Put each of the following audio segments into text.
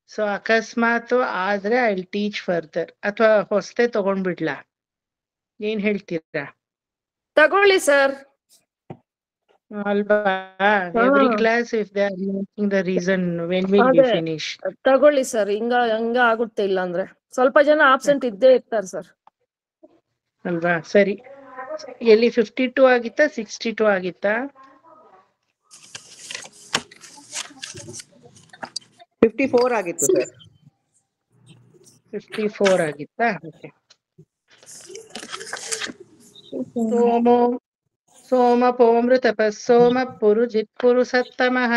So ಅಕಸ್ಮಾತ್ ಆದ್ರೆ I will teach further, ಅಥವಾ ಹೊಸತೆ ತಗೊಂಡ್ಬಿಡ್ಲಾ? ಏನ್ ಹೇಳ್ತೀರಾ? ತಗೊಳ್ಳಿ ಸರ್. ಅಲ್ವಾ? Every class if they are making the reason when will we finish? ತಗೊಳ್ಳಿ ಸರ್. ಹಂಗ ಆಗುತ್ತೆ. ಇಲ್ಲ ಅಂದ್ರೆ ಸ್ವಲ್ಪ ಜನ ಆಬ್ಸೆಂಟ್ ಇದ್ದೇ ಇರ್ತಾರೆ ಸರ್. ಅಲ್ವಾ? ಸರಿ. ಎಲ್ಲಿ 52 ಆಗಿತ್ತಾ 62 ಆಗಿತ್ತಾ? 54 ಆಗಿತ್ತು ಸರ್. 54 ಆಗಿತ್ತಾ? ಓಕೆ. ಸೋಮಪೋಮೃತಪಸ್ಸೋಮ ಪುರುಜಿತ್ಪುರು ಸತ್ತಮಃ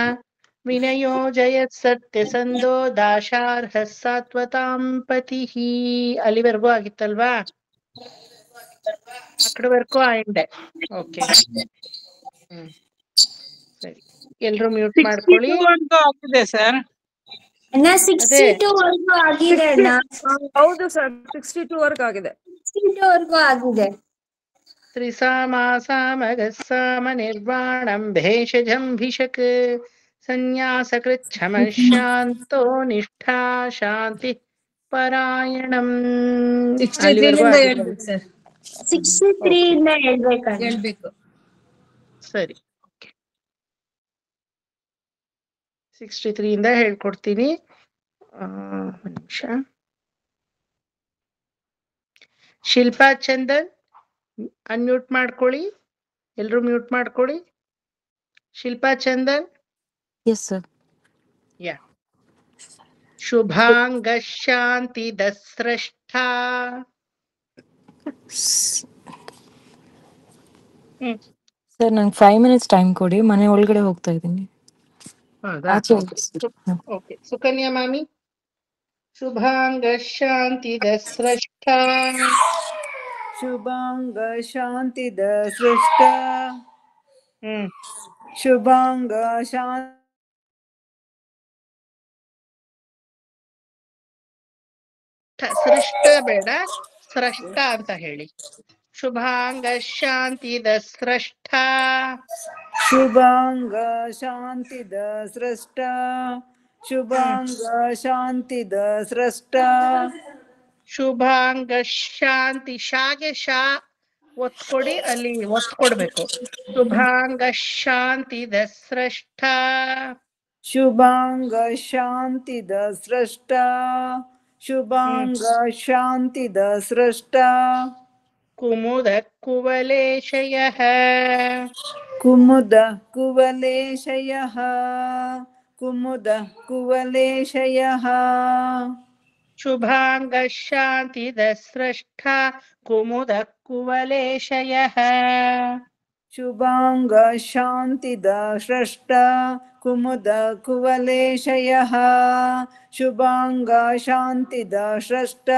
ವಿನಯೋ ಜಯತ್ ಸತ್ಯಸಂಧೋ ದಾಶಾರ್ಹ ಸಾತ್ವತಾಂ ಪತಿಃ. ಅಲ್ಲಿವರೆಗೂ ಆಗಿತ್ತಲ್ವಾ? ಅಕ್ಕಡವರೆಗೂ ಆಯಿಂಡೆ. ಓಕೆ, ಸರಿ. ಎಲ್ರು ಮ್ಯೂಟ್ ಮಾಡ್ಕೊಳ್ಳಿ. ಆಗಿದೆ ಸರ್. ಹೌದು ಸರ್, 62 ವರ್ಗು ಆಗಿದೆ. 62 ವರ್ಗು ಆಗಿದೆ. ತ್ರಿಸಾಮಾಸಾಮಗಸ್ಸಾಮ ನಿರ್ವಾಣಂ ಭೇಷಜಂ ಭಿಷಕ್ ಸನ್ಯಾಸಕೃಚ್ಛಮಶಾಂತೋ ನಿಷ್ಠಾ ಶಾಂತಿ ಪರಾಯಣಂ. 63 ಇಂದ ಹೇಳ್ಬೇಕು. ಸರಿ, ಓಕೆ. 63 ಇಂದ ಹೇಳ್ಕೊಡ್ತೀನಿ. ಒಂದು ನಿಮಿಷ. ಶಿಲ್ಪಾ ಚಂದನ್ ಅನ್ಮ್ಯೂಟ್ ಮಾಡ್ಕೊಳ್ಳಿ. ಎಲ್ರು ಮ್ಯೂಟ್ ಮಾಡ್ಕೊಳ್ಳಿ. Shilpa Chandan. Yes sir. Ya. ಶುಭಾಂಗ ಶಾಂತಿ ದಸ್ರಷ್ಠ. ಸರ್ ನಂಗೆ 5 minutes ಟೈಮ್ ಕೊಡಿ, ಮನೆ ಒಳಗಡೆ ಹೋಗ್ತಾ ಇದ್ದೀನಿ. ಓಕೆ. ಸುಕನ್ಯಾ ಮಾಮಿ. ಶುಭಾಂಗ ಶಾಂತಿ ದಸ್ರಷ್ಠ. ಶುಭಾಂಗ ಶಾಂತಿ ದಸ್ರಷ್ಠ. ಶುಭಾಂಗ ಶಾಂತಿ ಸೃಷ್ಟ ಬೇಡ, ಸ್ರಷ್ಟ ಅಂತ ಹೇಳಿ. ಶುಭಾಂಗ ಶಾಂತಿ ದಸ್ರಷ್ಠ. ಶುಭಾಂಗ ಶಾಂತಿ ದಸ್ರಷ್ಟ. ಶುಭಾಂಗ ಶಾಂತಿ ದಸ್ರಷ್ಟ. ಶುಭಾಂಗ ಶಾಂತಿ. ಶಾಗೆ ಶಾ ಒತ್ಕೊಡಿ, ಅಲ್ಲಿ ಒತ್ಕೊಡ್ಬೇಕು. ಶುಭಾಂಗ ಶಾಂತಿ ದಸ್ರಷ್ಠ. ಶುಭಾಂಗ ಶಾಂತಿ ದಸ್ರಷ್ಟ. ಶುಭಾಂಗ ಶಾಂತಿ ದಸ್ರಷ್ಟ. ಕುಮುದ ಕುವಲೇಶಯಃ. ಕುಮುದ ಕುವಲೇಶಯಃ. ಕುಮುದ ಕುವಲೇಶಯಃ. ಶುಭಾಂಗ ಶಾಂತಿ ದಸ್ರಷ್ಠ ಕುಮುದ ಕುವಲೇಶಯಃ. ಶುಭಾಂಗ ಶಾಂತಿ ದಸ್ರಷ್ಟ ಕುಮುದ ಕುವಲೇಶಯಃ. ಶುಭಾಂಗ ಶಾಂತಿ ದಸ್ರಷ್ಟ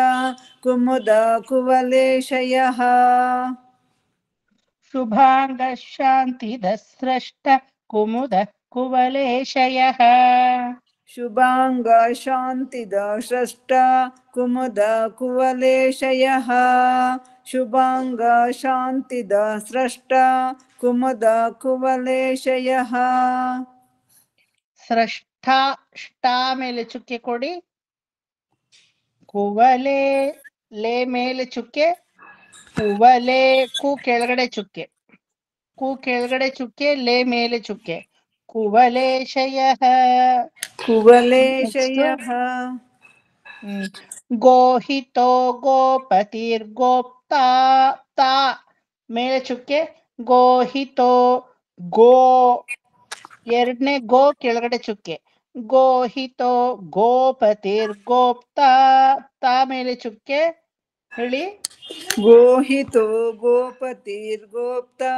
ಕುಮುದ ಕುವಲೇಶಯಃ. ಶುಭಾಂಗ ಶಾಂತಿ ದಸ್ರಷ್ಟ ಕುಮುದ ಕುವಲೇಶಯಃ. ಶುಭಾಂಗ ಶಾಂತಿ ದಸ್ರಷ್ಟ ಕುಮುದ ಕುವಲೇಶಯಃ. ಶುಭಾಂಗ ಶಾಂತಿ ದಸ್ರಷ್ಟ ಕುಮುದ ಕುವಲೇಶಯಃ. ಸ್ರಷ್ಟ ಷ್ಟಾ ಮೇಲೆ ಚುಕ್ಕೆ ಕೊಡಿ. ಕುವಲೆ ಲೇ ಮೇಲೆ ಚುಕ್ಕೆ. ಕುವಲೆ ಕು ಕೆಳಗಡೆ ಚುಕ್ಕೆ. ಕು ಕೆಳಗಡೆ ಚುಕ್ಕೆ, ಲೇ ಮೇಲೆ ಚುಕ್ಕೆ. ಕುವಲೇಶಯಃ. ಕುವಲೇಶಯಃ. ಗೋಹಿತೋ ಗೋಪತಿರ್ಗೋಪ್ತಾ. ತಾ ಮೇಲೆ ಚುಕ್ಕೆ. ಗೋಹಿತೋ ಗೋ ಎರಡನೇ ಗೋ ಕೆಳಗಡೆ ಚುಕ್ಕೆ. ಗೋಹಿತೋ ಗೋಪತಿರ್ಗೋಪ್ತಾ. ತಾ ಮೇಲೆ ಚುಕ್ಕೆ. ಹೇಳಿ. ಗೋಹಿತೋ ಗೋಪತಿರ್ಗೋಪ್ತಾ.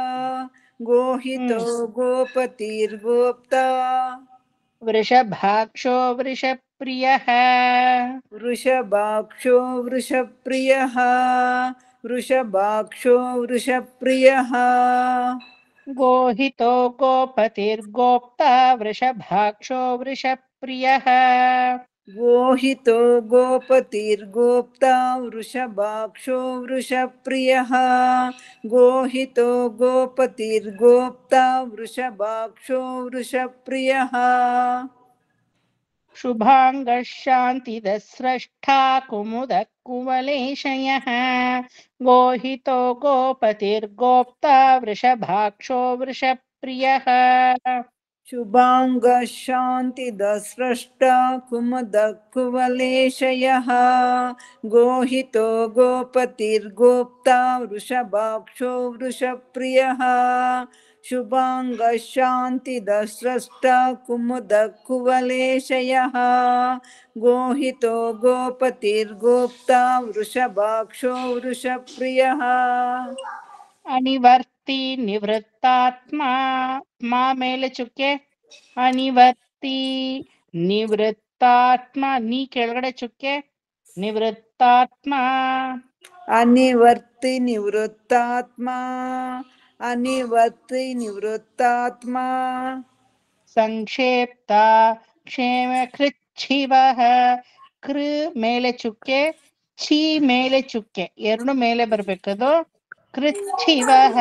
ಗೋಹಿತೋ ಗೋಪತಿರ್ಗೋಪ್ತಾ. ವೃಷಭಾಕ್ಷೋ ವೃಷಪ್ರಿಯಃ. ವೃಷಭಾಕ್ಷೋ ವೃಷಪ್ರಿಯಃ. ವೃಷಭಾಕ್ಷೋ ವೃಷಪ್ರಿಯಃ. ಗೋಹಿತೋ ಗೋಪತಿರ್ಗೋಪ್ತಾ ವೃಷಭಾಕ್ಷೋ ವೃಷಪ್ರಿಯಃ. ಗೋಹಿತೋ ಗೋಪತಿರ್ಗೋಪ್ತಾ ವೃಷಭಾಕ್ಷೋ ವೃಷಪ್ರಿಯಃ. ಗೋಹಿತೋ ಗೋಪತಿರ್ಗೋಪ್ತಾ ವೃಷಭಾಕ್ಷೋ ವೃಷಪ್ರಿಯಃ. शुभांगः शान्तिदस्रष्टा कुमुदः कुवलेशयः गोहितो गोपतिर्गोप्ता वृषभाक्षो वृषप्रियः शुभांगः शान्तिदस्रष्टा कुमुदः कुवलेशयः गोहितो गोपतिर्गोप्ता वृषभाक्षो वृषप्रियः शुभांगः शान्तिदस्रष्टा कुमुदः कुवलेशयः गोहितो गोपतिर्गोप्ता वृषभाक्षो वृषप्रियः अनिवर्ती निवृत्तात्मा मा मेले चुಕ್ಕೆ अनिवर्ती निवृत्तात्मा नी ಕೆಳಗಡೆ ಚುಕ್ಕೆ निवृत्तात्मा अनिवर्ति निवृत्तात्मा अनिवर्ति निवृत्तात्मा संक्षेप्ता क्षेम ಕೃಚ್ಛಿವಃ ಕೃ ಮೇಲೆ ಚುಕ್ಕೆ ಛಿ ಮೇಲೆ ಚುಕ್ಕೆ ಎರಡು ಮೇಲೆ ಬರ್ಬೇಕದು ಕೃಚ್ಛಿವಃ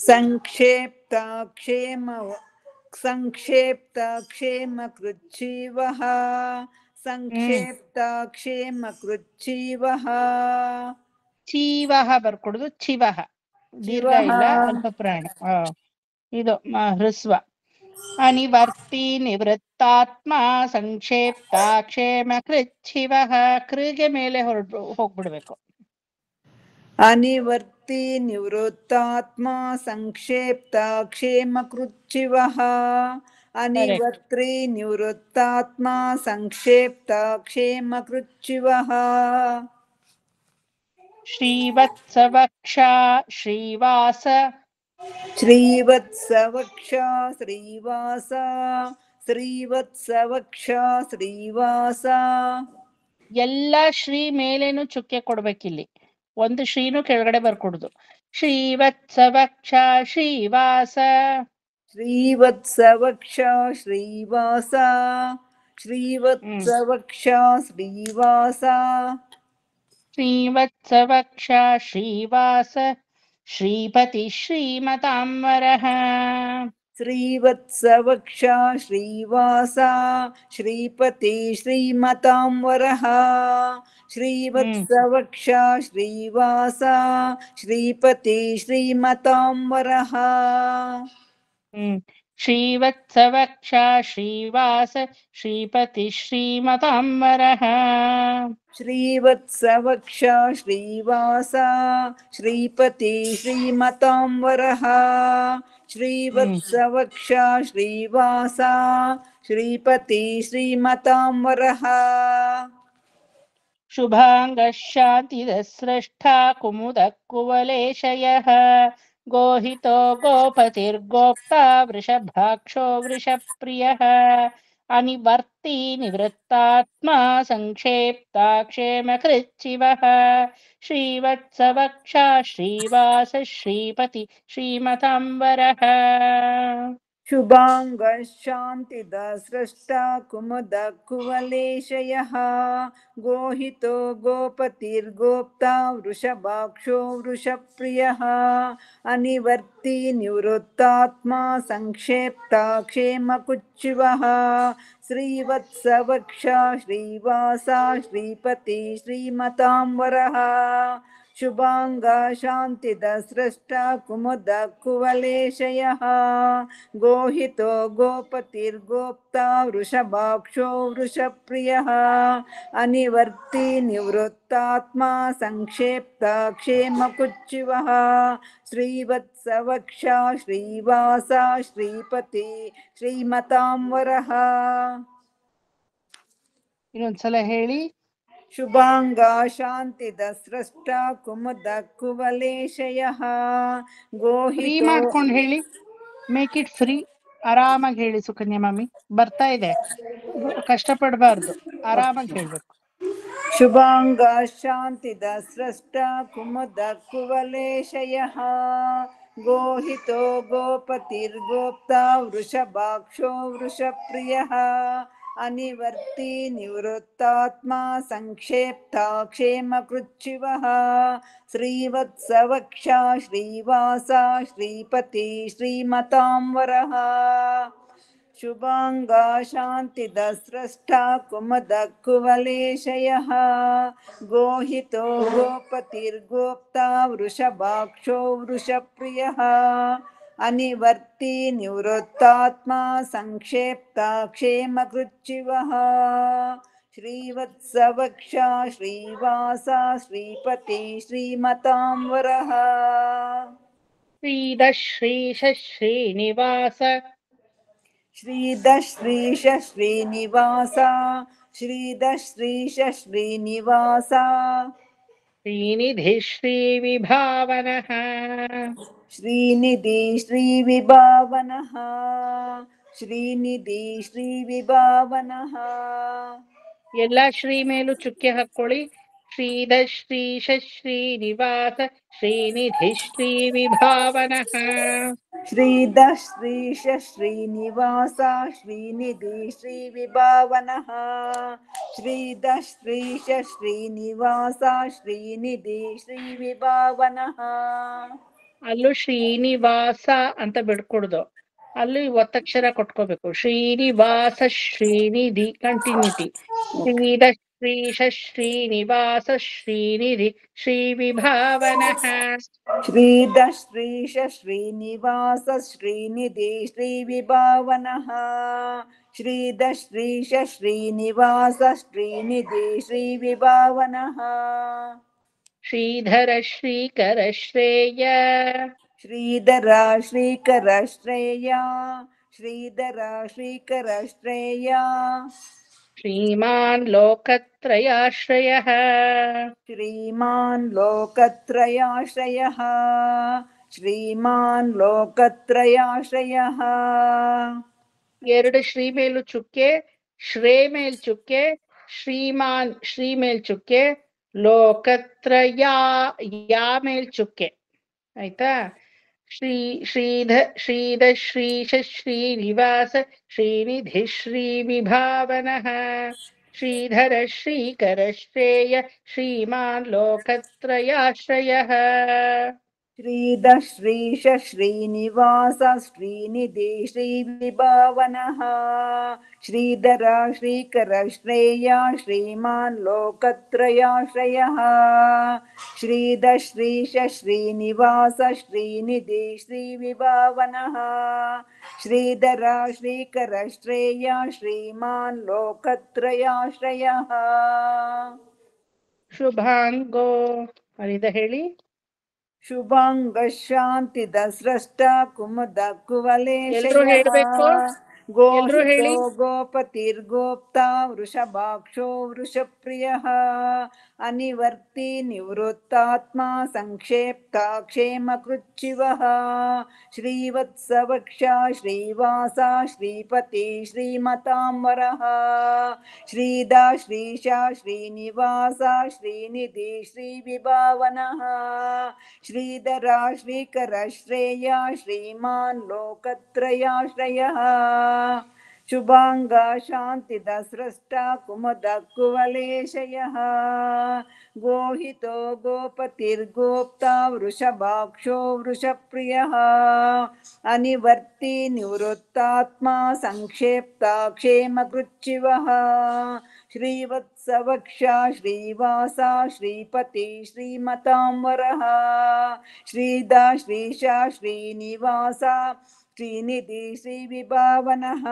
संक्षेप्ता क्षेम संक्षेप्ता क्षेम कृच्छिवः संक्षेप्ता क्षेम कृच्छिवः ಚೀವಹ ಬರ್ಕೊಡುದು ಚಿವಹ ದೀರ್ಘ ಇಲ್ಲ ಅಲ್ಪ ಪ್ರಾಣ ಇದು ಹ್ರಸ್ವ ಅನಿವರ್ತಿ ನಿವೃತ್ತಾತ್ಮ ಸಂಕ್ಷೇಪ್ತ ಕ್ಷೇಮ ಕೃಚ್ಛಿವಃ ಕೃಗೆ ಮೇಲೆ ಹೋಗ್ಬಿಡ್ಬೇಕು अनिवर्ति निवृत्तात्मा संक्षेप्ता क्षेम कृच्छिवः अनिवर्ति निवृत्तात्मा संक्षेप्ता क्षेम कृच्छिवः श्रीवत्सवक्षा श्रीवास श्रीवत्सवक्षा श्रीवास श्रीवत्सवक्षा श्रीवास ಎಲ್ಲ ಶ್ರೀ ಮೇಲೇನು ಚುಕ್ಕೆ ಕೊಡ್ಬೇಕಿಲ್ಲಿ ಒಂದು ಶ್ರೀನು ಕೆಳಗಡೆ ಬರ್ಕೊಡುದು ಶ್ರೀವತ್ಸವಕ್ಷ ಶ್ರೀವಾಸ श्रीवत्सवक्षा श्रीवास श्रीवत्सवक्षा श्रीवास श्रीवत्सवक्ष श्रीवास श्रीपति श्रीमतांवरः श्रीवत्सवक्षा श्रीवास श्रीपति श्रीमतांवरः श्रीवत्सवक्षा श्रीवास श्रीपति श्रीमतांवरः श्रीवत्सवक्ष श्रीवास श्रीपति श्रीमतांवरः श्रीवत्सवक्षा श्रीवास श्रीपति श्रीमतांवरः श्रीवत्सवक्षा श्रीवास श्रीपति श्रीमतांवरः शुभांगः शान्तिदस्रष्टा कुमुदः कुवलेशयः गोहितो गोपतिर्गोप्ता वृषभाक्षो वृषप्रियः अनिवर्ती निवृत्तात्मा संक्षेप्ता क्षेम कृच्छिवः श्रीवत्सवक्षा श्रीवास श्रीपति श्रीमतांवरः शुभांगः शान्तिदस्रष्टा कुमुदः कुवलेशयः गोहितो गोपतिर्गोप्ता वृषभाक्षो वृषप्रियः अनिवर्ती निवृत्तात्मा संक्षेप्ता क्षेम कुच्छिवः श्रीवत्सवक्षा श्रीवास श्रीपति श्रीमतांवरः शुभांगा शान्तिदस्रष्टा कुमुदः कुवलेशयः गोहितो गोपतिर्गोप्ता वृषभाक्षो वृषप्रियः अनिवर्ती निवृत्तात्मा संक्षेप्ता क्षेम कुच्छिवः श्रीवत्सवक्षा श्रीवास श्रीपति श्रीमतांवरः ಇನ್ನೊಂದ್ಸಲ ಹೇಳಿ शुभांगा शान्तिदस्रष्टा कुमुदः कुवलेशयः ಫ್ರೀ गोहितो ಮಾಡ್ಕೊಂಡು ಹೇಳಿ ಮೇಕ್ ಇಟ್ ಫ್ರೀ ಆರಾಮಾಗಿ ಹೇಳಿ ಸುಕನ್ಯಾ ಮಾಮಿ ಬರ್ತಾ ಇದೆ ಕಷ್ಟಪಡಬಾರ್ದು ಆರಾಮಾಗಿ ಹೇಳ್ಬೇಕು शुभांगा शान्तिदस्रष्टा कुमुदः कुवलेशयः गोहितो गोपतिर्गोप्ता वृषभाक्षो वृषप्रियः अनिवर्ती निवृत्तात्मा संक्षेप्ता क्षेम कृच्छिवः श्रीवत्सवक्षा श्रीवास श्रीपति श्रीमतांवरः शुभाङ्गा शान्तिदस्रष्टा कुमदः कुवलेशयः गोहितो गोपतिर्गोप्ता वृषभाक्षो वृषप्रियः अनिवर्ती निवृत्तात्मा संक्षेप्ता क्षेमकृच्छिवः श्रीवत्सवक्षा श्रीवासा श्रीपति श्रीमतां वरः श्रीदश्रीश श्रीनिवास श्रीदश्रीश श्रीनिवास श्रीदश्रीश श्रीनिवास श्रीनिधि श्रीविभावनः श्रीनिधि श्रीविभावनः श्रीनिधि श्रीविभावनः ಎಲ್ಲ ಶ್ರೀ ಮೇಲೂ ಚುಕ್ಕೆ ಹಾಕೊಳ್ಳಿ. ಶ್ರೀಧ ಶ್ರೀಶ ಶ್ರೀನಿವಾಸ ಶ್ರೀನಿಧಿ ಶ್ರೀವಿಭಾವನಃ श्रीदः श्रीश श्रीनिवास श्रीनिधि श्रीविभावनः श्रीदः श्रीश श्रीनिवास श्रीनिधि श्रीविभावनः ಅಲ್ಲೂ ಶ್ರೀನಿವಾಸ ಅಂತ ಬಿಡ್ಕೊಡ್ದು. ಅಲ್ಲೂ ಒತ್ತಕ್ಷರ ಕೊಟ್ಕೋಬೇಕು. ಶ್ರೀನಿವಾಸ ಶ್ರೀನಿಧಿ ಕಂಟಿನ್ಯೂಟಿ. ಶ್ರೀಧ ಶ್ರೀಶ ಶ್ರೀನಿವಾಸ ಶ್ರೀನಿಧಿ ಶ್ರೀವಿಭಾವನಃ श्रीदः श्रीश श्रीनिवास श्रीनिधि श्रीविभावनः श्रीदः श्रीश श्रीनिवास श्रीनिधि श्रीविभावनः ಶ್ರೀಧರ ಶ್ರೀಕರ ಶ್ರೇಯ श्रीधर श्रीकर श्रेया श्रीधर श्रीकर श्रेया ಶ್ರೀಮಾನ್ ಲೋಕತ್ರಯಾಶ್ರಯಃ श्रीमान् लोकत्रयाश्रयः श्रीमान् लोकत्रयाश्रयः ಎರಡು ಶ್ರೀ ಮೇಲು ಚುಕ್ಕೆ, ಶ್ರೇ ಮೇಲ್ ಚುಕ್ಕೆ, ಶ್ರೀಮಾನ್ ಶ್ರೀ ಮೇಲ್ ಚುಕ್ಕೆ, ಲೋಕತ್ರಯಾ ಯಾ ಮೇಲ್ ಚುಕ್ಕೆ. ಆಯ್ತಾ? ಶ್ರೀಧ ಶ್ರೀಶ ಶ್ರೀನಿವಾಸ ಶ್ರೀನಿಧಿ ಶ್ರೀವಿಭಾವನಃ ಶ್ರೀಧರ ಶ್ರೀಕರ ಶ್ರೇಯ ಶ್ರೀಮಾನ್ ಲೋಕತ್ರಯಾಶ್ರಯಃ श्रीदः श्रीश श्रीनिवास श्रीनिधि श्रीविभावनः श्रीधर श्रीकर श्रेया श्रीमान् लोकत्रयाश्रयः श्रीदः श्रीश श्रीनिवास श्रीनिधि श्रीविभावनः श्रीधर श्रीकर श्रेया श्रीमान् लोकत्रयाश्रयः ಶುಭಾಂಗೋ ಅರಿದ ಹೇಳಿ. शुभांग शांति दस्रष्ट कुमुद ಎಲ್ರೂ ಹೇಳ್ಬೇಕು. ಎಲ್ರೂ ಹೇಳಿ. गोहितो गोपतिर्गोप्ता वृषभाक्षो वृषप्रियः अनिवर्ती निवृत्तात्मा संक्षेप्ता क्षेमकृच्छिवः श्रीवत्सवक्षा श्रीवासा श्रीपति श्रीमतां वरः श्रीदा श्रीशा श्रीनिवासा श्रीनिधि श्रीविभावनः श्रीधरा श्रीकर श्रेया श्रीमान् लोकत्रयाश्रयः शुभांगा शांतिदस्रष्टा कुमुदः कुवलेशयः गोहितो गोपतिर्गोप्ता वृषभाक्षो वृषप्रियः अनिवर्ती निवृत्तात्मा संक्षेप्ता क्षेमकृच्छिवः श्रीवत्सवक्षा श्रीवासा श्रीपति श्रीमतां वरः श्रीदा श्रीशा श्रीनिवासा श्रीनिधि श्रीविभावनः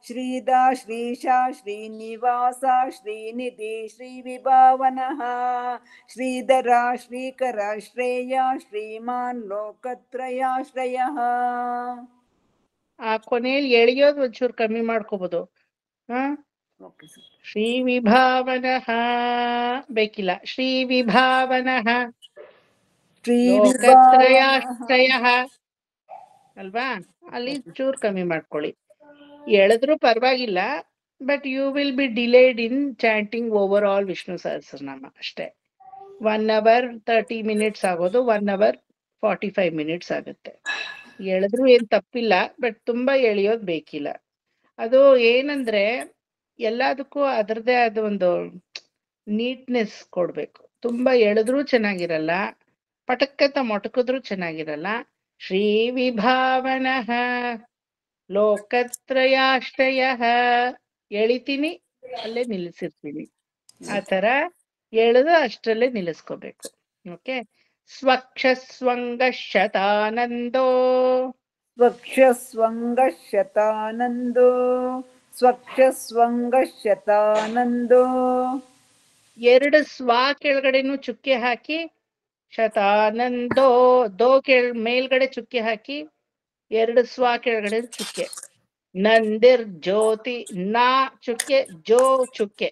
श्रीदा श्रीशा श्रीनिवासा श्रीनिधि श्रीविभावनः श्रीधरा श्रीकर श्रेया श्रीमान् लोकत्रयाश्रयः ಆ ಕೊನೆಯಲ್ಲಿ ಎಳೆಯೋದು ಒಂಚೂರು ಕಮ್ಮಿ ಮಾಡ್ಕೋಬಹುದು. ಶ್ರೀ ವಿಭಾವನಃ ಬೇಕಿಲ್ಲ. ಶ್ರೀ ವಿಭಾವನಃ ಲೋಕತ್ರಯಾಶ್ರಯಃ ಅಲ್ವಾ? ಅಲ್ಲಿ ಚೂರು ಕಮ್ಮಿ ಮಾಡ್ಕೊಳ್ಳಿ. ಎಳೆದ್ರೂ ಪರವಾಗಿಲ್ಲ, but you will be delayed in chanting over all Vishnu Sahasranama ಅಷ್ಟೇ. 1 hour 30 minutes ಆಗೋದು 1 hour 45 minutes ಆಗುತ್ತೆ. ಎಳೆದ್ರೂ ಏನ್ ತಪ್ಪಿಲ್ಲ, ಬಟ್ ತುಂಬಾ ಎಳೆಯೋದು ಬೇಕಿಲ್ಲ. ಅದು ಏನಂದ್ರೆ ಎಲ್ಲದಕ್ಕೂ ಅದರದೇ ಆದ ಒಂದು ನೀಟ್ನೆಸ್ ಕೊಡ್ಬೇಕು. ತುಂಬಾ ಎಳೆದ್ರೂ ಚೆನ್ನಾಗಿರಲ್ಲ, ಪಟಕ್ಕತ್ತ ಮೊಟಕಿದ್ರೂ ಚೆನ್ನಾಗಿರಲ್ಲ. ಶ್ರೀ ವಿಭಾವನಃ ಲೋಕತ್ರಯಾಶ್ರಯ ಎಳಿತೀನಿ ಅಲ್ಲೇ ನಿಲ್ಲಿಸಿರ್ತೀನಿ. ಆ ತರ ಎಳೆದು ಅಷ್ಟರಲ್ಲೇ ನಿಲ್ಲಿಸ್ಕೋಬೇಕು. ಓಕೆ. ಸ್ವಕ್ಷಸ್ವಂಗ ಶತಾನಂದೋ ಸ್ವಕ್ಷಸ್ವಂಗಶತಾನಂದೋ ಸ್ವಕ್ಷಸ್ವಂಗಶತಾನಂದೋ. ಎರಡು ಸ್ವಾ ಕೆಳಗಡೆನು ಚುಕ್ಕೆ ಹಾಕಿ ಶತಾನಂದೋ ದೋ ಮೇಲ್ಗಡೆ ಚುಕ್ಕೆ ಹಾಕಿ ಎರಡು ಸ್ವಾ ಕೆಳಗಡೆ ಚುಕ್ಕೆ. ನಂದಿರ್ ಜ್ಯೋತಿ ನಾ ಚುಕ್ಕೆ ಜೋ ಚುಕ್ಕೆ,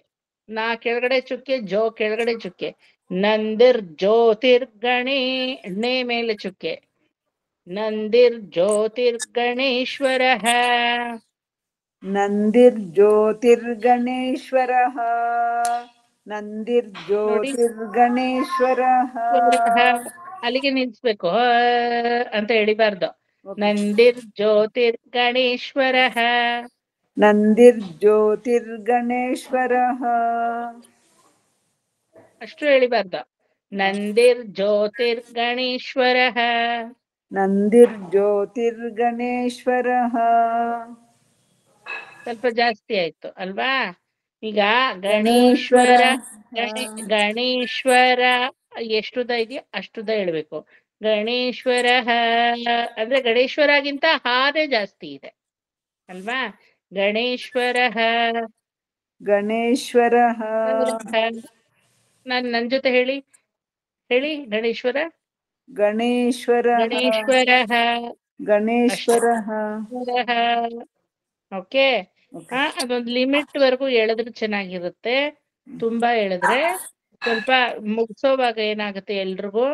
ನಾ ಕೆಳಗಡೆ ಚುಕ್ಕೆ ಜೋ ಕೆಳಗಡೆ ಚುಕ್ಕೆ. ನಂದಿರ್ ಜ್ಯೋತಿರ್ಗಣೇ ನೇ ಮೇಲೆ ಚುಕ್ಕೆ. ನಂದಿರ್ ಜ್ಯೋತಿರ್ಗಣೇಶ್ವರ ನಂದಿರ್ಜ್ಯೋತಿರ್ಗಣೇಶ್ವರಃ ನಂದಿರ್ಜ್ಯೋತಿರ್ಗಣೇಶ್ವರಃ. ಅಲ್ಲಿಗೆ ನಿಲ್ಸ್ಬೇಕು ಅಂತ ಎಳಿಬಾರ್ದು. ನಂದಿರ್ ಜ್ಯೋತಿರ್ಗಣೇಶ್ವರ ನಂದಿರ್ಜ್ಯೋತಿರ್ಗಣೇಶ್ವರಃ ಅಷ್ಟು ಎಳಿಬಾರ್ದು. ನಂದಿರ್ ಜ್ಯೋತಿರ್ಗಣೇಶ್ವರ ನಂದಿರ್ಜ್ಯೋತಿರ್ಗಣೇಶ್ವರಃ. ಸ್ವಲ್ಪ ಜಾಸ್ತಿ ಆಯ್ತು ಅಲ್ವಾ? ಈಗ ಗಣೇಶ್ವರ ಗಣೇಶ್ವರ ಎಷ್ಟುದ ಇದೆಯೋ ಅಷ್ಟುದ ಹೇಳ್ಬೇಕು. ಗಣೇಶ್ವರ ಅಂದ್ರೆ ಗಣೇಶ್ವರಗಿಂತ ಹಾರೇ ಜಾಸ್ತಿ ಇದೆ ಅಲ್ವಾ? ಗಣೇಶ್ವರ ಗಣೇಶ್ವರಃ ನನ್ ಜೊತೆ ಹೇಳಿ ಹೇಳಿ. ಗಣೇಶ್ವರ ಗಣೇಶ್ವರಃ ಗಣೇಶ್ವರ ಗಣೇಶ್ವರಃ. ಓಕೆ. ಅದೊಂದು ಲಿಮಿಟ್ ವರೆಗೂ ಎಳೆದ್ರೆ ಚೆನ್ನಾಗಿರುತ್ತೆ. ತುಂಬಾ ಎಳೆದ್ರೆ ಸ್ವಲ್ಪ ಮುಗಿಸೋವಾಗ ಏನಾಗುತ್ತೆ ಎಲ್ರಿಗೂ,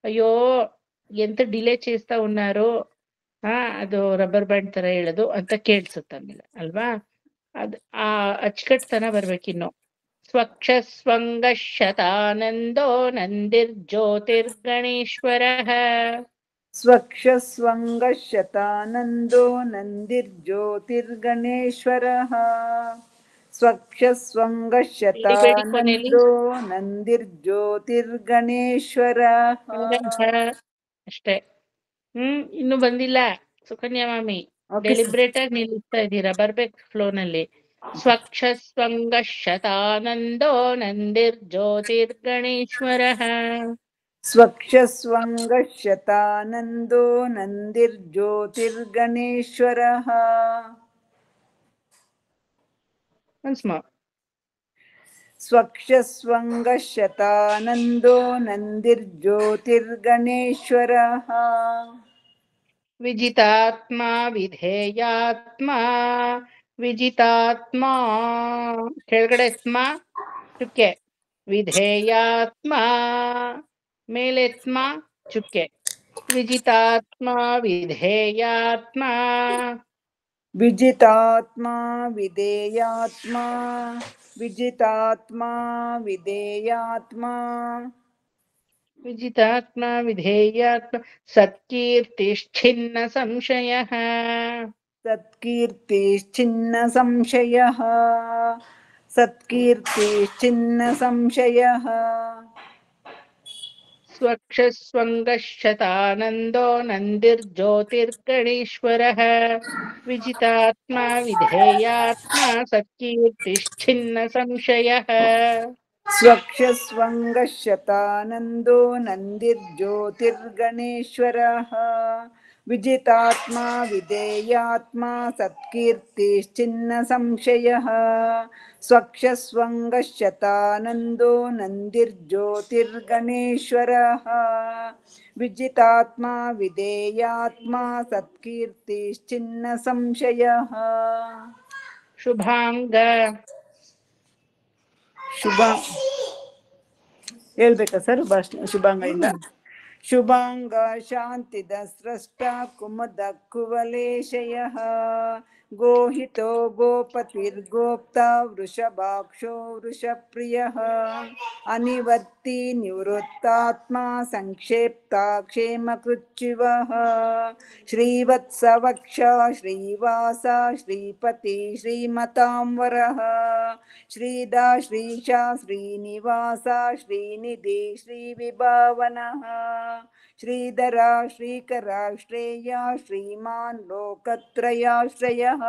ಅಯ್ಯೋ ಎಂತ ಡಿಲೇ చేస్తా ఉన్నారు, ಅದು ರಬ್ಬರ್ ಬ್ಯಾಂಡ್ ತರ ಎಳೆದು ಅಂತ ಕೇಳಿಸುತ್ತಂಗಿಲ್ಲ ಅಲ್ವಾ? ಅದು ಆ ಅಚ್ಚುಕಟ್ಟುತನ ಬರ್ಬೇಕಿನ್ನು. ಸ್ವಕ್ಷಸ್ವಂಗ ಶತಾನಂದೋ ನಂದಿರ್ಜ್ಯೋತಿರ್ಗಣೇಶ್ವರ ಸ್ವಕ್ಷಸ್ವಂಗಶತಾನಂದೋ ನಂದಿರ್ಜ್ಯೋತಿರ್ಗಣೇಶ್ವರಃ ಸ್ವಕ್ಷಸ್ವಂಗಶತಾನಂದೋ ನಂದಿರ್ಜ್ಯೋತಿರ್ಗಣೇಶ್ವರಃ. ಅಷ್ಟೇ. ಇನ್ನು ಬಂದಿಲ್ಲ ಸುಕನ್ಯಾ ಮಾಮಿ. Okay, ಡೆಲಿಬ್ರೇಟ್ ಆಗಿ ನಿಲ್ಲಿಸ್ತಾ ಇದ್ದೀರಾ, ಬರ್ಬೇಕು ಫ್ಲೋನಲ್ಲಿ. ಸ್ವಕ್ಷಸ್ವಂಗ ಶತಾನಂದೋ ನಂದಿರ್ಜ್ಯೋತಿರ್ಗಣೇಶ್ವರ ಸ್ವಕ್ಷಸ್ವಂಗಶತಾನಂದೋ ನಂದಿರ್ಜ್ಯೋತಿರ್ಗಣೇಶ್ವರಃ. Once more. ಸ್ವಕ್ಷಸ್ವಂಗಶತಾನಂದೋ ನಂದಿರ್ಜ್ಯೋತಿರ್ಗಣೇಶ್ವರಃ. ವಿಜಿತಾತ್ಮ ವಿಧೇಯಾತ್ಮ ವಿಜಿತಾತ್ಮ ಕೆಳಗಡೆ ಸ್ಮ ಚುಕ್ಕೆ. ವಿಧೇಯಾತ್ಮ ಮೇಲೆ ಸ್ಮ ಚುಕ್ಕೆ. ವಿಜಿತಾತ್ಮ ವಿಧೇಯಾತ್ಮ ವಿಜಿತಾತ್ಮ ವಿಧೇಯಾತ್ಮ ವಿಜಿತಾತ್ಮ ವಿಧೇಯಾತ್ಮ ವಿಜಿತಾತ್ಮ ವಿಧೇಯಾತ್ಮ ಸತ್ಕೀರ್ತಿಶ್ಚಿನ್ನ ಸಂಶಯಃ ಸತ್ಕೀರ್ತಿಶ್ಚಿನ್ನ ಸಂಶಯಃ ಸತ್ಕೀರ್ತಿಶ್ಚಿನ್ನ ಸಂಶಯಃ. ಸ್ವಕ್ಷಸ್ವಂಗಶತಾನಂದೋ ನಂದಿರ್ಜ್ಯೋತಿರ್ಗಣೇಶ್ವರಃ ವಿಜಿತಾತ್ಮ ವಿಧೇಯಾತ್ಮ ಸತ್ಕೀರ್ತಿಶ್ಚಿನ್ನ ಸಂಶಯಃ. ಸ್ವಕ್ಷಸ್ವಂಗಶತಾನಂದೋ ನಂದಿರ್ಜ್ಯೋತಿರ್ಗಣೇಶ್ವರಃ ವಿಜಿತಾತ್ಮ ವಿಧೇಯಾತ್ಮ ಸತ್ಕೀರ್ತಿಶ್ಚಿನ್ನ ಸಂಶಯಃ. ಸ್ವಕ್ಷಸ್ವಂಗಶತಾನಂದೋ ನಂದಿರ್ಜ್ಯೋತಿರ್ಗಣೇಶ್ವರಃ ವಿಜಿತಾತ್ಮ ವಿಧೇಯಾತ್ಮ ಸತ್ಕೀರ್ತಿಶ್ಚಿನ್ನ ಸಂಶಯಃ. ಶುಭಾಂಗ ಶುಭ ಹೇಳ್ಬೇಕಾ ಸರ್? ಶುಭಾಂಗ ಇಲ್ಲ. ಶುಭಾಂಗ ಶಾಂತಿದ ಸ್ರಷ್ಟ ಕುಮುದ ಕುವಲೇಶಯಃ गोहितो गोपतिर्गोप्ता वृषभाक्षो वृषप्रियः अनिवर्ती निवृत्तात्मा संक्षेप्ता क्षेमकृच्छिवः श्रीवत्सवक्ष श्रीवासा श्रीपति श्रीमतांवरः श्रीदा श्रीशा श्रीनिवासा श्रीनिधि श्रीविभावनः श्रीधरा श्रीकरा श्रेया श्रीमान् लोकत्रयाश्रयः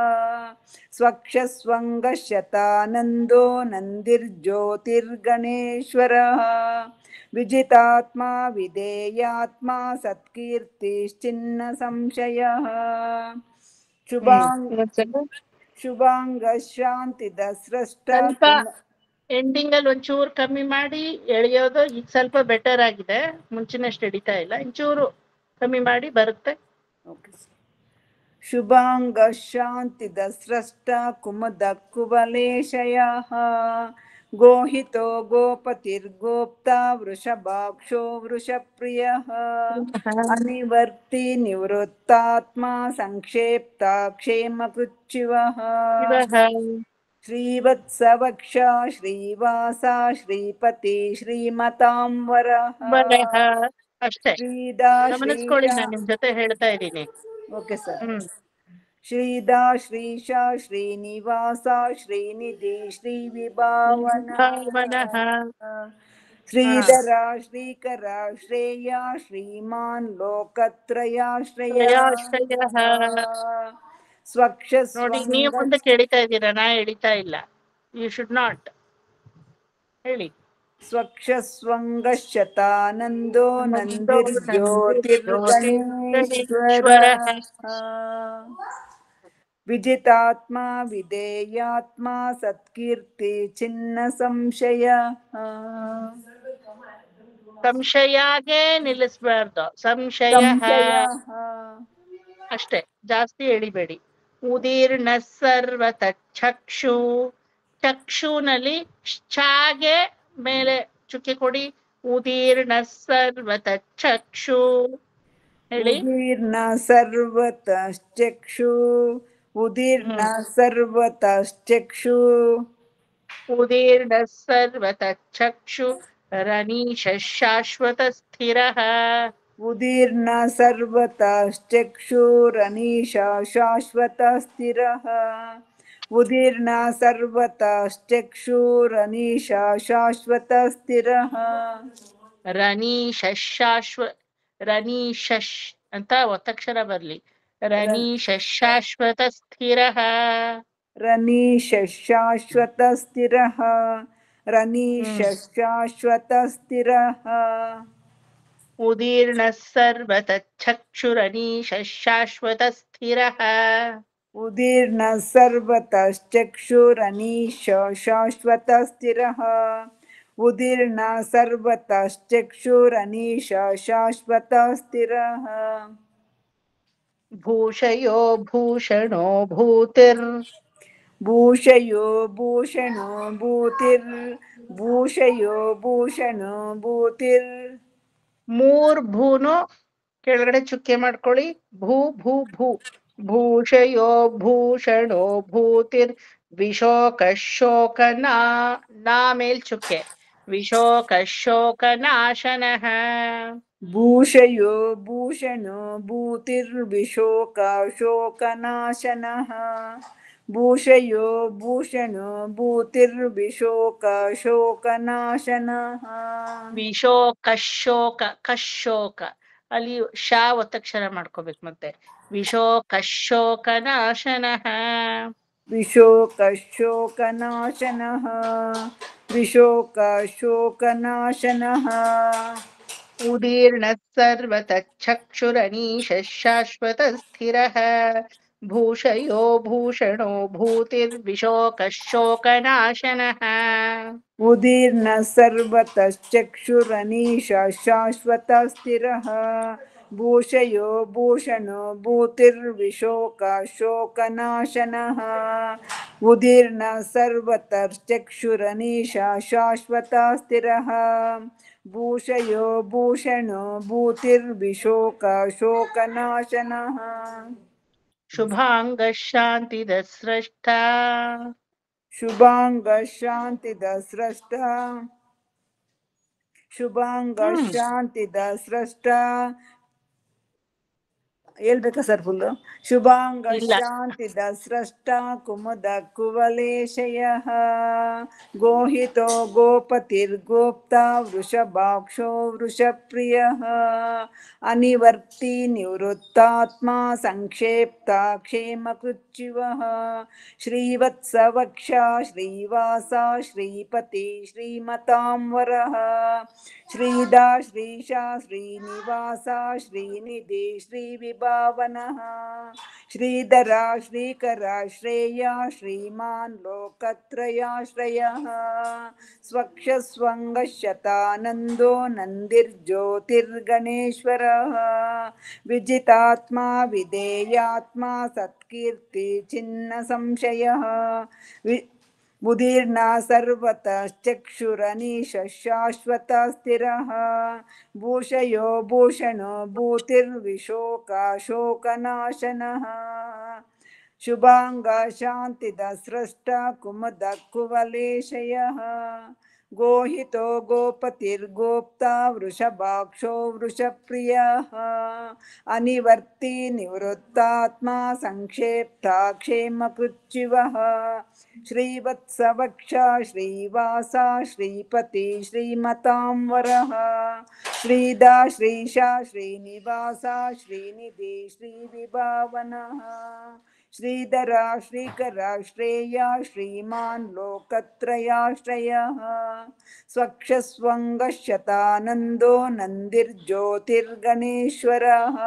स्वक्षस्वङ्गशतानन्दो नन्दिर्ज्योतिर्गणेश्वरः विजितात्मा विधेयात्मा सत्कीर्तिश्चिन्न संशयः शुभांगशान्तिदस्रष्टा ಸ್ವಲ್ಪ ಎಂಡಿಂಗ್ ಅಲ್ಲಿ ಒಂಚೂರು ಕಮ್ಮಿ ಮಾಡಿ ಎಳೆಯೋದು ಈಗ ಸ್ವಲ್ಪ ಬೆಟರ್ ಆಗಿದೆ, ಮುಂಚಿನಷ್ಟು ಎಡಿತಾ ಇಲ್ಲ, ಒಂಚೂರು ಕಮ್ಮಿ ಮಾಡಿ ಬರುತ್ತೆ. शुभांगशान्तिदस्रष्ट कुमुद कुवलेशयः गोहितो गोपतिर्गोप्ता वृषभाक्षो वृषप्रियः अनिवर्ती निवृत्तात्मा संक्षेप्ता क्षेमकृच्छिवः श्रीवत्सवक्ष श्रीवासा श्रीपति श्रीमतांवरः ಅಷ್ಟೇ श्रीदा ಗಮನಿಸ್ಕೊಳ್ಳಿ, ನಾನು ನಿಮ್ ಜೊತೆ ಹೇಳ್ತಾ ಇದ್ದೀನಿ. ओके सर. श्रीदा श्रीशा श्रीनिवासा श्रीनिधि श्रीविभावनः श्रीधरा श्रीकरा श्रेया श्रीमान् लोकत्रयाश्रयः ನೋಡಿ, ನೀವು ಮುಂದಕ್ಕೆ ಎಳಿತಾ ಇದ್ದೀರಾ, ನಾ ಎಳಿತಾ ಇಲ್ಲ. ಯು ಶುಡ್ ನಾಟ್ ಹೇಳಿ. स्वक्षस्वङ्गशतानन्दो नन्दिर्ज्योतिर्गणेश्वरः विजितात्मा विधेयात्मा सत्कीर्ति छिन्न संशयः. ಸಂಶಯಾಗೆ ನಿಲ್ಲಿಸ್ಬಾರ್ದು, ಸಂಶಯ ಅಷ್ಟೇ, ಜಾಸ್ತಿ ಎಳಿಬೇಡಿ. ಉದೀರ್ಣ ಸರ್ವತ ಚಕ್ಷು, ಚಕ್ಷುನಲ್ಲಿ ಛಾಗೆ ಮೇಲೆ ಚುಕ್ಕೆ ಕೊಡಿ. ಉದೀರ್ಣ ಸರ್ವತ ಚಕ್ಷು ಹೇಳಿ. ಉದೀರ್ಣ ಸರ್ವತಶ್ಚಕ್ಷು, ಉದೀರ್ಣ ಸರ್ವತಶ್ಚಕ್ಷು, ಉದೀರ್ಣ ಸರ್ವತ ಚಕ್ಷು ರನೀಶ ಶಾಶ್ವತ ಸ್ಥಿರಃ. ಉದೀರ್ಣ ಸರ್ವತಶ್ಚಕ್ಷುರನೀಶ ಶಾಶ್ವತ ಸ್ಥಿರಃ. ಉದೀರ್ಣ ಸರ್ವತಶ್ಚಕ್ಷುರನೀಶ ಶಾಶ್ವತ ಸ್ಥಿರಃ. ರನೀಶ ರನೀಶಶ್ ಅಂತ ಒತ್ತಕ್ಷರ ಬರ್ಲಿ. ರನೀಶ ಶಾಶ್ವತ ಸ್ಥಿರಃ. ರನೀಶ ಶಾಶ್ವತ ಸ್ಥಿರಃ. ರನೀಶ ಶಾಶ್ವತ ಸ್ಥಿರಃ. ಉದೀರ್ಣ ಸರ್ವತ ಚಕ್ಷುರನೀಶ ಶಾಶ್ವತ ಸ್ಥಿರಃ. ಉದೀರ್ಣ ಸರ್ವತಶ್ಚಕ್ಷುರನೀಶ ಶಾಶ್ವತ ಸ್ಥಿರಃ. ಉದೀರ್ಣ ಸರ್ವತಶ್ಚಕ್ಷುರನೀಶ ಶಾಶ್ವತ ಸ್ಥಿರಃ. ಭೂಷಯೋ ಭೂಷಣೋ ಭೂತಿರ್, ಭೂಷಯೋ ಭೂಷಣೋ ಭೂತಿರ್, ಭೂಷಯೋ ಭೂಷಣೋ ಭೂತಿರ್. ಮೂರ್ ಭೂನು ಕೆಳಗಡೆ ಚುಕ್ಕೆ ಮಾಡ್ಕೊಳ್ಳಿ. ಭೂ ಭೂ ಭೂ. ಭೂಷಯೋ ಭೂಷಣೋ ಭೂತಿರ್ ವಿಶೋಕ ಶೋಕ ನಾ ಮೇಲ್ ಚುಕ್ಕೆ. ವಿಶೋಕ ಶೋಕ ನಾಶನಃ. ಭೂಷಯೋ ಭೂಷಣೋ ಭೂತಿರ್ವಿಶೋಕ ಶೋಕನಾಶನಃ. ಭೂಷಯೋ ಭೂಷಣೋ ಭೂತಿರ್ವಿಶೋಕ ಶೋಕನಾಶನಃ. ವಿಶೋಕ ಶೋಕ ಕಶೋಕ, ಅಲ್ಲಿ ಶಾ ಒತ್ತಕ್ಷರ ಮಾಡ್ಕೋಬೇಕು ಮತ್ತೆ. ವಿಶೋಕ ಶೋಕ ನಾಶನಃ. ವಿಶೋಕ ಶೋಕನಾಶನಃ. ವಿಶೋಕ ಶೋಕನಾಶನಃ. ಉದೀರ್ಣ ಸರ್ವತ ಚಕ್ಷುರನೀಶ ಶಾಶ್ವತ ಸ್ಥಿರಃ. ಭೂಷಯೋ ಭೂಷಣೋ ಭೂತಿರ್ವಿಶೋಕ ಶೋಕ ನಾಶನಃ. ಉದೀರ್ಣ ಸರ್ವತಶ್ಚಕ್ಷುರನೀಶ ಶಾಶ್ವತ ಸ್ಥಿರಃ. ಭೂಷಯೋ ಭೂಷಣೋ ಭೂತಿರ್ವಿಶೋಕ ಶೋಕನಾಶನಃ. ಉದೀರ್ಣ ಸರ್ವತಶ್ಚಕ್ಷುರನೀಶ ಶಾಶ್ವತ ಸ್ಥಿರಃ. ಭೂಷಯೋ ಭೂಷಣೋ ಭೂತಿರ್ವಿಶೋಕ ಶೋಕನಾಶನಃ. ಶುಭಾಂಗ ಶಾಂತಿದ ಸ್ರಷ್ಟ ಶುಭಾಂಗ ಶಾಂತಿದ ಸ್ರಷ್ಟ ಶುಭಾಂಗ ಶಾಂತಿದ ಸ್ರಷ್ಟ ಹೇಳ್ಬೇಕಾ ಸರ್ ಫುಲ್ಲು? ಶುಭಾಂಗ ಇಲ್ಲ. ಶಾಂತಿದ ಸ್ರಷ್ಟ ಕುಮುದ ಕುವಲೇಶಯ ಗೋಹಿತೋ ಗೋಪತಿರ್ಗೋಪ್ತ ವೃಷಭಾಕ್ಷೋ ವೃಷಪ್ರಿಯ ಅನಿವರ್ತಿ ನಿವೃತ್ತಾತ್ಮ ಸಂಕ್ಷೇಪ್ತ ಕ್ಷೇಮಕೃಚ್ಯುವ ಶ್ರೀವತ್ಸವಕ್ಷ ಶ್ರೀವಾಸ ಶ್ರೀಪತಿ ಶ್ರೀಮತಾಂವರಃ ಶ್ರೀದಾ ಶ್ರೀಶಾ ಶ್ರೀನಿವಾಸ ಶ್ರೀನಿಧಿ ಶ್ರೀವಿಭಾವನಃ ಶ್ರೀಧರ ಶ್ರೀಕರ ಶ್ರೇಯ ಶ್ರೀಮಾನ್ ಲೋಕತ್ರಯಾಶ್ರಯಃ ಸ್ವಕ್ಷಸ್ವಂಗಶತಾನಂದೋ ನಂದಿರ್ಜ್ಯೋತಿರ್ಗಣೇಶ್ವರಃ ವಿಜಿತಾತ್ಮ ವಿಧೇಯಾತ್ಮ ಸತ್ಕೀರ್ತಿ ಚಿನ್ನ ಸಂಶಯಃ ಉದೀರ್ಣ ಸರ್ವತಶ್ಚಕ್ಷುರನೀಶ ಶಾಶ್ವತ ಸ್ಥಿರಃ ಭೂಷಯೋ ಭೂಷಣೋ ಭೂತಿರ್ವಿಶೋಕ ಶೋಕನಾಶನಃ ಶುಭಾಂಗ ಶಾಂತಿದ ಸ್ರಷ್ಟ ಕುಮುದ ಕುವಲೇಶಯಃ ಗೋಹಿತೋ ಗೋಪತಿರ್ಗೋಪ್ತ ವೃಷಭಾಕ್ಷೋ ವೃಷಪ್ರಿಯಃ ಅನಿವರ್ತಿ ನಿವೃತ್ತಾತ್ಮ ಸಂಕ್ಷೇಪ್ತ ಕ್ಷೇಮಕೃಚ್ಯುವಃ ಶ್ರೀವತ್ಸವಕ್ಷ ಶ್ರೀವಾಸ ಶ್ರೀಪತಿ ಶ್ರೀಮತಾಂವರಃ ಶ್ರೀದಾ ಶ್ರೀಶಾ ಶ್ರೀನಿವಾಸ ಶ್ರೀನಿಧಿ ಶ್ರೀವಿಭಾವನಃ ಶ್ರೀಧರ ಶ್ರೀಕರ ಶ್ರೇಯ ಶ್ರೀಮಾನ್ ಲೋಕತ್ರಯಾಶ್ರಯಃ ಸ್ವಕ್ಷಸ್ವಂಗಶತಾನಂದೋ ನಂದಿರ್ಜ್ಯೋತಿರ್ಗಣೇಶ್ವರಃ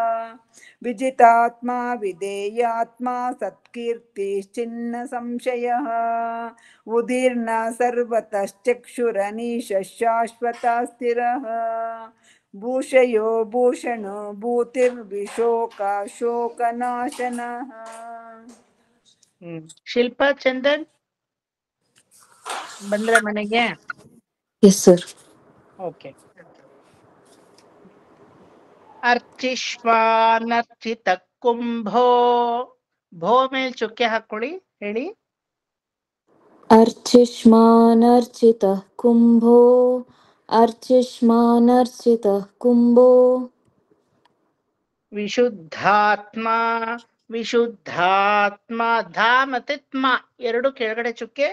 ವಿಜಿತಾತ್ಮ ವಿಧೇಯಾತ್ಮ ಸತ್ಕೀರ್ತಿಶ್ಚಿನ್ನ ಸಂಶಯಃ ಉದೀರ್ಣ ಸರ್ವತಶ್ಚಕ್ಷುರನೀಶ ಶಾಶ್ವತ ಸ್ಥಿರಃ ಭೂಷಯೋ ಭೂಷಣೋ ಭೂತಿರ್ವಿಶೋಕ ಶೋಕನಾಶನಃ. ಶಿಲ್ಪಾ ಚಂದನ್ ಬಂದ್ರ ಮನೆಗೆ? Yes sir. ಓಕೆ. ಅರ್ಚಿಷ್ವಾನರ್ಚಿತ ಕುಂಭೋ, ಭೋ ಮೇಲ್ ಚುಕ್ಕೆ ಹಾಕೊಳ್ಳಿ, ಹೇಳಿ. ಅರ್ಚಿಷ್ಮಾನರ್ಚಿತಃ ಕುಂಭೋ ಅರ್ಚಿಷ್ಮಾನರ್ಚಿತಃ ಕುಂಭೋ ವಿಶುದ್ಧಾತ್ಮ, ವಿಶುದ್ಧಾತ್ಮ ಧಾ ಮತ್ತೆ ತ್ಮ ಎರಡು ಕೆಳಗಡೆ ಚುಕ್ಕೆ.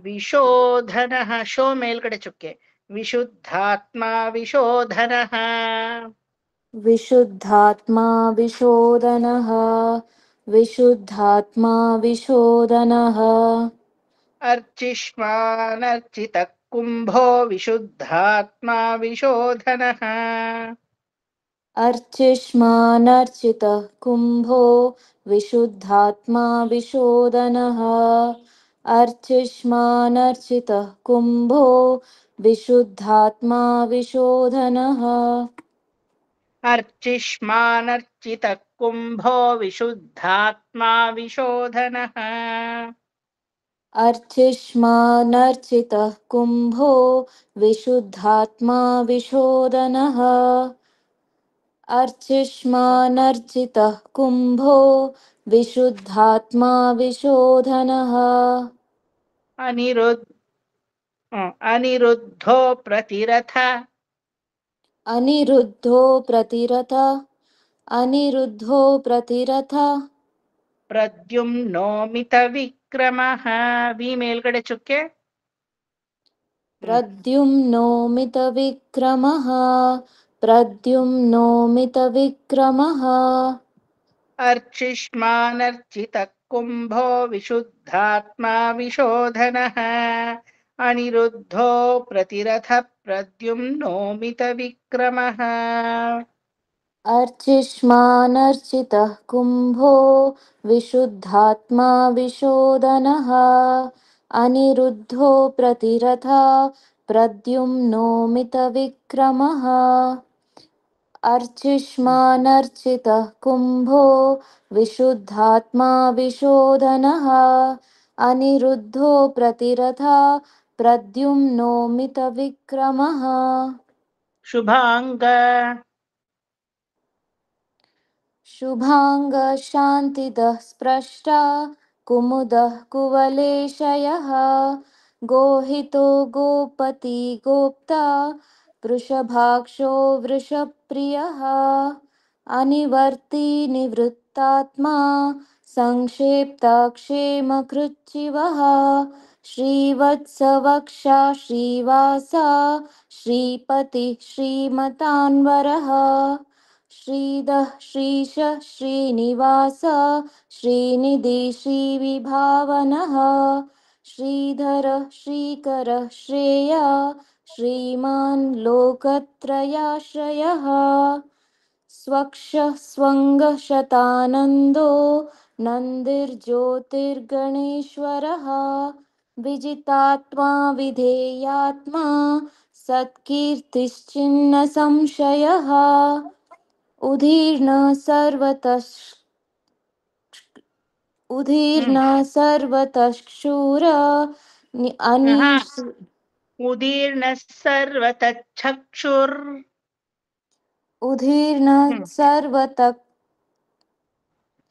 ವಿಶೋಧನಃ, ಶೋ ಮೇಲ್ಗಡೆ ಚುಕ್ಕೆ. ವಿಶುದ್ಧಾತ್ಮ ವಿಶೋಧನಃ. ವಿಶುದ್ಧಾತ್ಮಾ ವಿಶೋಧನಃ ವಿಶುದ್ಧಾತ್ಮಾ ವಿಶೋಧನಃ ಅರ್ಚಿಷ್ಮಾನರ್ಚಿತ ಕುಂಭೋ ವಿಶುದ್ಧಾತ್ಮ ವಿಶೋಧನಃ. ಅರ್ಚಿಷ್ಮಾನರ್ಚಿತಃ ಕುಂಭೋ ವಿಶುದ್ಧಾತ್ಮಾ ವಿಶೋಧನಃ ಅರ್ಚಿಷ್ಮಾನರ್ಚಿತಃ ಕುಂಭೋ ವಿಶುದ್ಧಾತ್ಮಾ ವಿಶೋಧನಃ ಅರ್ಚಿಷ್ಮಾನರ್ಚಿತ ಕುಂಭೋ ವಿಶುದ್ಧಾತ್ಮ ವಿಶೋಧನಃ. ಅರ್ಚಿಷ್ಮಾನರ್ಚಿತಃ ಕುಂಭೋ ವಿಶುದ್ಧಾತ್ಮಾ ವಿಶೋಧನಃ ಅರ್ಚಿಷ್ಮಾನರ್ಚಿತಃ ಕುಂಭೋ ವಿಶುದ್ಧಾತ್ಮಾ ವಿಶೋಧನಃ ಅನಿರುದ್ಧೋ ಪ್ರತಿರಥ, ಅನಿರುದ್ಧೋ ಪ್ರತಿರಥ ಅನಿರುದ್ಧೋ ಪ್ರತಿರಥ ಪ್ರದ್ಯುಮ್ನೋ ಮಿತ ವಿಕ್ರಮಃ, ವಿ ಮೇಲ್ಗಡೆ ಚುಕ್ಕೆ. ಪ್ರದ್ಯುಮ್ನೋ ಮಿತ ವಿಕ್ರಮಃ ಪ್ರದ್ಯುಮ್ನೋ ಮಿತ ವಿಕ್ರಮಃ ಅರ್ಚಿಷ್ಮಾನರ್ಚಿತ ಕುಂಭೋ ವಿಶುದ್ಧಾತ್ಮ ವಿಶೋಧನಃ. ಅನಿರುದ್ಧೋ ಪ್ರತಿರಥ ಪ್ರದ್ಯುಮ್ನೋ ಮಿತ ವಿಕ್ರಮಃ. ಅರ್ಚಿಷ್ಮಾನರ್ಚಿತಃ ಕುಂಭೋ ವಿಶುದ್ಧಾತ್ಮಾ ವಿಶೋಧನಃ ಅನಿರುದ್ಧೋ ಪ್ರತಿರಥ ಪ್ರದ್ಯುಮ್ನೋ ಮಿತ ವಿಕ್ರಮಃ ಅರ್ಚಿಷ್ಮಾನರ್ಚಿತಃ ಕುಂಭೋ ವಿಶುದ್ಧಾತ್ಮಾ ವಿಶೋಧನಃ ಅನಿರುದ್ಧೋ ಪ್ರತಿರಥ ಪ್ರದ್ಯುಮ್ನೋ ಮಿತ ವಿಕ್ರಮಃ. ಶುಭಾಂಗ, शुभांग शांतिदः स्प्रष्टा कुमुदः कुवलेशयः गोहितो गोपति गोप्ता वृषभाक्षो वृषप्रियः अनिवर्ती निवृत्तात्मा संक्षेप्ता क्षेमकृच्चिवः श्रीवत्सवक्षा श्रीवासा श्रीपति श्रीमतान्वरः श्रीदः श्रीश श्रीनिवास श्रीनिधि श्रीविभावनः श्रीधर श्रीकर श्रेय श्रीमान् लोकत्रयाश्रयः स्वक्ष स्वङ्गशतानन्दो नन्दिर्ज्योतिर्गणेश्वरः विजितात्मा विधेयात्मा सत्कीर्तिश्चिन्न संशयः उदीर्न सर्वतः अनीश उदीर्ण सर्वतच्छक्षुर् उदीर्न सर्वतः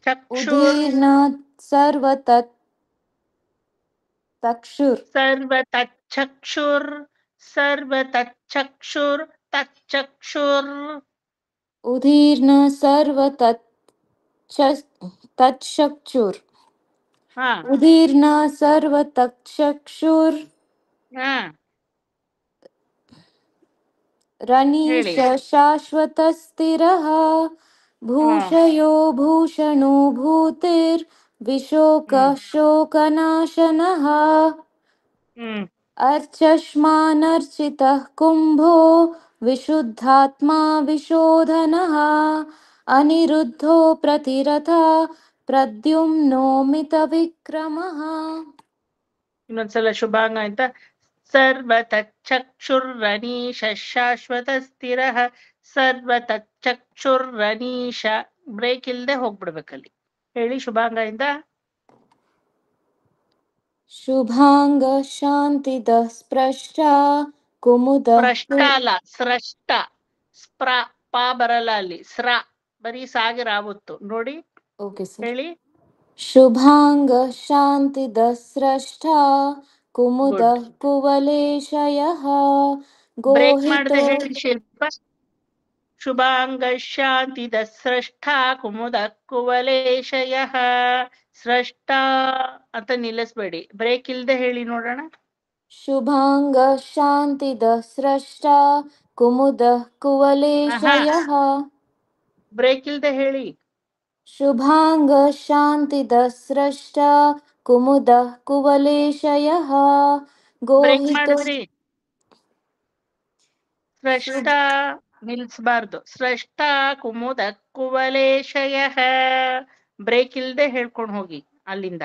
चक्षुर् उदीर्न सर्वतक्षुर् सर्वतच्छक्षुर् सर्वतच्छक्षुर् तच्चक्षुर् उदीर्न सर्वतच्छक्षुर् हा उदीर्न सर्वतक्षक्षुर् हा रणीश ಹೇಳಿ शाश्वतस्थिरः भूषयो भूषणो भूतिर्विशोकः शोकनाशनः ಹ್ಮ್ अर्चष्मानर्चितः कुम्भो विशुद्धात्मा विशोधनः अनिरुद्धो प्रतिरथा प्रद्युम्नो मितविक्रमः ಇನ್ನೊಂದ್ಸಲ ಶುಭಾಂಗ ಅಂತ ಸರ್ವತಚ್ಚಕ್ಷುರ್ರನೀಶ ಶಾಶ್ವತ ಸ್ಥಿರ ಸರ್ವತಚ್ಚಕ್ಷುರ್ರನೀಶ ಬ್ರೇಕ್ ಇಲ್ದೆ ಹೋಗ್ಬಿಡ್ಬೇಕಲ್ಲಿ ಹೇಳಿ ಶುಭಾಂಗ ಇಂದ शुभांग शांतिदः स्प्रष्टा कुमुदः ಸ್ಪ್ರಷ್ಟ ಅಲ್ಲ ಸ್ರಷ್ಟ ಸ್ಪ್ರ ಪಾ ಬರಲ್ಲ ಅಲ್ಲಿ ಸ್ರ ಬರೀ ಸಾಗಿ ರಾವತ್ತು ನೋಡಿ ओके सर ಹೇಳಿ शुभांग शांतिदः स्रष्टा ಗುಡ್ कुमुदः कुवलेशयः ಬ್ರೇಕ್ ಮಾಡದೆ गोहितो ಹೇಳಿ ಶಿಲ್ಪ ಶುಭಾಂಗ ಶಾಂತಿ ದಸ್ರಷ್ಟ ಕುಮುದ ಕುವಲೇಶಯ ಸ್ರಷ್ಟ ಅಂತ ನಿಲ್ಲಿಸ್ಬೇಡಿ ಬ್ರೇಕ್ ಇಲ್ದೆ ಹೇಳಿ ನೋಡೋಣ शुभांग शांतिदः स्रष्टा कुमुदः ಆಹಾ कुवलेशयः ಬ್ರೇಕ್ ಇಲ್ದೆ ಹೇಳಿ शुभांग शांतिदः स्रष्टा कुमुदः कुवलेशयः ಬ್ರೇಕ್ गोहितो ಮಾಡಿದ್ರಿ ಸ್ರಷ್ಟ ನಿಲ್ಸ್ಬಾರ್ದು ಸ್ರಷ್ಟ ಕುಮುದ ಕುವಲೇಶಯ ಬ್ರೇಕ್ ಇಲ್ದೆ ಹೇಳ್ಕೊಂಡು ಹೋಗಿ ಅಲ್ಲಿಂದ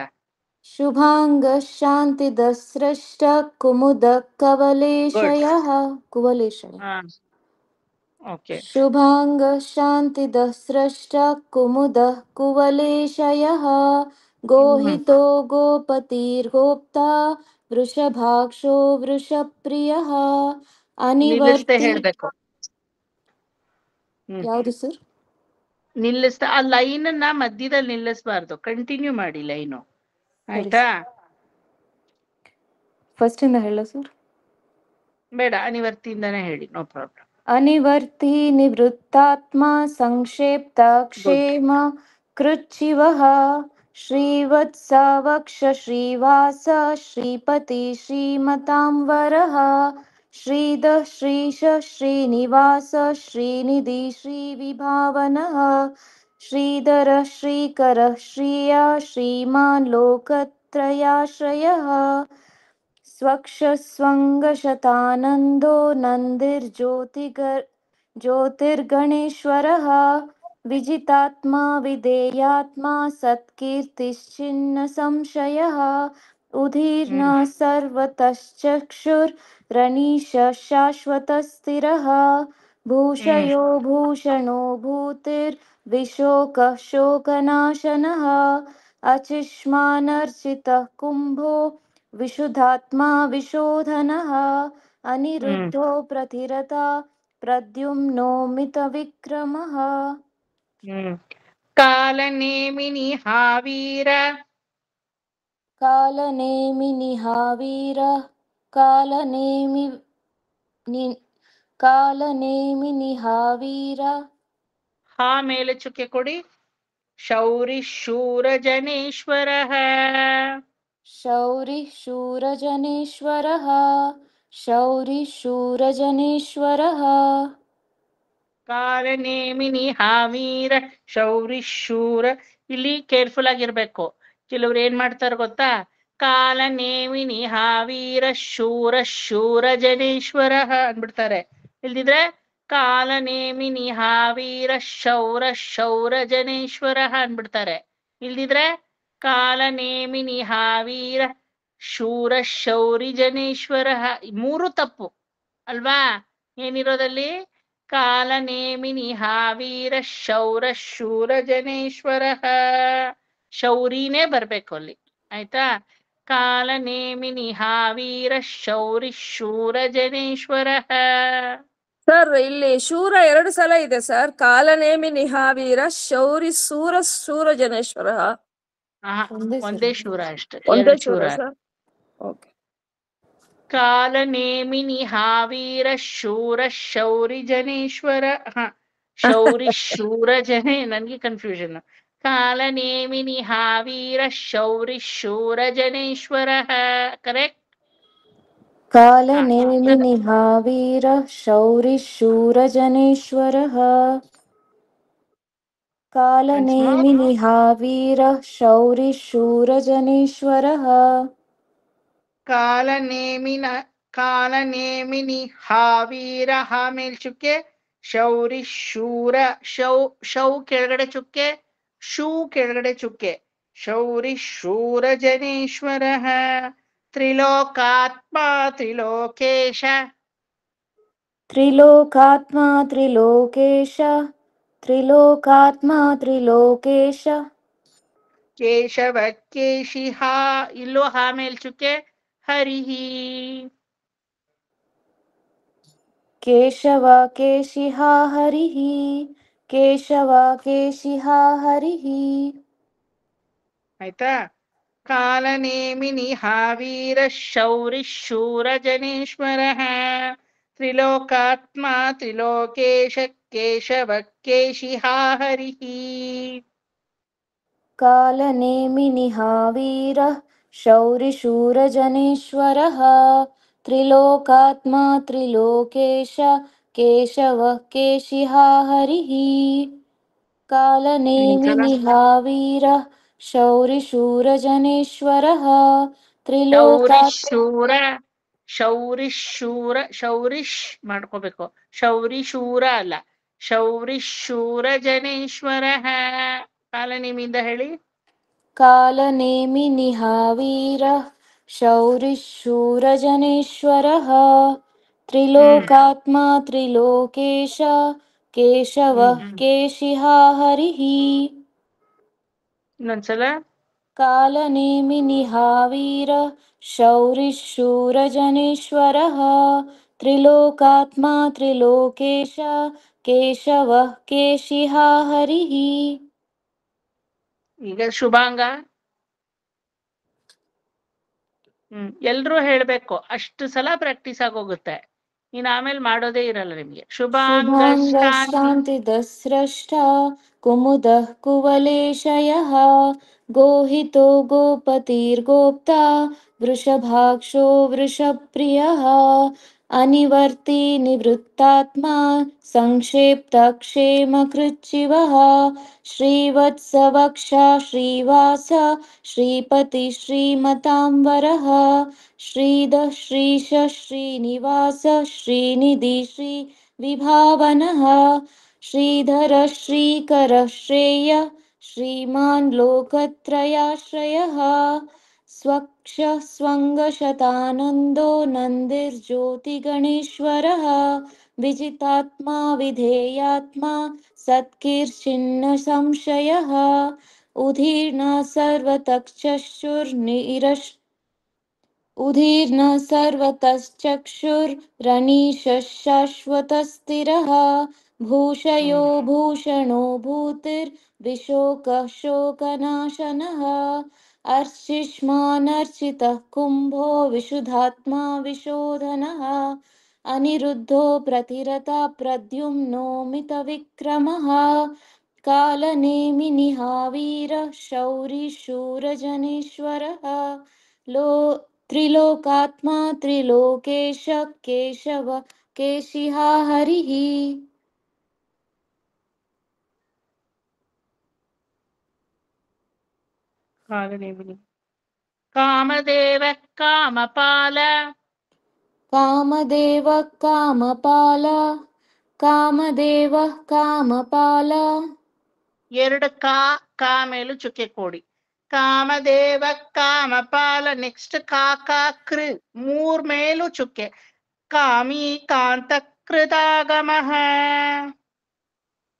शुभांग शांतिदः स्रष्टा कुमुदः ಗುಡ್ कवलेशयः कुवलेशयः ಹಾ ಓಕೆ शुभांग शांतिदः स्रष्टा कुमुदः कुवलेशयः गोहितो गोपतिर्गोप्ता वृषभाक्षो वृषप्रियः ನಿಲ್ಲಿಸ್ದೆ अनिवर्ति ಹೇಳ್ಬೇಕು ಹ್ಮ್ ಯಾವುದು ಸರ್ ನಿಲ್ಲಿಸ್ತಾ ಆ ಲೈನ್ ಅನ್ನ ಮಧ್ಯದಲ್ಲಿ ನಿಲ್ಲಿಸಬಾರ್ದು ಕಂಟಿನ್ಯೂ ಮಾಡಿ ಲೈನು ಸರಿ ಆಯ್ತಾ ಫಸ್ಟ್ ಇಂದ ಹೇಳ ಸರ್ ಬೇಡ ಅನಿವರ್ತಿಯಿಂದಾನೇ ಹೇಳಿ ನೋ ಪ್ರಾಬ್ಲಮ್ अनिवर्ति निवृत्तात्मा संक्षेप्त ಗುಡ್ क्षेम कृच्छिवः श्रीवत्सवक्ष श्रीवास श्रीपति श्रीमतांवरः श्रीदः श्रीश श्रीनिवास श्रीनिधि श्रीविभावनः श्रीधर श्रीकर श्रिया श्रीमान् लोकत्रयाश्रयः स्वक्ष स्वङ्गशतानन्दो ज्योतिर्गणेश्वरः विजितात्मा विधेयात्मा सत्कीर्तिश्चिन्न संशयः उदीर्न ಹ್ಮ್ सर्वतश्चक्षुर्रणीश शाश्वतस्थिरः ಹ್ಮ್ भूषयो भूषणो भूतिर्विशोकः शोकनाशनः अचिष्मानर्चितः कुम्भो विशुद्धात्मा विशोधनः ಹ್ಮ್ अनिरुद्धो प्रतिरता प्रद्युम्नो मितविक्रमः ಹ್ಮ್ ಕಾಲನೇಮಿನಿ ಹಾವೀರ ಕಾಲನೇಮಿ ಹಾವೀರ ಕಾಲನೇಮಿ ಕಾಲನೇಮಿ ಹಾವೀರ ಹಾ ಮೇಲೆ ಚುಕ್ಕೆ ಕೊಡಿ. ಶೌರಿ ಶೂರ ಜನೇಶ್ವರ ಶೌರಿ ಶೂರಜನೇಶ್ವರ ಶೌರಿ ಶೂರಜನೇಶ್ವರ ಕಾಲನೇಮಿನಿ ಹಾವೀರ ಶೌರಿ ಶೂರ. ಇಲ್ಲಿ ಕೇರ್ಫುಲ್ ಆಗಿರ್ಬೇಕು. ಕೆಲವ್ರು ಏನ್ ಮಾಡ್ತಾರೆ ಗೊತ್ತಾ, ಕಾಲನೇಮಿನಿ ಹಾವೀರ ಶೂರ ಶೂರ ಜನೇಶ್ವರ ಅಂದ್ಬಿಡ್ತಾರೆ. ಇಲ್ದಿದ್ರೆ ಕಾಲನೇಮಿನಿ ಹಾವೀರ ಶೌರ ಶೌರ ಜನೇಶ್ವರ ಅಂದ್ಬಿಡ್ತಾರೆ. ಇಲ್ದಿದ್ರೆ ಕಾಲನೇಮಿನಿ ಹಾವೀರ ಶೂರ ಶೌರಿ ಜನೇಶ್ವರ. ಮೂರು ತಪ್ಪು ಅಲ್ವಾ? ಏನಿರೋದಲ್ಲಿ ಕಾಲನೇಮಿನಿ ಹಾವೀರ ಶೌರ ಶೂರ ಜನೇಶ್ವರ. ಶೌರಿನೇ ಬರ್ಬೇಕು ಅಲ್ಲಿ, ಆಯ್ತಾ? ಕಾಲನೇಮಿನಿ ಹಾವೀರ ಶೌರಿ ಶೂರ ಜನೇಶ್ವರ. ಸರ್ ಇಲ್ಲಿ ಶೂರ 2 ಸಲ ಇದೆ ಸರ್. ಕಾಲನೇಮಿ ನಿಹಾವೀರ ಶೌರಿ ಶೂರಜನೇಶ್ವರ ಒಂದೇ ಶೂರ ಅಷ್ಟೇ, ಒಂದೇ ಎರಡು ಶೂರ ಶೂರ. ಸರ್. ಓಕೆ. ಕಾಲನೇಮಿನಿ ಹಾವೀರ ಶೂರ ಶೌರಿ ಜನೇಶ್ವರ. ಶೌರಿ ಶೂರ ಜನೇ, ನನ್ಗೆ ಕನ್ಫ್ಯೂಷನ್. ಕಾಲನೇಮಿನಿ ಹಾವೀರ ಶೌರಿ ಶೂರ ಜನೇಶ್ವರ. ಕರೆಕ್ಟ್. ಕಾಲನೇಮಿ ನಿಹಾವೀರ ಶೌರಿ ಶೂರಜನೇಶ್ವರ ಕಾಲನೇಮಿ ನಿಹಾವೀರ ಶೌರಿ ಶೂರಜನೇಶ್ವರ ಕಾಲನೇಮಿನಿ ಹಾವೀರ ಹಾ ಮೇಲ್ ಚುಕ್ಕೆ. ಶೌರಿ ಶೂರ ಶೌ ಕೆಳಗಡೆ ಚುಕ್ಕೆ, ಶೂ ಕೆಳಗಡೆ ಚುಕ್ಕೆ. ಶೌರಿ ಶೂರ ಜನೇಶ್ವರ. ತ್ರಿಲೋಕಾತ್ಮ ತ್ರಿಲೋಕೇಶ ತ್ರಿಲೋಕಾತ್ಮ ತ್ರಿಲೋಕೇಶ ತ್ರಿಲೋಕಾತ್ಮ ತ್ರಿಲೋಕೇಶ ಕೇಶವ ಕೇಶಿಹ. ಇಲ್ಲೋ ಹಾ ಮೇಲ್ ಚುಕ್ಕೆ. ಹರಿಹಿ ಕೇಶವ ಕೇಶಿಹ ಹರಿಃ ಕೇಶವ ಕೇಶಿಹ ಹರಿಃ. ಆಯ್ತಾ? ಕಾಲನೇಮಿನಿ ಹಾವೀರ ಶೌರಿ ಶೂರ ಜನೇಶ್ವರ. ತ್ರಿಲೋಕಾತ್ಮ ತ್ರಿಲೋಕೇಶ ಕೇಶವ ಕೇಶಿಹ ಹರಿಹಿ. ಕಾಲನೇಮಿ ನಿಹಾವೀರ ಶೌರಿ ಶೂರಜನೇಶ್ವರ ತ್ರಿಲೋಕಾತ್ಮ ತ್ರಿಲೋಕೇಶ ಕೇಶವ ಕೇಶಿಹ ಹರಿಃ. ಕಾಲನೇಮಿ ನಿಹಾವೀರ ಶೌರಿ ಶೂರಜನೇಶ್ವರ ತ್ರಿಲೋಕಾತ್ಮ ಶೌರಿಶ್ ಮಾಡ್ಕೋಬೇಕು. ಶೌರಿ ಶೂರ ಅಲ್ಲ, ಶೌರಿ ಶೂರ ಜನೇಶ್ವರ. ಕಾಲನೇಮಿಯಿಂದ ಹೇಳಿ. ಕಾಲನೇಮಿ ನಿಹಾವೀರ ಶೌರಿ ಶೂರಜನೇಶ್ವರ ತ್ರಿಲೋಕಾತ್ಮ ತ್ರಿಲೋಕೇಶ ಕೇಶವ ಕೇಶಿಹ ಹರಿಃ. ಇನ್ನೊಂದ್ಸಲ. ಕಾಲನೇಮಿ ನಿಹಾವೀರ ಶೌರಿ ಶೂರಜನೇಶ್ವರ ತ್ರಿಲೋಕಾತ್ಮ ತ್ರಿಲೋಕೇಶ ಕೇಶವ ಕೇಶಿಹ ಹರಿಃ. ಈಗ ಶುಭಾಂಗ. ಎಲ್ರೂ ಹೇಳ್ಬೇಕು. ಅಷ್ಟು ಸಲ ಪ್ರಾಕ್ಟೀಸ್ ಆಗೋಗುತ್ತೆ. ಇನ್ನು ಆಮೇಲೆ ಮಾಡೋದೇ ಇರಲ್ಲ ನಿಮ್ಗೆ. ಶುಭಾಂಗ ಶಾಂತಿ ದಸ್ರಷ್ಟ ಕುಮುದ ಕುವಲೇಶಯಃ ಗೋಹಿತೋ ಗೋಪತಿರ್ಗೋಪ್ತಾ ವೃಷಭಾಕ್ಷೋ ವೃಷಪ್ರಿಯಃ ಅನಿವರ್ತಿ ನಿವೃತ್ತಾತ್ಮ ಸಂಕ್ಷೇಪ್ತ ಕ್ಷೇಮಕೃಚ್ಚಿವಃ ಶ್ರೀವತ್ಸವಕ್ಷ ಶ್ರೀವಾಸ ಶ್ರೀಪತಿ ಶ್ರೀಮತಾಂಬರಃ ಶ್ರೀಧ ಶ್ರೀಶ ಶ್ರೀನಿವಾಸ ಶ್ರೀನಿಧಿ ಶ್ರೀ ವಿಭಾವನಃ ಶ್ರೀಧರ ಶ್ರೀಕರ ಶ್ರೇಯ ಶ್ರೀಮಾನ್ ಲೋಕತ್ರಯಾಶ್ರಯಃ ಸ್ವಕ್ಷ ಸ್ವಂಗಶತಾನಂದೋ ನಂದಿರ್ಜ್ಯೋತಿಗಣೇಶ್ವರಃ ವಿಜಿತಾತ್ಮ ವಿಧೇಯಾತ್ಮ ಸತ್ಕೀರ್ಷಿನ್ನ ಸಂಶಯಃ ಉದೀರ್ಣ ಸರ್ವತಶ್ಚಕ್ಷುರ್ರಣೀಶಃ ಶಾಶ್ವತಸ್ಥಿರಃ भूषयो भूषणो भूतिर्विशोकः शोकनाशनः अर्चिष्मानर्चितः कुम्भो विशुधात्मा विशोधनः अनिरुद्धो प्रतिरता प्रद्युम्नो मितविक्रमः कालनेमिनिहावीरः शौरी शूरजनेश्वरः लो त्रिलोकात्मा त्रिलोकेश केशव केशिहा हरिः कालनेमिनि कामदेव कामपाल कामदेव कामपाल ಕಾಮದೇವ ಕಾಮಪಾಲ ಎರಡು ಕಾ ಮೇಲೂ ಚುಕ್ಕೆ ಕೊಡಿ. ಕಾಮದೇವ ಕಾಮಪಾಲ. ನೆಕ್ಸ್ಟ್ ಕೃ 3 ಮೇಲೂ ಚುಕ್ಕೆ. ಕಾಮಿ ಕಾಂತ ಕೃತಾಗಮಃ.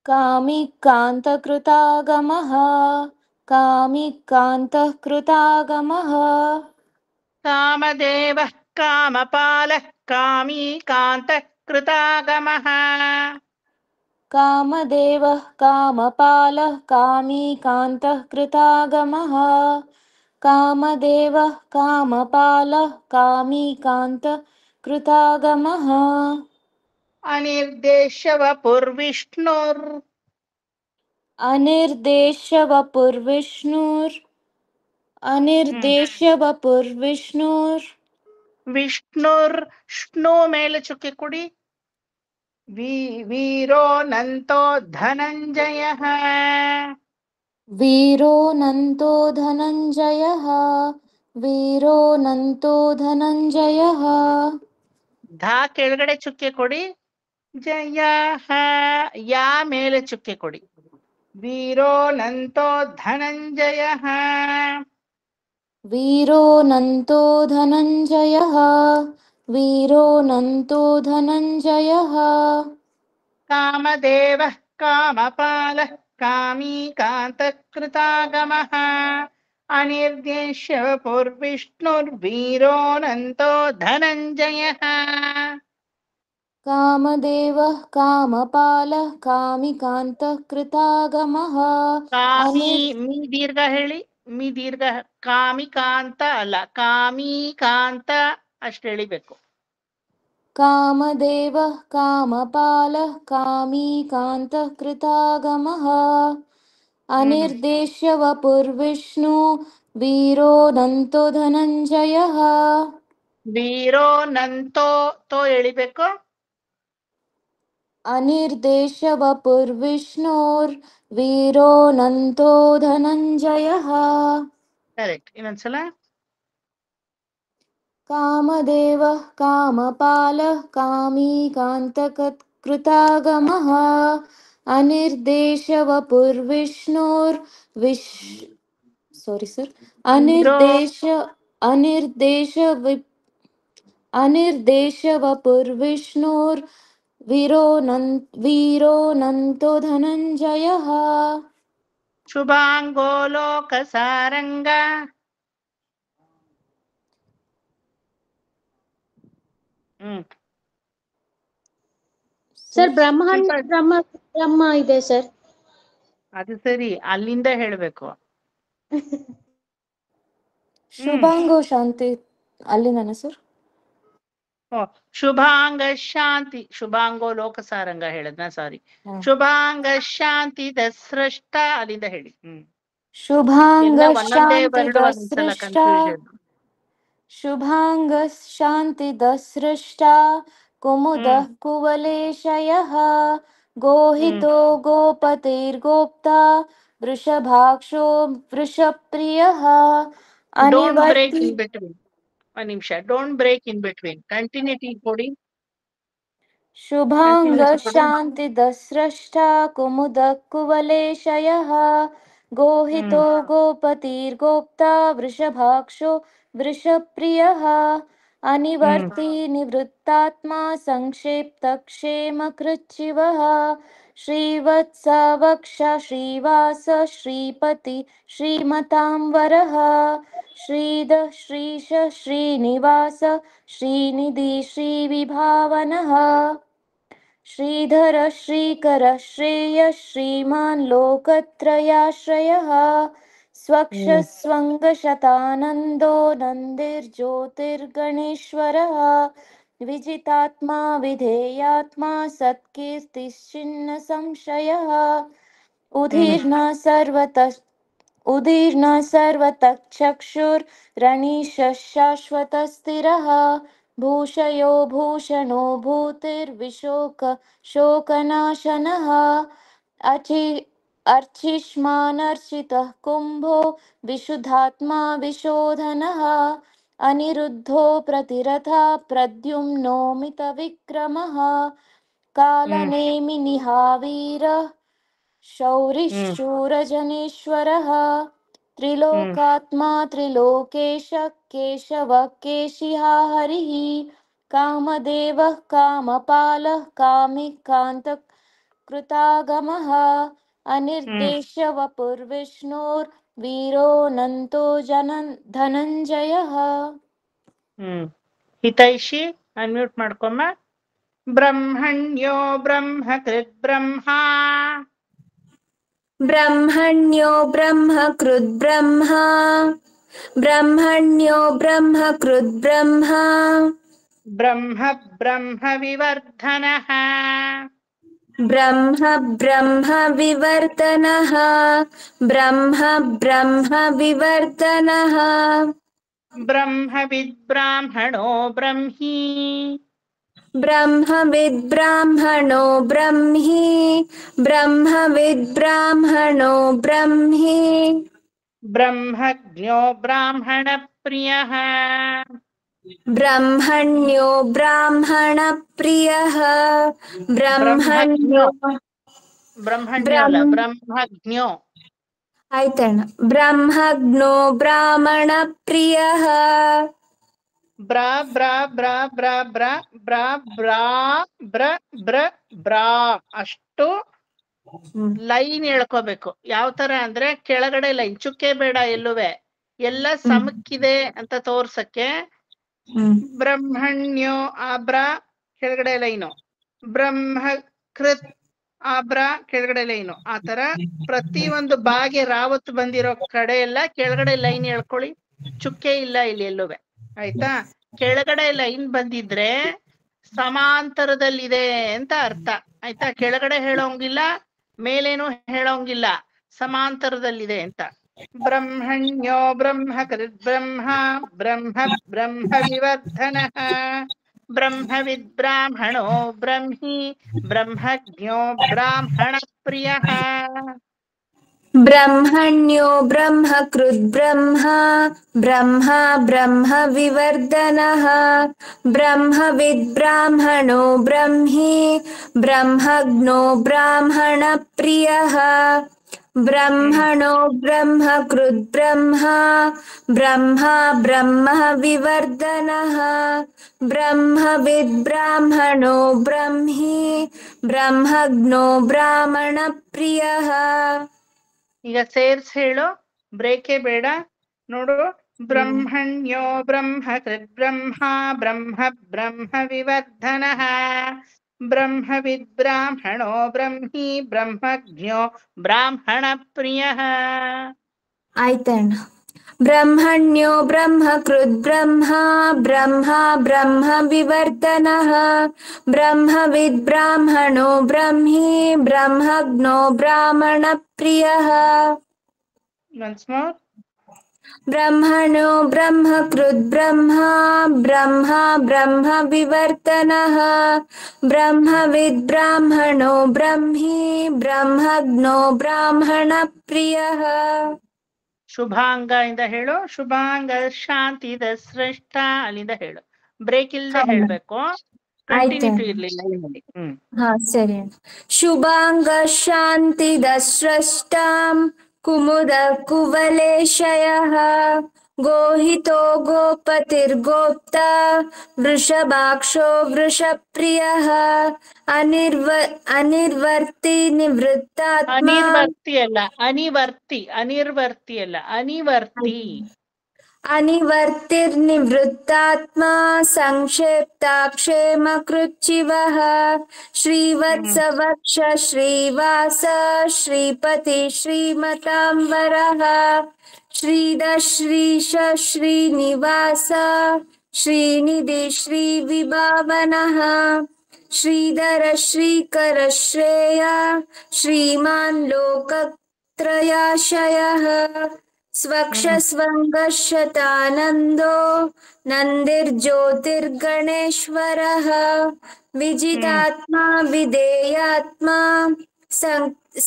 ಕಾಮಿ ಕಾಂತ ಕೃತಾಗಮಃ ಕಾಮಿ ಕಾಂತ ಕೃತಾಗಮಃ ಕಾಮದೇವ ಕಾಮಪಾಲ ಕಾಮಿ ಕಾಂತ ಕೃತಾಗಮಃ. ಕಾಮದೇವ ಕಾಮಪಾಲ ಕಾಮಿ ಕಾಂತ ಕೃತಾಗಮಃ ಕಾಮದೇವ ಕಾಮಪಾಲ ಕಾಮಿ ಕಾಂತ ಕೃತಾಗಮಃ ಅನಿರ್ದೇಶ ವಪುರ್ವಿಷ್ಣುರ್ ಅನಿರ್ದೇಶ್ಯ ವಪುರ್ವಿಷ್ಣುರ್ ಅನಿರ್ದೇಶ್ಯ ವಪುರ್ವಿಷ್ಣುರ್ ವಿಷ್ಣುರ್ ಷ್ಣು ಮೇಲೆ ಚುಕ್ಕಿ ಕೊಡಿ. ವೀರೋ ನಂತೋ ಧನಂಜಯ. ವೀರೋ ನಂತೋ ಧನಂಜಯಃ ವೀರೋ ನಂತೋ ಧನಂಜಯಃ ಧಾ ಕೆಳಗಡೆ ಚುಕ್ಕೆ ಕೊಡಿ. ಜಯ ಯಾ ಮೇಲೆ ಚುಕ್ಕೆ ಕೊಡಿ. ವೀರೋ ನಂತೋ ಧನಂಜಯ. ವೀರೋ ನಂತೋ ಧನಂಜಯಃ ವೀರೋ ನಂತೋ ಧನಂಜಯಃ ಕಾಮದೇವ ಕಾಮಪಾಲ ಕಾಮಿ ಕಾಂತ ಕೃತಾಗಮಃ ಅನಿರ್ದೇಶ್ಯ ಪುರ್ವಿಷ್ಣುರ್ವೀರೋ ನಂತೋ ಧನಂಜಯ. ಕಾಮದೇವಃ ಕಾಮಪಾಲಃ ಕಾಮಿಕಾಂತಃ ಕೃತಾಗಮಃ ಕಾಮಿ ಅನಿರ್ ಮೀ ದೀರ್ಘ ಹೇಳಿ. ಮೀ ದೀರ್ಘ ಕಾಮಿಕಾಂತ ಅಲ್ಲ, ಕಾಮಿಕಾಂತ ಅಷ್ಟು ಎಳಿಬೇಕು. ಕಾಮದೇವಃ ಕಾಮಪಾಲಃ ಕಾಮಿಕಾಂತಃ ಕೃತಾಗಮಃ ಅನಿರ್ದೇಶ್ಯ ವಪುರ್ವಿಷ್ಣು ವೀರೋ ನಂತೋ ಧನಂಜಯಃ ವೀರೋ ನಂತೋ ತೋ ಎಳಿಬೇಕು. ಅನಿರ್ದೇಶ್ಯ ವಪುರ್ವಿಷ್ಣುರ್ ವೀರೋ ನಂತೋ ಧನಂಜಯಃ ಕರೆಕ್ಟ್. ಇನ್ನೊಂದ್ಸಲ. ಕಾಮದೇವಃ ಕಾಮಪಾಲಃ ಕಾಮಿಕಾಂತಃ ಕೃತಾಗಮಃ ಅನಿರ್ದೇಶ್ಯ ವಪುರ್ವಿಷ್ಣುರ್ ಅನಿರ್ದೇಶ್ಯ ವಪುರ್ವಿಷ್ಣುರ್ ವೀರೋ ನಂತೋ ಧನಂಜಯಃ ಶುಭಾಂಗೋ ಲೋಕ ಸಾರಂಗ. ಸರ್ ಬ್ರಹ್ಮ ಇದೆ ಸರ್. ಅದು ಸರಿ, ಅಲ್ಲಿಂದ ಹೇಳ್ಬೇಕು. ಶುಭಾಂಗೋ ಶಾಂತಿ ಅಲ್ಲಿಂದನ ಸರ್? ಶುಭಾಂಗ ಶಾಂತಿ. ಶುಭಾಂಗೋ ಲೋಕ ಸಾರಂಗ ಹೇಳದ್ನ, ಸಾರಿ. ಶುಭಾಂಗ ಶಾಂತಿ ದಸ್ರಷ್ಟ ಅಲ್ಲಿಂದ ಹೇಳಿ. ಶುಭಾಂಗ ಒಂದೊಂದೇ ಶಾಂತಿ ವರ್ಡ್ ಒಂದ್ಸಲ ದಸ್ರಷ್ಟ ಕನ್ಫ್ಯೂಷನ್. ಶುಭಾಂಗ ಶಾಂತಿ ದಸ್ರಷ್ಟ ಕುಮುದ ಕುವಲೇಶಯಃ ಗೋಹಿತೋ ಗೋಪತಿರ್ಗೋಪ್ತಾ ವೃಷಭಾಕ್ಷೋ ವೃಷಪ್ರಿಯಃ ಡೋಂಟ್ ಬ್ರೇಕ್ ಅನಿವರ್ತಿ ಇನ್ ಬಿಟ್ವೀನ್. ಒಂದ್ ನಿಮಿಷ, don't break in between. Continuity ಕೊಡಿ. ಶುಭಾಂಗ ಶಾಂತಿ ದಸ್ರಷ್ಟ ಕುಮುದ ಕುವಲೇಶಯಃ ಗೋಹಿತೋ ಗೋಪತಿರ್ಗೋಪ್ತಾ ವೃಷಭಾಕ್ಷೋ ವೃಷಪ್ರಿಯಃ ಅನಿವರ್ತಿ ನಿವೃತ್ತಾತ್ಮಾ ಸಂಕ್ಷೇಪ್ತ ಕ್ಷೇಮಕೃಚ್ಚಿವಃ ಶ್ರೀವತ್ಸ ವಕ್ಷ ಶ್ರೀವಾಸ ಶ್ರೀಪತಿ ಶ್ರೀಮತಾಂವರಃ ಶ್ರೀಧ ಶ್ರೀಶ ಶ್ರೀನಿವಾಸ ಶ್ರೀನಿಧಿ ಶ್ರೀವಿಭಾವನಃ श्रीधर श्रीकर श्रेय श्रीमान् लोकत्रयाश्रयः स्वक्षस्वङ्गशतानन्दो नन्दिर्ज्योतिर्गणेश्वरः विजितात्मा विधेयात्मा सत्कीर्तिश्चिन्न संशयः उदीर्न सर्वतः शाश्वतस्थिरः भूषयो भूषणो भूतिर्विशोक शोकनाशनः अर्चिष्मानर्चितः कुम्भो विशुद्धात्मा विशोधनः अनिरुद्धो प्रतिरथा प्रद्युम्नो मितविक्रमः कालनेमिनिहावीरः शौरिशूरजनेश्वरः त्रिलोकात्मा त्रिलोकेश केशवः केशिहा हरिः कामदेवः कामपालः कामिकान्तकृतागमः अनिर्देश्य वपुर्विष्णोर्वीरोऽनन्तो धनञ्जयः. ಹಿತೈಷಿ ಅನ್ಮ್ಯೂಟ್ ಮಾಡ್ಕೊಮ್ಮ. ಬ್ರಹ್ಮಣ್ಯೋ ಬ್ರಹ್ಮಕೃತ್ ಬ್ರಹ್ಮಾ ब्रह्मण्यो ब्रह्मकृद् ब्रह्मा ब्रह्मण्यो ब्रह्मकृद् ब्रह्मा ಬ್ರಹ್ಮ ಬ್ರಹ್ಮ ವಿವರ್ಧನಃ ब्रह्म ब्रह्म विवर्तनः ब्रह्म ब्रह्म विवर्तनः ಬ್ರಹ್ಮವಿದ್ ಬ್ರಾಹ್ಮಣೋ ಬ್ರಹ್ಮಿ ब्रह्मविद् ब्राह्मणो ब्रह्मी ब्रह्मविद् ब्राह्मणो ब्रह्मी ಬ್ರಹ್ಮಜ್ಞೋ ಬ್ರಾಹ್ಮಣ ಪ್ರಿಯಃ ब्रह्मण्यो ब्राह्मणप्रियः ब्रह्मण्यो ಬ್ರಹ್ಮಣ್ಯ ಅಲ್ಲ ಬ್ರಹ್ಮಜ್ಞೋ ಆಯ್ತಣ್ಣ ಬ್ರಹ್ಮಜ್ಞೋ ಬ್ರಾಹ್ಮಣಪ್ರಿಯಃ ಬ್ರ ಬ್ರ ಬ್ರ ಬ್ರ ಬ್ರ ಬ್ರ ಬ್ರಾ ಬ್ರ ಬ್ರ ಬ್ರಾ ಅಷ್ಟು ಲೈನ್ ಹೇಳ್ಕೋಬೇಕು. ಯಾವ ತರ ಅಂದ್ರೆ ಕೆಳಗಡೆ ಲೈನ್ ಚುಕ್ಕೆ ಬೇಡ, ಎಲ್ಲುವೆ ಎಲ್ಲ ಸಮಕ್ಕಿದೆ ಅಂತ ತೋರ್ಸಕ್ಕೆ ಬ್ರಹ್ಮಣ್ಯೋ ಆಬ್ರ ಕೆಳಗಡೆ ಲೈನು, ಬ್ರಹ್ಮ ಕೃತ್ ಆಬ್ರ ಕೆಳಗಡೆ ಲೈನು. ಆತರ ಪ್ರತಿ ಒಂದು ಬಾಗೆ ರಾವತ್ತು ಬಂದಿರೋ ಕಡೆ ಎಲ್ಲ ಕೆಳಗಡೆ ಲೈನ್ ಹೇಳ್ಕೊಳ್ಳಿ, ಚುಕ್ಕೆ ಇಲ್ಲ ಇಲ್ಲಿ ಎಲ್ಲುವೆ. ಆಯ್ತಾ? ಕೆಳಗಡೆ ಲೈನ್ ಬಂದಿದ್ರೆ ಸಮಾಂತರದಲ್ಲಿದೆ ಅಂತ ಅರ್ಥ. ಆಯ್ತಾ? ಕೆಳಗಡೆ ಹೇಳೋಂಗಿಲ್ಲ, ಮೇಲೇನು ಹೇಳೋಂಗಿಲ್ಲ, ಸಮಾಂತರದಲ್ಲಿದೆ ಅಂತ. ಬ್ರಹ್ಮಣ್ಯೋ ಬ್ರಹ್ಮಕೃತ್ ಬ್ರಹ್ಮ ಬ್ರಹ್ಮ ಬ್ರಹ್ಮ ವಿವರ್ಧನಃ ಬ್ರಹ್ಮವಿದ್ ಬ್ರಾಹ್ಮಣೋ ಬ್ರಹ್ಮಿ ಬ್ರಹ್ಮಜ್ಞೋ ಬ್ರಾಹ್ಮಣ ಪ್ರಿಯಃ. ब्रह्मण्यो ब्रह्मकृद् ब्रह्मा ब्रह्म ब्रह्म विवर्धनः ब्रह्मविद् ब्राह्मणो ब्रह्मी ब्रह्मज्ञो ब्राह्मणप्रियः ब्रह्मणो ब्रह्मकृद् ब्रह्मा ब्रह्म ब्रह्म विवर्धनः ब्रह्मविद् ब्राह्मणो ब्रह्मी ब्रह्मज्ञो ब्राह्मणप्रियः. ಈಗ ಸೇರ್ಸ್ ಹೇಳು, ಬ್ರೇಕೇ ಬೇಡ. ನೋಡು, ಬ್ರಹ್ಮಣ್ಯೋ ಬ್ರಹ್ಮಕೃತ್ ಬ್ರಹ್ಮ ಬ್ರಹ್ಮ ಬ್ರಹ್ಮ ವಿವರ್ಧನಃ ಬ್ರಹ್ಮವಿದ್ ಬ್ರಾಹ್ಮಣೋ ಬ್ರಹ್ಮಿ ಬ್ರಹ್ಮಜ್ಞೋ ಬ್ರಾಹ್ಮಣ ಪ್ರಿಯಃ. ಆಯ್ತಣ್ಣ. ಬ್ರಹ್ಮಣ್ಯೋ ಬ್ರಹ್ಮಕೃದ್ ಬ್ರಹ್ಮ ಬ್ರಹ್ಮ ಬ್ರಹ್ಮ ವಿವರ್ಧನಃ ಬ್ರಹ್ಮವಿದ್ ಬ್ರಾಹ್ಮಣೋ ಬ್ರಹ್ಮಿ ಬ್ರಹ್ಮಜ್ಞೋ ಬ್ರಾಹ್ಮಣ ಪ್ರಿಯಃ. Once more. ಬ್ರಹ್ಮಣೋ ಬ್ರಹ್ಮಕೃದ್ ಬ್ರಹ್ಮ ಬ್ರಹ್ಮ ಬ್ರಹ್ಮ ವಿವರ್ಧನಃ ಬ್ರಹ್ಮವಿದ್ ಬ್ರಾಹ್ಮಣೋ ಬ್ರಹ್ಮಿ ಬ್ರಹ್ಮಜ್ಞೋ ಬ್ರಾಹ್ಮಣ ಪ್ರಿಯಃ. ಶುಭಾಂಗ ಇಂದ ಹೇಳು. ಶುಭಾಂಗ ಶಾಂತಿದ ಸೃಷ್ಟ ಅಲ್ಲಿಂದ ಹೇಳು. ಬ್ರೇಕ್ ಇಲ್ದೆ ಹೇಳ್ಬೇಕು. ಕಂಟಿನ್ಯೂಟಿ ಇರ್ಲಿಲ್ಲ ಇಲ್ಲಿ. ಹಾ ಸರಿ. ಶುಭಾಂಗ ಶಾಂತಿದ ಸ್ರಷ್ಟಾಂ ಕುಮುದ ಕುವಲೇಶಯಃ ಗೋಹಿತೋ ಗೋಪತಿರ್ಗೋಪ್ತ ವೃಷಭಾಕ್ಷೋ ವೃಷಪ್ರಿಯಃ ಅನಿರ್ವರ್ತಿ ನಿವೃತ್ತಾತ್ಮ ಅನಿರ್ವರ್ತಿ ಅಲ್ಲ, ಅನಿವರ್ತಿ. ಅನಿರ್ವರ್ತಿ ಅಲ್ಲ, ಅನಿವರ್ತಿ. अनिवर्तिर्निवृत्तात्मा संक्षेप्ताक्षेमकृच्छिवः श्रीवत्सवक्ष श्रीवास श्रीपति श्रीमताम्बरः श्रीदश्रीश श्रीनिवास श्रीनिधि श्रीविभावनः श्रीधर श्रीकर श्रेय श्रीमान् लोकत्रयाशयः स्वक्षस्वङ्गशतानन्दो नन्दिर्ज्योतिर्गणेश्वरः विजितात्मा विधेयात्मा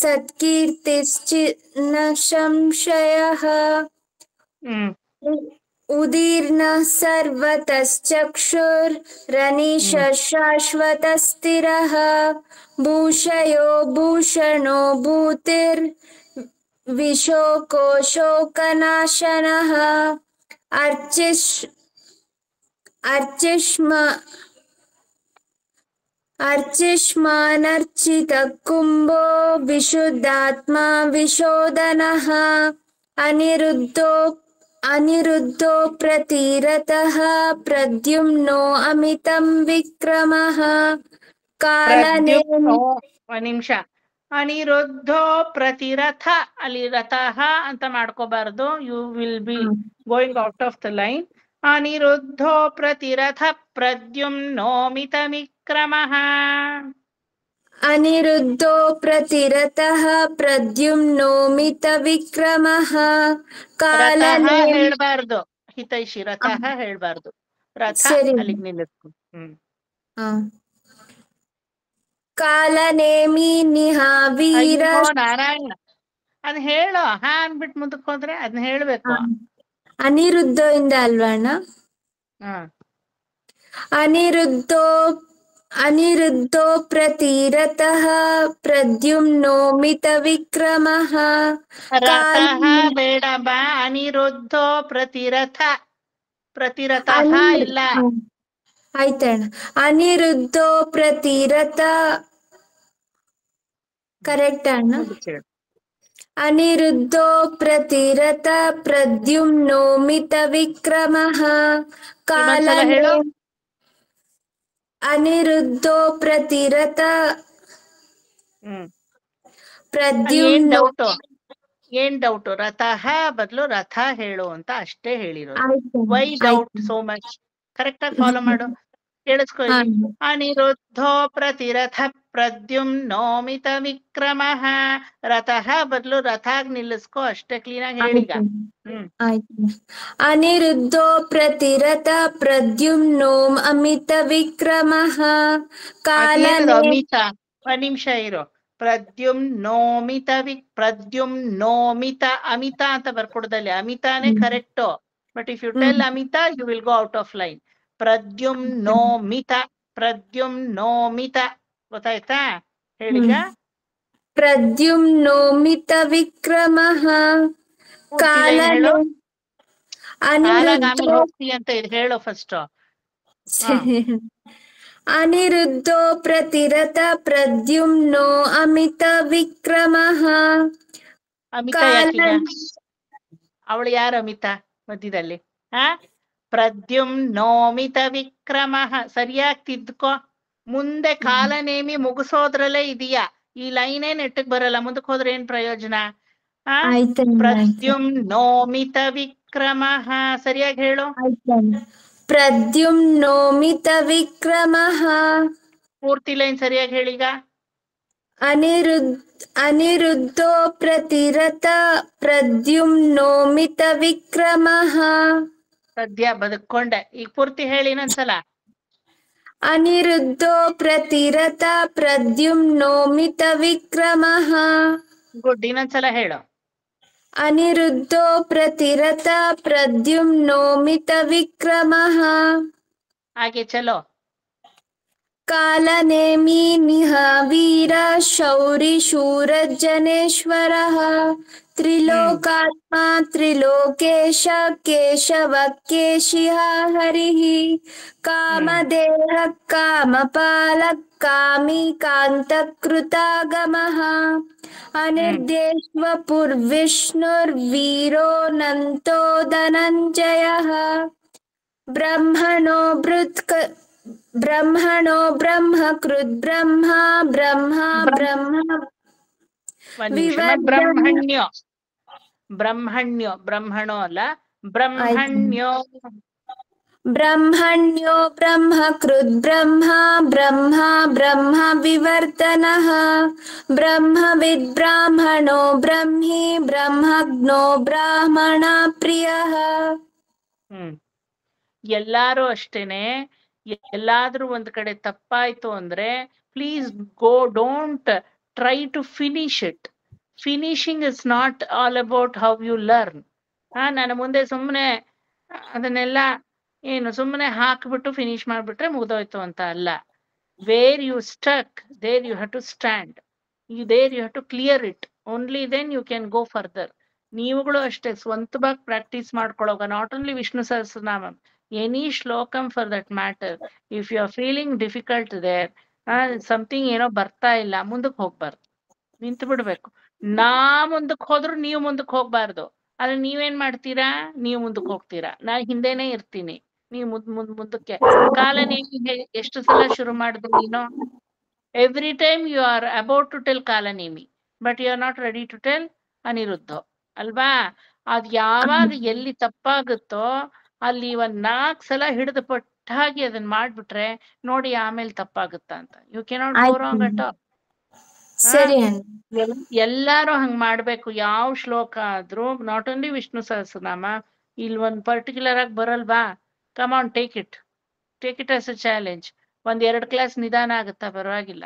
सत्कीर्तिश्चिन्न संशयः उदीर्णः सर्वतश्चक्षुरनीश शाश्वतस्थिरः भूषयो भूषणो भूतिर्विशोको शोकनाशनः अर्चिष्मानर्चितः कुम्भो विशुद्धात्मा विशोधनः अनिरुद्धो प्रतिरतः प्रद्युम्नो अमितं विक्रमः ಪ್ರದ್ಯುಮ್ನೋ ಒಂದ್ ನಿಮಿಷ. ಅನಿರುದ್ಧೋ ಪ್ರತಿರಥ, ಅಲ್ಲಿ ರಥಃ ಅಂತ ಮಾಡ್ಕೋಬಾರ್ದು. You will be going out of the line. ಅನಿರುದ್ಧೋ ಪ್ರತಿರಥ ಪ್ರದ್ಯುಮ್ನೋಮಿತ ವಿಕ್ರಮಃ. अनिरुद्धो प्रतिरतः प्रद्युम्नोमित विक्रमः ರಥಃ ಹೇಳ್ಬಾರ್ದು, ಹಿತೈಷಿ ರಥಃ ಹೇಳ್ಬಾರ್ದು. ರಥ ಸರಿ. ಅಲ್ಲಿಗೆ ನಿಲ್ಲಿಸ್ಕೊ. ಕಾಲನೇಮಿ ನಿಹಾವೀರ ಅಯ್ಯೋ ನಾರಾಯಣ, ಅದ್ ಹೇಳು. ಹಾ ಅನ್ಬಿಟ್ ಮುಂದಕ್ಕೆ ಹೋದ್ರೆ ಅದನ್ನ ಹೇಳ್ಬೇಕು. ಅನಿರುದ್ಧ ಇಂದ ಅಲ್ವಣ್ಣ? ಹ ಅನಿರುದ್ಧೋ ಪ್ರತಿರತಃ ಪ್ರದ್ಯುಮ್ನೋಮಿತ ವಿಕ್ರಮಃ ರಥಃ ಬೇಡ ಬಾ. ಅನಿರುದ್ಧೋ ಪ್ರತಿರಥಃ ಇಲ್ಲ. ಆಯ್ತಣ್ಣ. ಅನಿರುದ್ಧೋ ಪ್ರತಿರಥ ಕರೆಕ್ಟ್ ಅಣ್ಣ? ಅನಿರುದ್ಧೋ ಪ್ರತಿರಥ ಪ್ರದ್ಯುಮ್ನೋಮಿತ ವಿಕ್ರಮಃ ಹೇಳು. ಅನಿರುದ್ಧೋ ಪ್ರತಿರಥ ಪ್ರದ್ಯುಮ್ನೋ. ಏನ್ ಡೌಟು? ರಥಃ ಬದಲು ರಥ ಹೇಳು ಅಂತ ಅಷ್ಟೇ ಹೇಳಿರೋದು. Why doubt so much? Correct ಆಗಿ ಫಾಲೋ ಮಾಡು, ಕೇಳಿಸ್ಕೊ. ಅನಿರುದ್ಧೋ ಪ್ರತಿರಥ ಪ್ರದ್ಯುಮ್ನೋಮಿತ ವಿಕ್ರಮಃ. ರಥಃ ಬದಲು ರಥಾಗ್ ನಿಲ್ಲಿಸ್ಕೊ, ಅಷ್ಟೇ ಕ್ಲೀನ್ ಆಗಿ ಹೇಳಿಗ. ಅನಿರುದ್ಧೋ ಪ್ರತಿರಥ ಪ್ರದ್ಯುಮ್ನೋ ಅಮಿತ ವಿಕ್ರಮಃ ಅಮಿತ. ಒಂದ್ ನಿಮಿಷ ಇರೋ. ಪ್ರದ್ಯುಮ್ನೋಮಿತ ಪ್ರದ್ಯುಮ್ನೋಮಿತ ಅಮಿತ ಅಂತ ಬರ್ಕೊಡ್ದಲ್ಲಿ ಅಮಿತಾನೇ correct. But if you tell ಅಮಿತ you will go out of line. ಪ್ರದ್ಯುಮ್ನೋಮಿತ ಗೊತ್ತಾಯ್ತಾ? ಹೇಳಿಗ. ಪ್ರದ್ಯುಮ್ನೋಮಿತ ವಿಕ್ರಮಃ ಹೇಳು. ಹೋಗ್ತಿ ಅಂತ ಇದು ಹೇಳು ಫಸ್ಟ್. ಅನಿರುದ್ಧೋ ಪ್ರತಿರಥ ಪ್ರದ್ಯುಮ್ನೋ ಅಮಿತ ವಿಕ್ರಮಃ. ಅಮಿತ ಅವಳು ಯಾರು ಅಮಿತ ಮಧ್ಯದಲ್ಲಿ? ಪ್ರದ್ಯುಮ್ನೋಮಿತ ವಿಕ್ರಮಃ ಸರಿಯಾಗಿ ತಿದ್ಕೋ. ಮುಂದೆ ಕಾಲನೇಮಿ ಮುಗಿಸೋದ್ರಲ್ಲೇ ಇದೀಯಾ, ಈ ಲೈನೇ ನೆಟ್ಟಗ್ ಬರಲ್ಲ. ಮುಂದಕ್ಕೆ ಹೋದ್ರೆ ಏನ್ ಪ್ರಯೋಜನ? ಪ್ರದ್ಯುಮ್ನೋಮಿತ ವಿಕ್ರಮಃ ಸರಿಯಾಗಿ ಹೇಳು. ಪ್ರದ್ಯುಮ್ನೋಮಿತ ವಿಕ್ರಮಃ. ಪೂರ್ತಿ ಲೈನ್ ಸರಿಯಾಗಿ ಹೇಳೀಗ. ಅನಿರುದ್ಧೋ ಪ್ರತಿರಥ ಪ್ರದ್ಯುಮ್ನೋಮಿತ ವಿಕ್ರಮಃ. ಸದ್ಯ ಬದುಕೊಂಡೆ. ಈಗ ಪೂರ್ತಿ ಹೇಳಿ ಇನ್ನೊಂದ್ಸಲ. ಅನಿರುದ್ಧೋ ಪ್ರತಿರಥ ಪ್ರದ್ಯುಮ್ನೋಮಿತ ವಿಕ್ರಮಃ. ಗುಡ್. ಇನ್ನೊಂದ್ಸಲ ಹೇಳು. ಅನಿರುದ್ಧೋ ಪ್ರತಿರಥ ಪ್ರದ್ಯುಮ್ನೋಮಿತ ವಿಕ್ರಮಃ. ಹಾಗೆ ಚಲೋ. कालनेमि निह वीर शौरि शूरजनेश्वरः त्रिलोकात्मा त्रिलोकेश केशव केशिः हरिः कामदेह कामपालः कामी कान्तकृतागमः अनिर्देश्वपुर्विष्णुर्वीरो नन्तो धनञ्जयः ब्रह्मणो ब्रह्मकृद् ब्रह्मा ब्रह्मा ब्रह्म ಒಂದ್ ನಿಮಿಷ ಬ್ರಹ್ಮಣ್ಯೋ ಬ್ರಹ್ಮಣೋ ಅಲ್ಲ ಬ್ರಹ್ಮಣ್ಯೋ ब्रह्मण्यो ब्रह्मकृद् ब्रह्मा ब्रह्मा ब्रह्म विवर्तनः ब्रह्मविद् ब्राह्मणो ब्रह्मी ब्रह्मज्ञो ब्राह्मण प्रियः ಎಲ್ಲಾರು ಅಷ್ಟೇನೆ. ಎಲ್ಲಾದ್ರೂ ಒಂದ್ ಕಡೆ ತಪ್ಪಾಯ್ತು ಅಂದ್ರೆ please don't try to finish it. Finishing is not all about how you learn. ನಾನು ಮುಂದೆ ಸುಮ್ಮನೆ ಅದನ್ನೆಲ್ಲ ಸುಮ್ಮನೆ ಹಾಕ್ಬಿಟ್ಟು ಫಿನಿಶ್ ಮಾಡ್ಬಿಟ್ರೆ ಮುಗ್ದೋಯ್ತು ಅಂತ ಅಲ್ಲ. Where you stuck there you have to stand. There you have to clear it. Only then you can go further. ನೀವುಗಳು ಅಷ್ಟೇ ಸ್ವಂತವಾಗಿ ಪ್ರಾಕ್ಟೀಸ್ ಮಾಡ್ಕೊಳ್ಳೋಗ. Not only Vishnu Sahasranama, any shlokam for that matter. If you are feeling difficult there, something ಏನೋ ಬರ್ತಾ ಇಲ್ಲ, ಮುಂದಕ್ಕೆ ಹೋಗ್ಬಾರ್ದು, ನಿಂತು ಬಿಡ್ಬೇಕು. ನಾ ಮುಂದಕ್ಕೆ ಹೋದ್ರು ನೀವು ಮುಂದಕ್ಕೆ ಹೋಗ್ಬಾರ್ದು. ಆದ್ರೆ ನೀವೇನ್ ಮಾಡ್ತೀರಾ? ನೀವು ಮುಂದಕ್ಕೆ ಹೋಗ್ತೀರಾ, ನಾ ಹಿಂದೆನೆ ಇರ್ತೀನಿ, ನೀವು ಮುಂದಕ್ಕೆ. ಕಾಲನೇಮಿ ಎಷ್ಟು ಸಲ ಶುರು ಮಾಡಿದ್ರು ನೀನು? Every time you are about to tell Kalanemi, but you are not ready to tell Aniruddha ಅಲ್ವಾ? ಅದ್ ಯಾವಾಗ ಎಲ್ಲಿ ತಪ್ಪಾಗುತ್ತೋ ಅಲ್ಲಿ 4 ಸಲ ಹಿಡಿದು ಪಟ್ಟಾಗಿ ಅದನ್ನ ಮಾಡ್ಬಿಟ್ರೆ ನೋಡಿ ಆಮೇಲೆ ತಪ್ಪಾಗುತ್ತ ಅಂತ. You cannot go wrong at all. ಎಲ್ಲಾರು ಹಂಗ್ ಮಾಡ್ಬೇಕು. ಯಾವ ಶ್ಲೋಕ ಆದ್ರೂ, ನಾಟ್ ಓನ್ಲಿ ವಿಷ್ಣು ಸಹಸ್ರನಾಮ, ಇಲ್ಲಿ ಒಂದ್ ಪರ್ಟಿಕ್ಯುಲರ್ ಆಗಿ ಬರಲ್ವಾ? Come on, take it as a challenge. 1-2 class ನಿಧಾನ ಆಗುತ್ತಾ, ಪರವಾಗಿಲ್ಲ,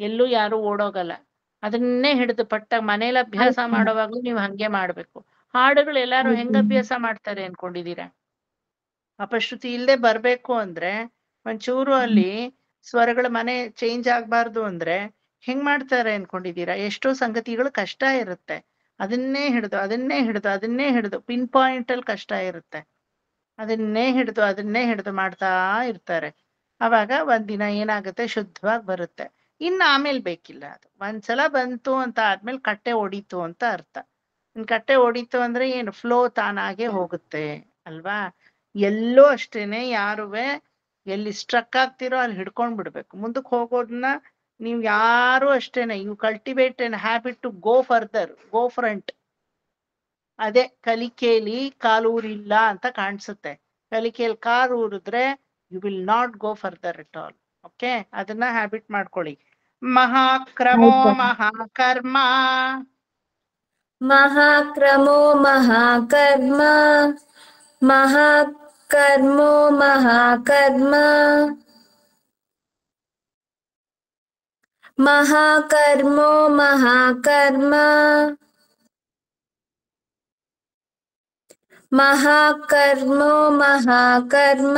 ಎಲ್ಲೂ ಯಾರು ಓಡೋಗಲ್ಲ. ಅದನ್ನೇ ಹಿಡಿದು ಪಟ್ಟಾಗ ಮನೇಲಿ ಅಭ್ಯಾಸ ಮಾಡೋವಾಗ್ಲೂ ನೀವು ಹಂಗೆ ಮಾಡ್ಬೇಕು. ಹಾಡುಗಳು ಎಲ್ಲಾರು ಹೆಂಗ್ ಅಭ್ಯಾಸ ಮಾಡ್ತಾರೆ ಅನ್ಕೊಂಡಿದೀರಾ? ಅಪಶ್ರುತಿ ಇಲ್ಲದೆ ಬರ್ಬೇಕು ಅಂದ್ರೆ ಒಂಚೂರು ಅಲ್ಲಿ ಸ್ವರಗಳ ಮನೆ ಚೇಂಜ್ ಆಗ್ಬಾರ್ದು ಅಂದ್ರೆ ಹೆಂಗ್ ಮಾಡ್ತಾರೆ ಅನ್ಕೊಂಡಿದೀರಾ? ಎಷ್ಟೋ ಸಂಗತಿಗಳು ಕಷ್ಟ ಇರುತ್ತೆ. ಅದನ್ನೇ ಹಿಡಿದು ಪಿನ್ ಪಾಯಿಂಟ್ ಅಲ್ಲಿ ಕಷ್ಟ ಇರುತ್ತೆ. ಅದನ್ನೇ ಹಿಡಿದು ಮಾಡ್ತಾ ಇರ್ತಾರೆ. ಅವಾಗ ಒಂದಿನ ಏನಾಗುತ್ತೆ, ಶುದ್ಧವಾಗಿ ಬರುತ್ತೆ. ಇನ್ನು ಆಮೇಲೆ ಬೇಕಿಲ್ಲ. ಅದು ಒಂದ್ಸಲ ಬಂತು ಅಂತ ಆದ್ಮೇಲೆ ಕಟ್ಟೆ ಹೊಡಿತು ಅಂತ ಅರ್ಥ. ಕಟ್ಟೆ ಹೊಡಿತು ಅಂದ್ರೆ ಏನು? ಫ್ಲೋ ತಾನಾಗೆ ಹೋಗುತ್ತೆ ಅಲ್ವಾ? ಎಲ್ಲೋ ಅಷ್ಟೇನೆ, ಯಾರುವೆ ಎಲ್ಲಿ ಸ್ಟ್ರಕ್ ಆಗ್ತಿರೋ ಅಲ್ಲಿ ಹಿಡ್ಕೊಂಡ್ ಬಿಡ್ಬೇಕು. ಮುಂದಕ್ಕೆ ಹೋಗೋದನ್ನ ನೀವು ಯಾರು ಅಷ್ಟೇನೆ, you cultivate an habit to go further, go front. ಅದೇ ಕಲಿಕೆಯಲ್ಲಿ ಕಾಲೂರಿಲ್ಲ ಅಂತ ಕಾಣಿಸುತ್ತೆ. ಕಲಿಕೆಯಲ್ಲಿ ಕಾಲು ಊರಿದ್ರೆ you will not go further at all. Okay, ಅದನ್ನ ಹ್ಯಾಬಿಟ್ ಮಾಡ್ಕೊಳ್ಳಿ. ಮಹಾಕ್ರಮೋ ಮಹಾಕರ್ಮ ಮಹಾಕ್ರಮೋ ಮಹಾಕರ್ಮ ಮಹಾಕರ್ಮೋ ಮಹಾಕರ್ಮ ಮಹಾಕರ್ಮೋ ಮಹಾಕರ್ಮ ಮಹಾಕರ್ಮೋ ಮಹಾಕರ್ಮ.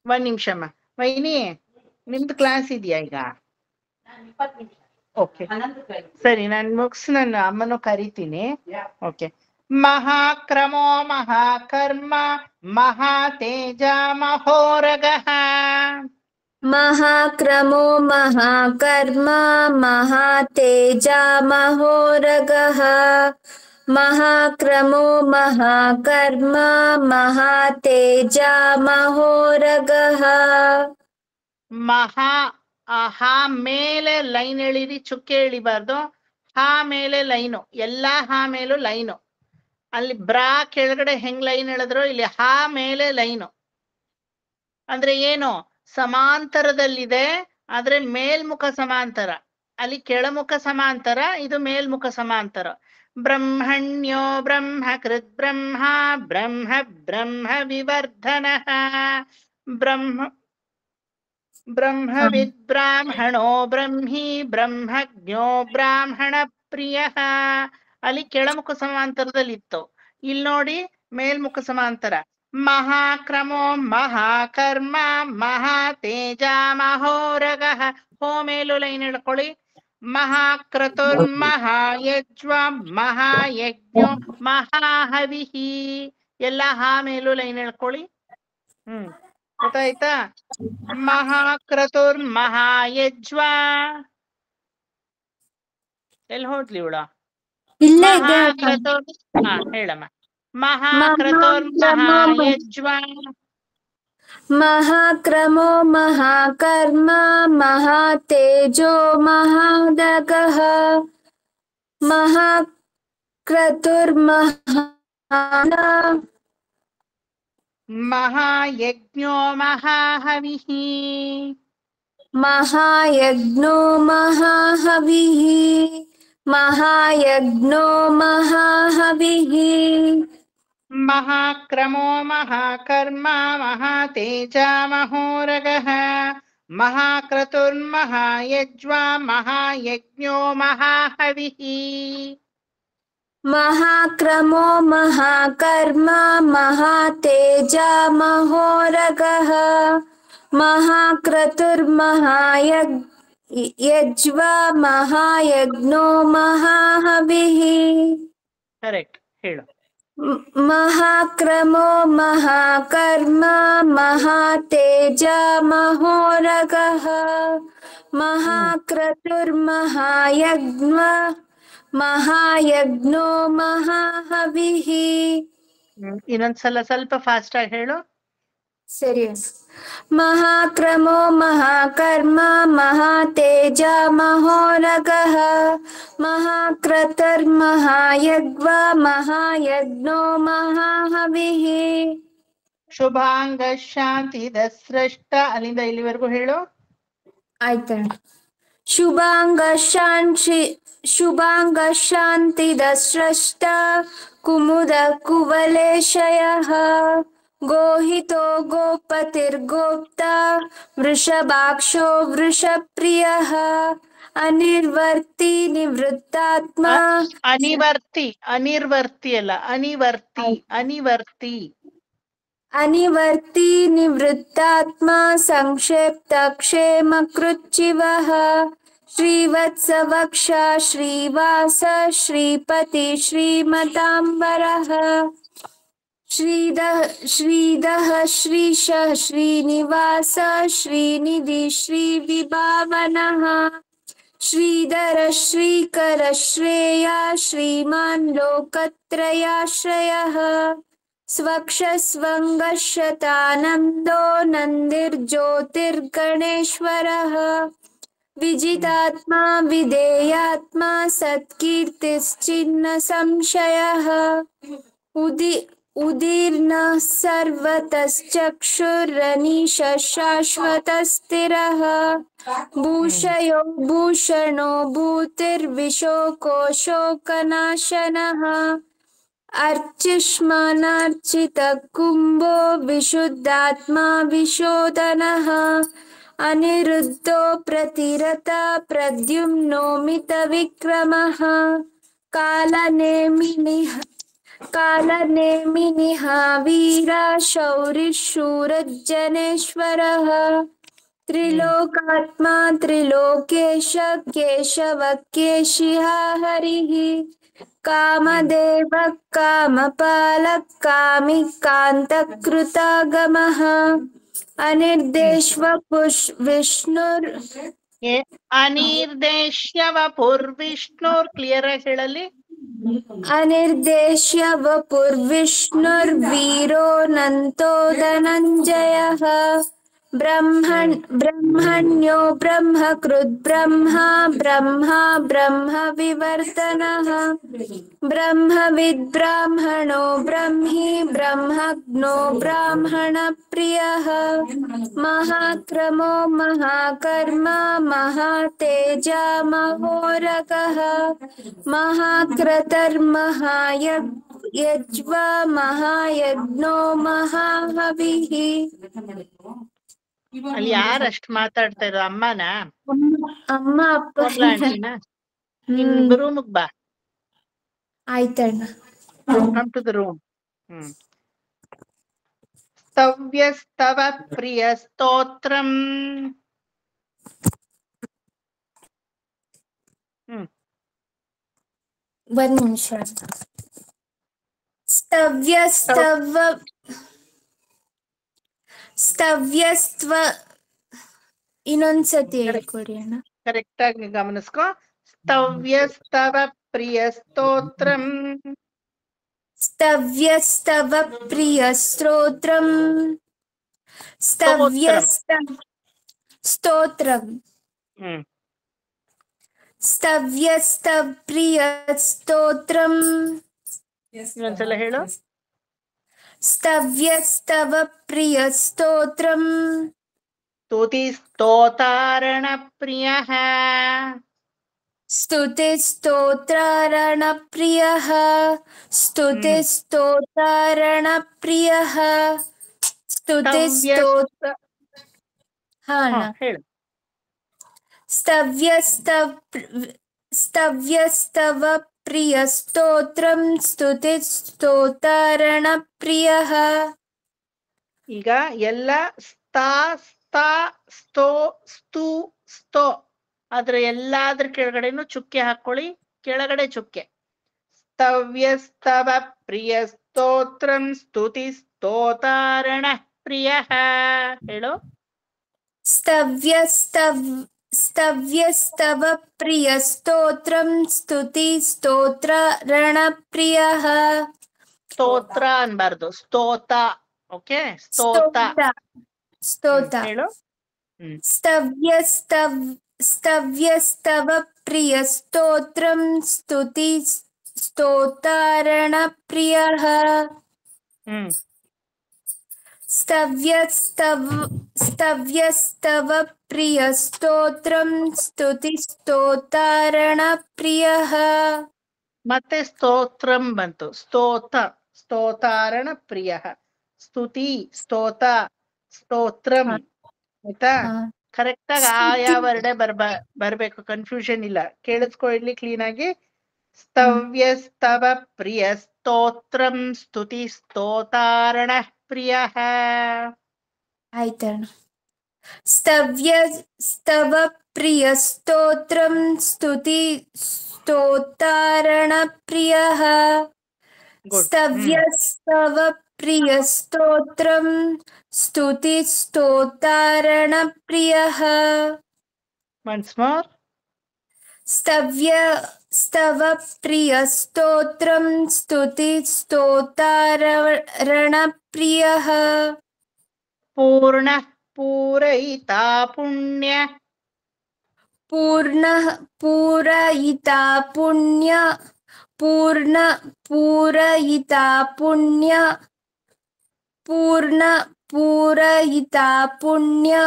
ಒಂದ್ ನಿಮಿಷಮ್ಮ ವೈನಿ, ನಿಮ್ದು ಕ್ಲಾಸ್ ಇದೆಯಾ ಈಗ? ಓಕೆ ಸರಿ, ನಾನು ಮುಗಿಸ್ ನನ್ನ ಅಮ್ಮನೂ ಕರಿತೀನಿ. ಓಕೆ. ಮಹಾಕ್ರಮೋ ಮಹಾಕರ್ಮ ಮಹಾತೇಜ ಮಹೋರಗಃ. ಮಹಾಕ್ರಮೋ ಮಹಾಕರ್ಮ ಮಹಾತೇಜ ಮಹೋರಗಃ. ಮಹಾಕ್ರಮೋ ಮಹಾಕರ್ಮ ಮಹಾತೇಜ ಮಹೋರಗಃ. ಮಹಾ ಹಾ ಮೇಲೆ ಲೈನ್ ಎಳಿರಿ, ಚುಕ್ಕೆ ಎಳಿಬಾರ್ದು. ಹಾ ಮೇಲೆ ಲೈನು, ಎಲ್ಲಾ ಹಾ ಮೇಲೂ ಲೈನು. ಅಲ್ಲಿ ಬ್ರಾ ಕೆಳಗಡೆ ಹೆಂಗ್ ಲೈನ್ ಎಳೆದ್ರು, ಇಲ್ಲಿ ಹಾ ಮೇಲೆ ಲೈನು. ಅಂದ್ರೆ ಏನು? ಸಮಾಂತರದಲ್ಲಿದೆ, ಆದ್ರೆ ಮೇಲ್ಮುಖ ಸಮಾಂತರ. ಅಲ್ಲಿ ಕೆಳಮುಖ ಸಮಾಂತರ, ಇದು ಮೇಲ್ಮುಖ ಸಮಾಂತರ. ಬ್ರಹ್ಮಣ್ಯೋ ಬ್ರಹ್ಮಕೃತ್ ಬ್ರಹ್ಮ ಬ್ರಹ್ಮ ಬ್ರಹ್ಮ ವಿವರ್ಧನಃ. ಬ್ರಹ್ಮವಿದ್ ಬ್ರಾಹ್ಮಣೋ ಬ್ರಹ್ಮಿ ಬ್ರಹ್ಮಜ್ಞೋ ಬ್ರಾಹ್ಮಣ ಪ್ರಿಯ. ಅಲ್ಲಿ ಕೆಳಮುಖ ಸಮಾಂತರದಲ್ಲಿ ಇತ್ತು, ಇಲ್ಲಿ ನೋಡಿ ಮೇಲ್ಮುಖ ಸಮಾಂತರ. ಮಹಾಕ್ರಮೋ ಮಹಾಕರ್ಮ ಮಹಾತೇಜ ಮಹೋರಗಃ. ಹೋ ಮೇಲು ಲೈನ್ ಹೇಳ್ಕೊಳ್ಳಿ. ಮಹಾಕ್ರತುರ್ಮಹಾಯಜ್ವ ಮಹಾಯಜ್ಞೋ ಮಹಾಹವಿಹಿ. ಎಲ್ಲ ಹಾ ಮೇಲು ಲೈನ್ ಹೇಳ್ಕೊಳ್ಳಿ. ಗೊತ್ತಾಯ್ತಾ? ಮಹಾಕ್ರತುರ್ಮಹಾಯಜ್ವ. ಎಲ್ಲಿ ಹೋದ್ಲಿ ಇವಳ? ಇಲ್ಲೇ ಇದೆ ಮಹಾಕ್ರತುರ್ ಹೇಳಮ್ಮ. ಮಹಾಕ್ರತುರ್ಮಹಾಯಜ್ವ ಮಹಾಕ್ರಮೋ ಮಹಾಕರ್ಮ ಮಹಾತೇಜೋ ಮಹಾದಗಃ ಮಹಾಕ್ರತುರ್ಮಹಾನ ಮಹಾಯಜ್ಞೋ ಮಹಾಹವಿಹಿ. ಮಹಾಯಜ್ಞೋ ಮಹಾಹವಿಃ ಮಹಾಯಜ್ಞೋ ಮಹಾಹವಿಃ ಮಹಾಕ್ರಮೋ ಮಹಾಕರ್ಮ ಮಹಾತೇಜ ಮಹೋರಗಃ ಮಹಾಕ್ರತುರ್ಮಹಾಯಜ್ವ ಮಹಾಯಜ್ಞೋ ಮಹಾಹವಿಹಿ. ಮಹಾಕ್ರಮೋ ಮಹಾಕರ್ಮ ಮಹಾತೇಜ ಮಹೋರಗಃ ಮಹಾಕ್ರತುರ್ಮಹಾಯಜ್ವ ಮಹಾಯಜ್ಞೋ ಮಹಾಹವಿಃ. ಕರೆಕ್ಟ್ ಹೇಳು. ಮಹಾಕ್ರಮೋ ಮಹಾಕರ್ಮ ಮಹಾತೇಜ ಮಹೋರಗಃ ಮಹಾಕ್ರತುರ್ಮಹಾಯಜ್ಞ ಮಹಾಯಜ್ಞೋ ಮಹಾಹವಿಃ. ಇನ್ನೊಂದ್ಸಲ ಸ್ವಲ್ಪ ಫಾಸ್ಟ್ ಆಗಿ ಹೇಳು. ಸರಿ. ಮಹಾಕ್ರಮೋ ಮಹಾಕರ್ಮ ಮಹಾತೇಜ ಮಹೋರಗಃ ಮಹಾಕ್ರತುರ್ಮಹಾಯಜ್ವ ಮಹಾಯಜ್ಞೋ ಮಹಾಹವಿಃ. ಶುಭಾಂಗ ಶಾಂತಿದ ಸೃಷ್ಟ. ಅಲ್ಲಿಂದ ಇಲ್ಲಿವರೆಗೂ ಹೇಳು. ಆಯ್ತಾ? ಶುಭಾಂಗ ಶಾಂತಿದ ಸೃಷ್ಟ ಕುಮುದ ಕುವಲೇಶಯಃ ಗೋಹಿತೋ ಗೋಪತಿರ್ಗೋಪ್ತ ವೃಷಭಾಕ್ಷೋ ವೃಷಪ್ರಿಯಃ ಅನಿರ್ವರ್ತಿ ನಿವೃತ್ತಾತ್ಮ. ಅನಿವರ್ತಿ ಅಲ್ಲ, ಅನಿವರ್ತಿ. ಅನಿವರ್ತಿ ನಿವೃತ್ತಾತ್ಮ ಸಂಕ್ಷೇಪ್ತ ಕ್ಷೇಮ ಕೃಚ್ಚಿವಃ ಶ್ರೀವತ್ಸವಕ್ಷ ಶ್ರೀವಾಸ ಶ್ರೀಪತಿ ಶ್ರೀಮತಾಂಬರಃ ಶ್ರೀದಃ ಶ್ರೀಶಃ ಶ್ರೀನಿವಾಸ ಶ್ರೀನಿಧಿ ಶ್ರೀವಿಭಾವನಃ ಶ್ರೀಧರ ಶ್ರೀಕರ ಶ್ರೇಯ ಶ್ರೀಮಾನ್ ಲೋಕತ್ರಯಾಶ್ರಯಃ ಸ್ವಕ್ಷಸ್ವಂಗಶತಾನಂದೋ ನಂದಿರ್ಜ್ಯೋತಿರ್ಗಣೇಶ್ವರಃ ವಿಜಿತಾತ್ಮ ವಿಧೇಯಾತ್ಮ ಸತ್ಕೀರ್ತಿಶ್ಚಿನ್ನ ಸಂಶಯಃ ಉದೀರ್ಣ ಸರ್ವತಶ್ಚಕ್ಷುರನೀಶ ಶಾಶ್ವತಸ್ಥಿರಃ ಭೂಷಯೋ ಭೂಷಣೋ ಭೂತಿರ್ವಿಶೋಕೋ ಶೋಕನಾಶನಃ ಅರ್ಚಿಷ್ಮಾನಾರ್ಚಿತ ಕುಂಭೋ ವಿಶುದ್ಧಾತ್ಮ ವಿಶೋಧನಃ ಅನಿರುದ್ಧೋ ಪ್ರತಿರತ ಪ್ರದ್ಯುಮ್ನೋಮಿತ ವಿಕ್ರಮಃ ಕಾಲನೇಮಿನಿಃ ವೀರ ಶೌರಿಶೂರಜ್ಜನೇಶ್ವರಃ ತ್ರಿಲೋಕಾತ್ಮ ತ್ರಿಲೋಕೇಶ ಕೇಶವ ಕೇಶಿಃ ಹರಿಃ ಕಾಮದೇವ ಕಾಮಪಾಲ ಕಾಮಿಕಾಂತಕೃತಾಗಮಃ ಅನಿರ್ದೇಶ್ವ ವಿಷ್ಣುರ್ ಅನಿರ್ದೇಶ್ಯವ ಪುರ್ವಿಷ್ಣುರ್. ಕ್ಲಿಯರ್ ಆಗಿ ಹೇಳಲಿ. ಅನಿರ್ದೇಶ್ಯ ವಪುರ್ವಿಷ್ಣುರ್ವೀರೋ ನಂತೋ ಧನಂಜಯಃ ಬ್ರಹ್ಮಣ್ಯೋ ಬ್ರಹ್ಮಕೃದ್ ಬ್ರಹ್ಮ ವಿವರ್ಧನಃ ಬ್ರಹ್ಮವಿದ್ ಬ್ರಾಹ್ಮಣೋ ಬ್ರಹ್ಮಿ ಬ್ರಹ್ಮಜ್ಞೋ ಬ್ರಾಹ್ಮಣ ಪ್ರಿಯಃ ಮಹಾಕ್ರಮೋ ಮಹಾಕರ್ಮ ಮಹಾತೇಜ ಮಹೋರಗಃ ಮಹಾಕ್ರತರ್ಮಹಾಯಜ್ವ ಮಹಾಯಜ್ಞೋ ಮಹಾಹವಿಃ. ಅಲ್ಲಿ ಯಾರಷ್ಟು ಮಾತಾಡ್ತಾ ಇರೋ? ಅಮ್ಮನ? ಅಮ್ಮ ಅಪ್ಪ. ನಿನ್ ರೂಮ್ಗ್ ಬಾ. ಆಯ್ತಣ್ಣ. Come to the room. ಸ್ತವ್ಯಸ್ತವ ಪ್ರಿಯ ಸ್ತೋತ್ರಂ. ಒಂದ್ ನಿಮಿಷ. ಸ್ತವ್ಯಸ್ತ್ವ ಇನ್ನೊಂದ್ಸತಿ ಹೇಳ್ಕೊಡಿ ಅಣ್ಣ. ಕರೆಕ್ಟ್ ಆಗಿ ಗಮನಿಸ್ಕೊ. ಸ್ತವ್ಯಸ್ತವ ಪ್ರಿಯ ಸ್ತೋತ್ರಂ. ಸ್ತವ್ಯಸ್ತವ ಪ್ರಿಯ ಸ್ತೋತ್ರಂ. ಸ್ತೋತ್ರಂ. ಸ್ತವ್ಯಸ್ತವ ಪ್ರಿಯ ಸ್ತೋತ್ರಂ. ಇನ್ನೊಂದ್ಸಲ ಹೇಳು. ಸ್ತವ್ಯಸ್ತವ ಪ್ರಿಯ ಸ್ತೋತ್ರಂ. ಸ್ತುತಿ ಸ್ತೋತಾರಣ ಪ್ರಿಯ. ಸ್ತುತಿ ಸ್ತೋತ್ರಾರಣ ಪ್ರಿಯ. ಸ್ತುತಿ ಸ್ತೋತ್ರಾರಣ ಪ್ರಿಯ. ಸ್ತುತಿ ಸ್ತೋತ್ರ. ಹಾ ಅಣ್ಣ. ಹೇಳು. ಸ್ತವ್ಯಸ್ತವ ಪ್ರಿಯ ಸ್ತೋತ್ರಂ. ಸ್ತುತಿ ಸ್ತೋತಾರಣ ಪ್ರಿಯ. ಈಗ ಎಲ್ಲ ಸ್ತಾ ಸ್ತಾ ಸ್ತೋ ಸ್ತೂ ಸ್ತೋ ಅದ್ರ ಎಲ್ಲಾದ್ರ ಕೆಳಗಡೆನು ಚುಕ್ಕೆ ಹಾಕೊಳ್ಳಿ. ಕೆಳಗಡೆ ಚುಕ್ಕೆ. ಸ್ತವ್ಯಸ್ತವ ಪ್ರಿಯ ಸ್ತೋತ್ರಂ ಸ್ತುತಿ ಸ್ತೋತಾರಣ ಪ್ರಿಯ. ಹೇಳು. ಸ್ತವ್ಯಸ್ತವ ಪ್ರಿಯ ಸ್ತೋತ್ರಂ ಸ್ತುತಿ ಸ್ತೋತ್ರರಣ ಪ್ರಿಯ. ಸ್ತೋತ್ರ ಅನ್ಬಾರ್ದು, ಸ್ತೋತ. ಓಕೆ, ಸ್ತೋತ. ಹೇಳು. ಸ್ತವ್ಯಸ್ತವ ಪ್ರಿಯ ಸ್ತೋತ್ರಂ ಸ್ತುತಿ ಸ್ತೋತಾರಣ ಪ್ರಿಯ. ಸ್ತವ್ಯಸ್ತವ ಪ್ರಿಯ ಸ್ತೋತ್ರಂ ಸ್ತುತಿ ಸ್ತೋತಾರಣ ಪ್ರಿಯ. ಮತ್ತೆ ಸ್ತೋತ್ರಂ ಬಂತು. ಸ್ತೋತ ಸ್ತೋತಾರಣ ಪ್ರಿಯ. ಸ್ತುತಿ ಸ್ತೋತ ಸ್ತೋತ್ರಂ. ಆಯ್ತಾ? ಕರೆಕ್ಟ್ ಆಗಿ ಆಯಾ ವರ್ಡೆ ಬರ್ಬೇಕು, ಕನ್ಫ್ಯೂಷನ್ ಇಲ್ಲ. ಕೇಳಿಸ್ಕೊಳ್ಳಿ ಕ್ಲೀನ್ ಆಗಿ. ಸ್ತವ್ಯಸ್ತವ ಪ್ರಿಯ ಸ್ತೋತ್ರಂ ಸ್ತುತಿ ಸ್ತೋತಾರಣ ಪ್ರಿಯ. ಆಯ್ತಣ್ಣ. ಸ್ತವ ಪ್ರಿಯ ಸ್ತೋತ್ರಂ ಸ್ತುತಿ ಸ್ತೋತಾರಣ ಪ್ರಿಯ. ಸ್ತವ್ಯಸ್ತವ ಪ್ರಿಯ ಸ್ತೋತ್ರಂ ಸ್ತುತಿ ಸ್ತೋತಾರಣ ಪ್ರಿಯ. Once more. ಸ್ತವ ಪ್ರಿಯ ಸ್ತೋತ್ರಂ ಸ್ತುತಿ ಸ್ತೋತಾರಣ ಪ್ರಿಯ. ಪೂರ್ಣ ಪೂರಯಿತಾ ಪುಣ್ಯ. ಪೂರಯಿತಾ ಪುಣ್ಯ. ಪೂರಯಿತಾ ಪುಣ್ಯ. ಪೂರಯಿತಾ ಪುಣ್ಯ.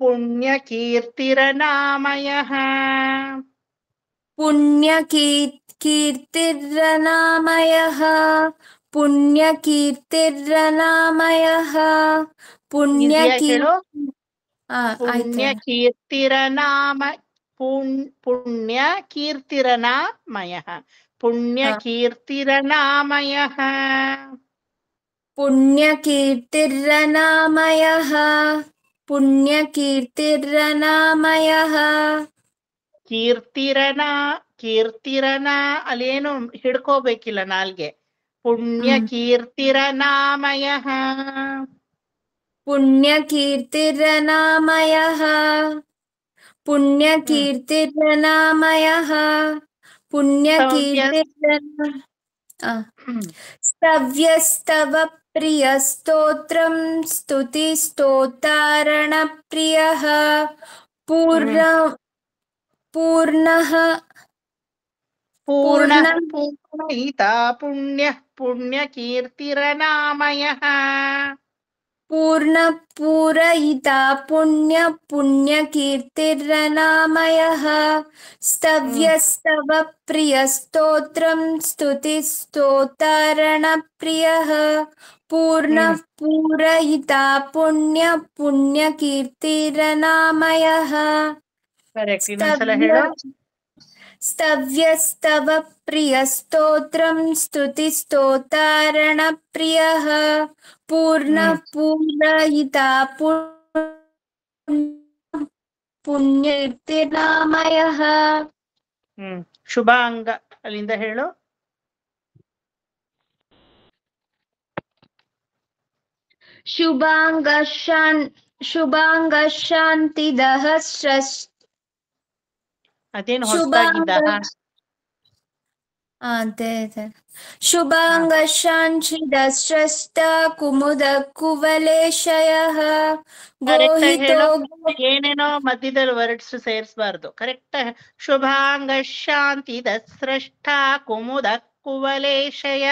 ಪುಣ್ಯ ಕೀರ್ತಿರನಾಮಯಃ. ಪುಣ್ಯ ಕೀರ್ತಿರ್ನಾಮಯಃ. ಪುಣ್ಯ ಕೀರ್ತಿರ್ನಾಮಯಃ. ಪುಣ್ಯ ಹೇಳು. ಆಯ್ತು. ಪುಣ್ಯ ಕೀರ್ತಿರನಾಮಯಃ. ಪುಣ್ಯ ಕೀರ್ತಿರನಾಮಯಃ. ಪುಣ್ಯ ಕೀರ್ತಿರ್ನಾಮಯಃ. ಪುಣ್ಯ ಕೀರ್ತಿರ್ನಾಮಯಃ. ಕೀರ್ತಿರನ ಅಲ್ಲೇನು ಹಿಡ್ಕೋಬೇಕಿಲ್ಲ ನಾಲ್ಗೆ. ಪುಣ್ಯ ಕೀರ್ತಿರನಾಮಯಃ. ಪುಣ್ಯ ಕೀರ್ತಿರ್ನಾಮಯಃ. ಪುಣ್ಯ ಕೀರ್ತಿರ್ನಾಮಯಃ. ಪುಣ್ಯ ಸ್ತವ್ಯಸ್ತವ ಪ್ರಿಯ ಸ್ತೋತ್ರಂ ಸ್ತುತಿ ಸ್ತೋತಾರಣ ಪ್ರಿಯ. ಪೂರ್ಣಯಿತಾ ಪುಣ್ಯ ಪುಣ್ಯ ಕೀರ್ತಿರನಾಮಯಃ. ಪೂರಯಿತಾ ಪುಣ್ಯ ಪುಣ್ಯ ಕೀರ್ತಿರ್ನಾಮಯಃ. ಸ್ತವ್ಯಸ್ತವ ಪ್ರಿಯ ಸ್ತೋತ್ರಂ ಸ್ತುತಿ ಸ್ತೋತಾರಣ ಪ್ರಿಯ. ಪೂರಯಿತಾ ಪುಣ್ಯ ಪುಣ್ಯ ಕೀರ್ತಿರ್ನಾಮಯಃ. ಕರೆಕ್ಟ್. ಇನ್ನೊಂದ್ಸಲ ಹೇಳು. ಸ್ತವ್ಯಸ್ತವ ಪ್ರಿಯ ಸ್ತೋತ್ರಂ ಸ್ತುತಿ ಸ್ತೋತಾರಣ ಪ್ರಿಯ. ಪೂರ್ಣ ಪೂರಯಿತಾ ಪುಣ್ಯತಿರ್ನಾಮಯಃ. ಶುಭಾಂಗ ಅಲ್ಲಿಂದ ಹೇಳು. ಶುಭಾಂಗ ಶಾಂತಿದಃ ಅದೇನು ಹೊಸದಾಗಿದ್ದ? ಶುಭಾಂಗ ಶಾಂಚಿದಸ್ರಷ್ಟ ಕುಮುದ ಕುವಲೇಶಯಃ ಗೋಹಿತೋ. ಏನೇನೋ ಮಧ್ಯದಲ್ಲಿ ವರ್ಡ್ಸ್ ಸೇರಿಸಬಾರ್ದು. ಕರೆಕ್ಟ್. ಶುಭಾಂಗ ಶಾಂತಿ ದಸ್ರಷ್ಟ ಕುಮುದ ಕುವಲೇಶಯ,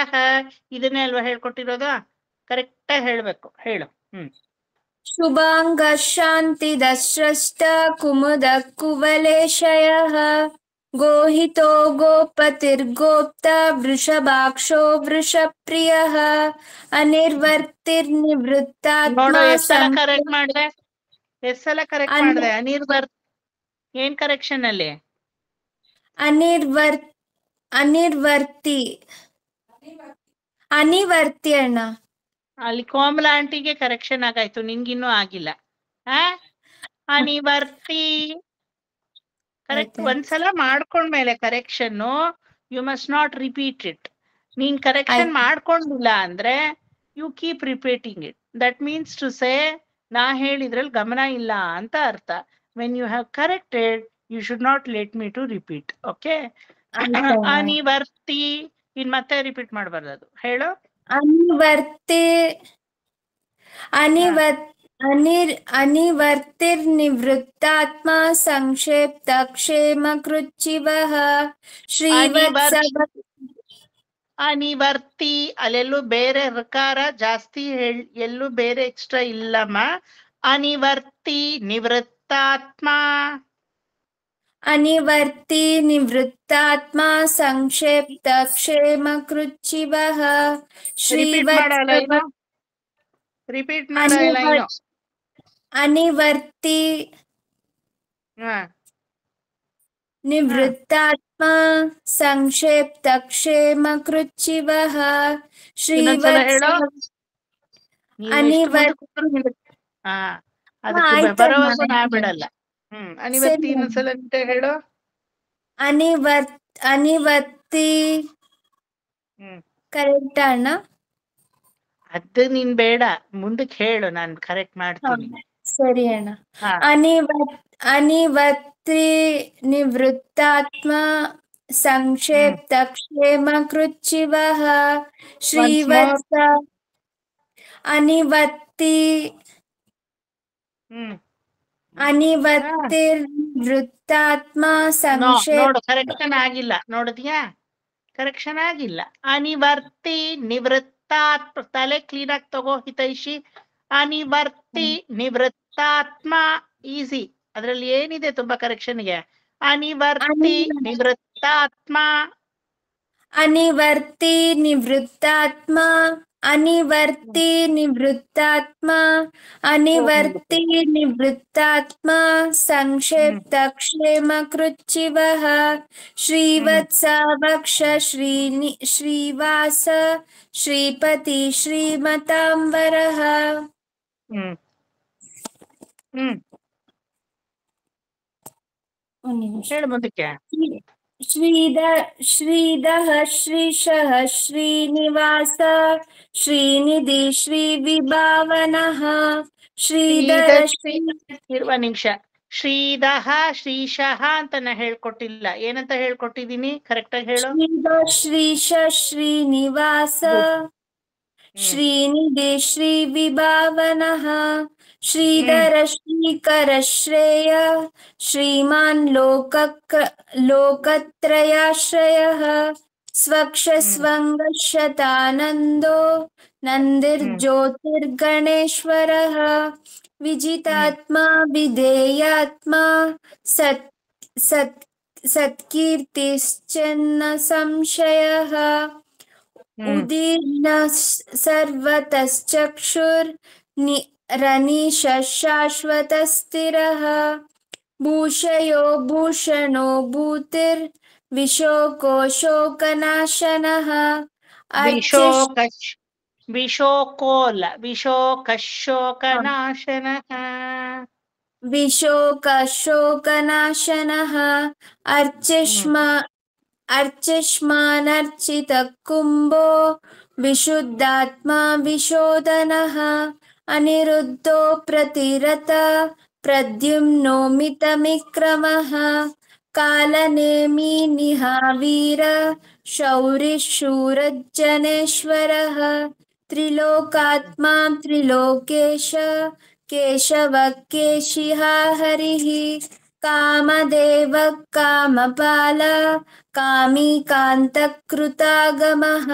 ಇದನ್ನೇ ಅಲ್ವಾ ಹೇಳ್ಕೊಟ್ಟಿರೋದು? ಕರೆಕ್ಟ್ ಹೇಳ್ಬೇಕು. ಹೇಳು. ಶುಭಾಂಗ ಶಾಂತಿ ದಸ್ರಷ್ಟ ಕುಮುದ ಕುವಲೇಶಯಃ ಗೋಹಿತೋ ಗೋಪತಿರ್ಗೋಪ್ತ ವೃಷಭಾಕ್ಷೋ ವೃಷಪ್ರಿಯಃ ಅನಿರ್ವರ್ತಿರ್ನಿವೃತ್ತಾತ್ಮ. ಕರೆಕ್ಟ್ ಮಾಡಿದೆ. ಎಷ್ಟ್ ಸಲ ಕರೆಕ್ಟ್ ಮಾಡಿದೆ? ಏನ್ ಕರೆಕ್ಷನ್ ಅಲ್ಲಿ? ಅನಿವರ್ತಿ ಅಣ್ಣ. ಅಲ್ಲಿ ಕೋಮಲಾ ಆಂಟಿಗೆ ಕರೆಕ್ಷನ್ ಆಗಾಯ್ತು, ನಿನ್ಗಿನ್ನೂ ಆಗಿಲ್ಲ. ಅನಿವರ್ತಿ ಕರೆಕ್ಟ್. ಒಂದ್ಸಲ ಮಾಡ್ಕೊಂಡ್ಮೇಲೆ correction you must not repeat it. ನೀನ್ ಕರೆಕ್ಷನ್ ಮಾಡ್ಕೊಂಡಿಲ್ಲ ಅಂದ್ರೆ you keep repeating it. That means to say ನಾ ಹೇಳಿದ್ರಲ್ಲಿ ಗಮನ ಇಲ್ಲ ಅಂತ ಅರ್ಥ. When you have corrected you should not let me to repeat. Okay? ಅನಿವರ್ತಿ ಇನ್ ಮತ್ತೆ ರಿಪೀಟ್ ಮಾಡಬಾರ್ದು. ಅದು ಹೇಳು. ಅನಿವರ್ತಿರ್ನಿವೃತ್ತಾತ್ಮ ಸಂಕ್ಷೇಪ್ತ ಕ್ಷೇಮ ಕೃಚ್ಚಿವಃ ಅನಿವರ್ತಿ ಅಲ್ಲೆಲ್ಲೂ ಬೇರೆ ಋಕಾರ ಜಾಸ್ತಿ ಎಲ್ಲೂ ಬೇರೆ ಎಕ್ಸ್ಟ್ರಾ ಇಲ್ಲಮ್ಮ. ಅನಿವರ್ತಿ ನಿವೃತ್ತಾತ್ಮ. ಅನಿವರ್ತಿ ನಿವೃತ್ತಾತ್ಮ ಸಂಕ್ಷೇಪ್ತ ಕ್ಷೇಮ ಕೃಚ್ಚಿವಃ ರಿಪೀಟ್ ಮಾಡಲ್ಲ. ಅನಿವರ್ತಿ ನಿವೃತ್ತಾತ್ಮ ಸಂಕ್ಷೇಪ್ತ ಕ್ಷೇಮ ಕೃಚ್ಚಿವಃ ಭರವಸೆ ಬಿಡಲ್ಲ. ಅನಿವರ್ತಿ ಇನ್ನೊಂದ್ಸಲ ಹೇಳು. ಅನಿವರ್ತಿ ಕರೆಕ್ಟ್ ಅಣ್ಣ? ಅದು ನೀನ್ ಬೇಡ, ಮುಂದಕ್ಕೆ ಹೇಳು, ನಾನು ಕರೆಕ್ಟ್ ಮಾಡ್ತೀನಿ. ಸರಿ ಅಣ್ಣ. ಅನಿವರ್ತಿ ನಿವೃತ್ತಾತ್ಮ ಸಂಕ್ಷೇಪ್ತ ಕ್ಷೇಮ ಕೃಚ್ಚಿವಃ ಶ್ರೀವತ್ಸ. ಅನಿವರ್ತಿರ್ವೃತ್ತಾತ್ಮ ಸಂಕ್ಷೇಪ. ನೋಡು, ಕರೆಕ್ಷನ್ ಆಗಿಲ್ಲ. ನೋಡಿದ್ಯಾ? ಕರೆಕ್ಷನ್ ಆಗಿಲ್ಲ. ಅನಿವರ್ತಿ ನಿವೃತ್ತಾತ್ಮ. ತಲೆ ಕ್ಲೀನ್ ಆಗಿ ತಗೋ ಹಿತೈಷಿ. ಅನಿವರ್ತಿ ನಿವೃತ್ತಾತ್ಮ ಈಸಿ. ಅದ್ರಲ್ಲಿ ಏನಿದೆ ತುಂಬಾ ಕರೆಕ್ಷನ್ಗೆ? ಅನಿವರ್ತಿ ನಿವೃತ್ತಾತ್ಮ. ಅನಿವರ್ತಿ ನಿವೃತ್ತಾತ್ಮ. ಅನಿವರ್ತಿ ನಿವೃತ್ತಾತ್ಮ. ಅನಿವರ್ತಿ ನಿವೃತ್ತಾತ್ಮ ಸಂಕ್ಷೇಪ್ತ ಕ್ಷೇಮ ಕೃಚ್ಚಿವಃ ಶ್ರೀವತ್ಸ ವಕ್ಷ ಶ್ರೀವಾಸ ಶ್ರೀಪತಿ ಶ್ರೀಮತಾಂಬರಃ. ಹೇಳು ಮುಂದಕ್ಕೆ. ಶ್ರೀಧಃ ಶ್ರೀಶಃ ಶ್ರೀನಿವಾಸ ಶ್ರೀನಿಧಿ ಶ್ರೀವಿಭಾವನಃ ಶ್ರೀಧರ ಇರುವ ನಿಮಿಷ. ಶ್ರೀಧಃ ಶ್ರೀಶಃ ಅಂತ ನಾ ಹೇಳ್ಕೊಟ್ಟಿಲ್ಲ. ಏನಂತ ಹೇಳ್ಕೊಟ್ಟಿದೀನಿ? ಕರೆಕ್ಟ್ ಆಗಿ ಹೇಳು. ಶ್ರೀಶ ಶ್ರೀನಿವಾಸ ಶ್ರೀನಿಧಿ ಶ್ರೀವಿಭಾವನಃ ಶ್ರೀಧರ ಶ್ರೀಕರ ಶ್ರೇಯ ಶ್ರೀಮಾನ್ ಲೋಕತ್ರಯಾಶ್ರಯಃ ಸ್ವಕ್ಷ ಸ್ವಂಗಶತಾನಂದೋ ನಂದಿರ್ಜ್ಯೋತಿರ್ಗಣೇಶ್ವರಃ ವಿಜಿತಾತ್ಮ ವಿಧೇಯಾತ್ಮ ಸತ್ಕೀರ್ತಿಶ್ಚನ್ನ ಸಂಶಯಃ ಉದೀರ್ಣ ಸರ್ವತಶ್ಚಕ್ಷುರ್ ರನೀಶ ಶಾಶ್ವತ ಸ್ಥಿರಃ ಭೂಷಯೋ ಭೂಷಣೋ ಭೂತಿರ್ ವಿಶೋಕೋ ಶೋಕನಾಶನಃ ವಿಶೋಕೋಲ ವಿಶೋಕಶೋಕನಾಶನಃ विशोकशोकनाशनः अर्चिष्मानर्चितः कुम्भो विशुद्धात्मा विशोधनः अनिरुद्धो प्रतिरत प्रद्युम्नो मितमिक्रमः कालनेमि निहावीर शौरिशूरज्जनेश्वरः त्रिलोकात्मा त्रिलोकेश केशव केशिहा हरिः कामदेव कामपाल कामी कान्तकृतागमः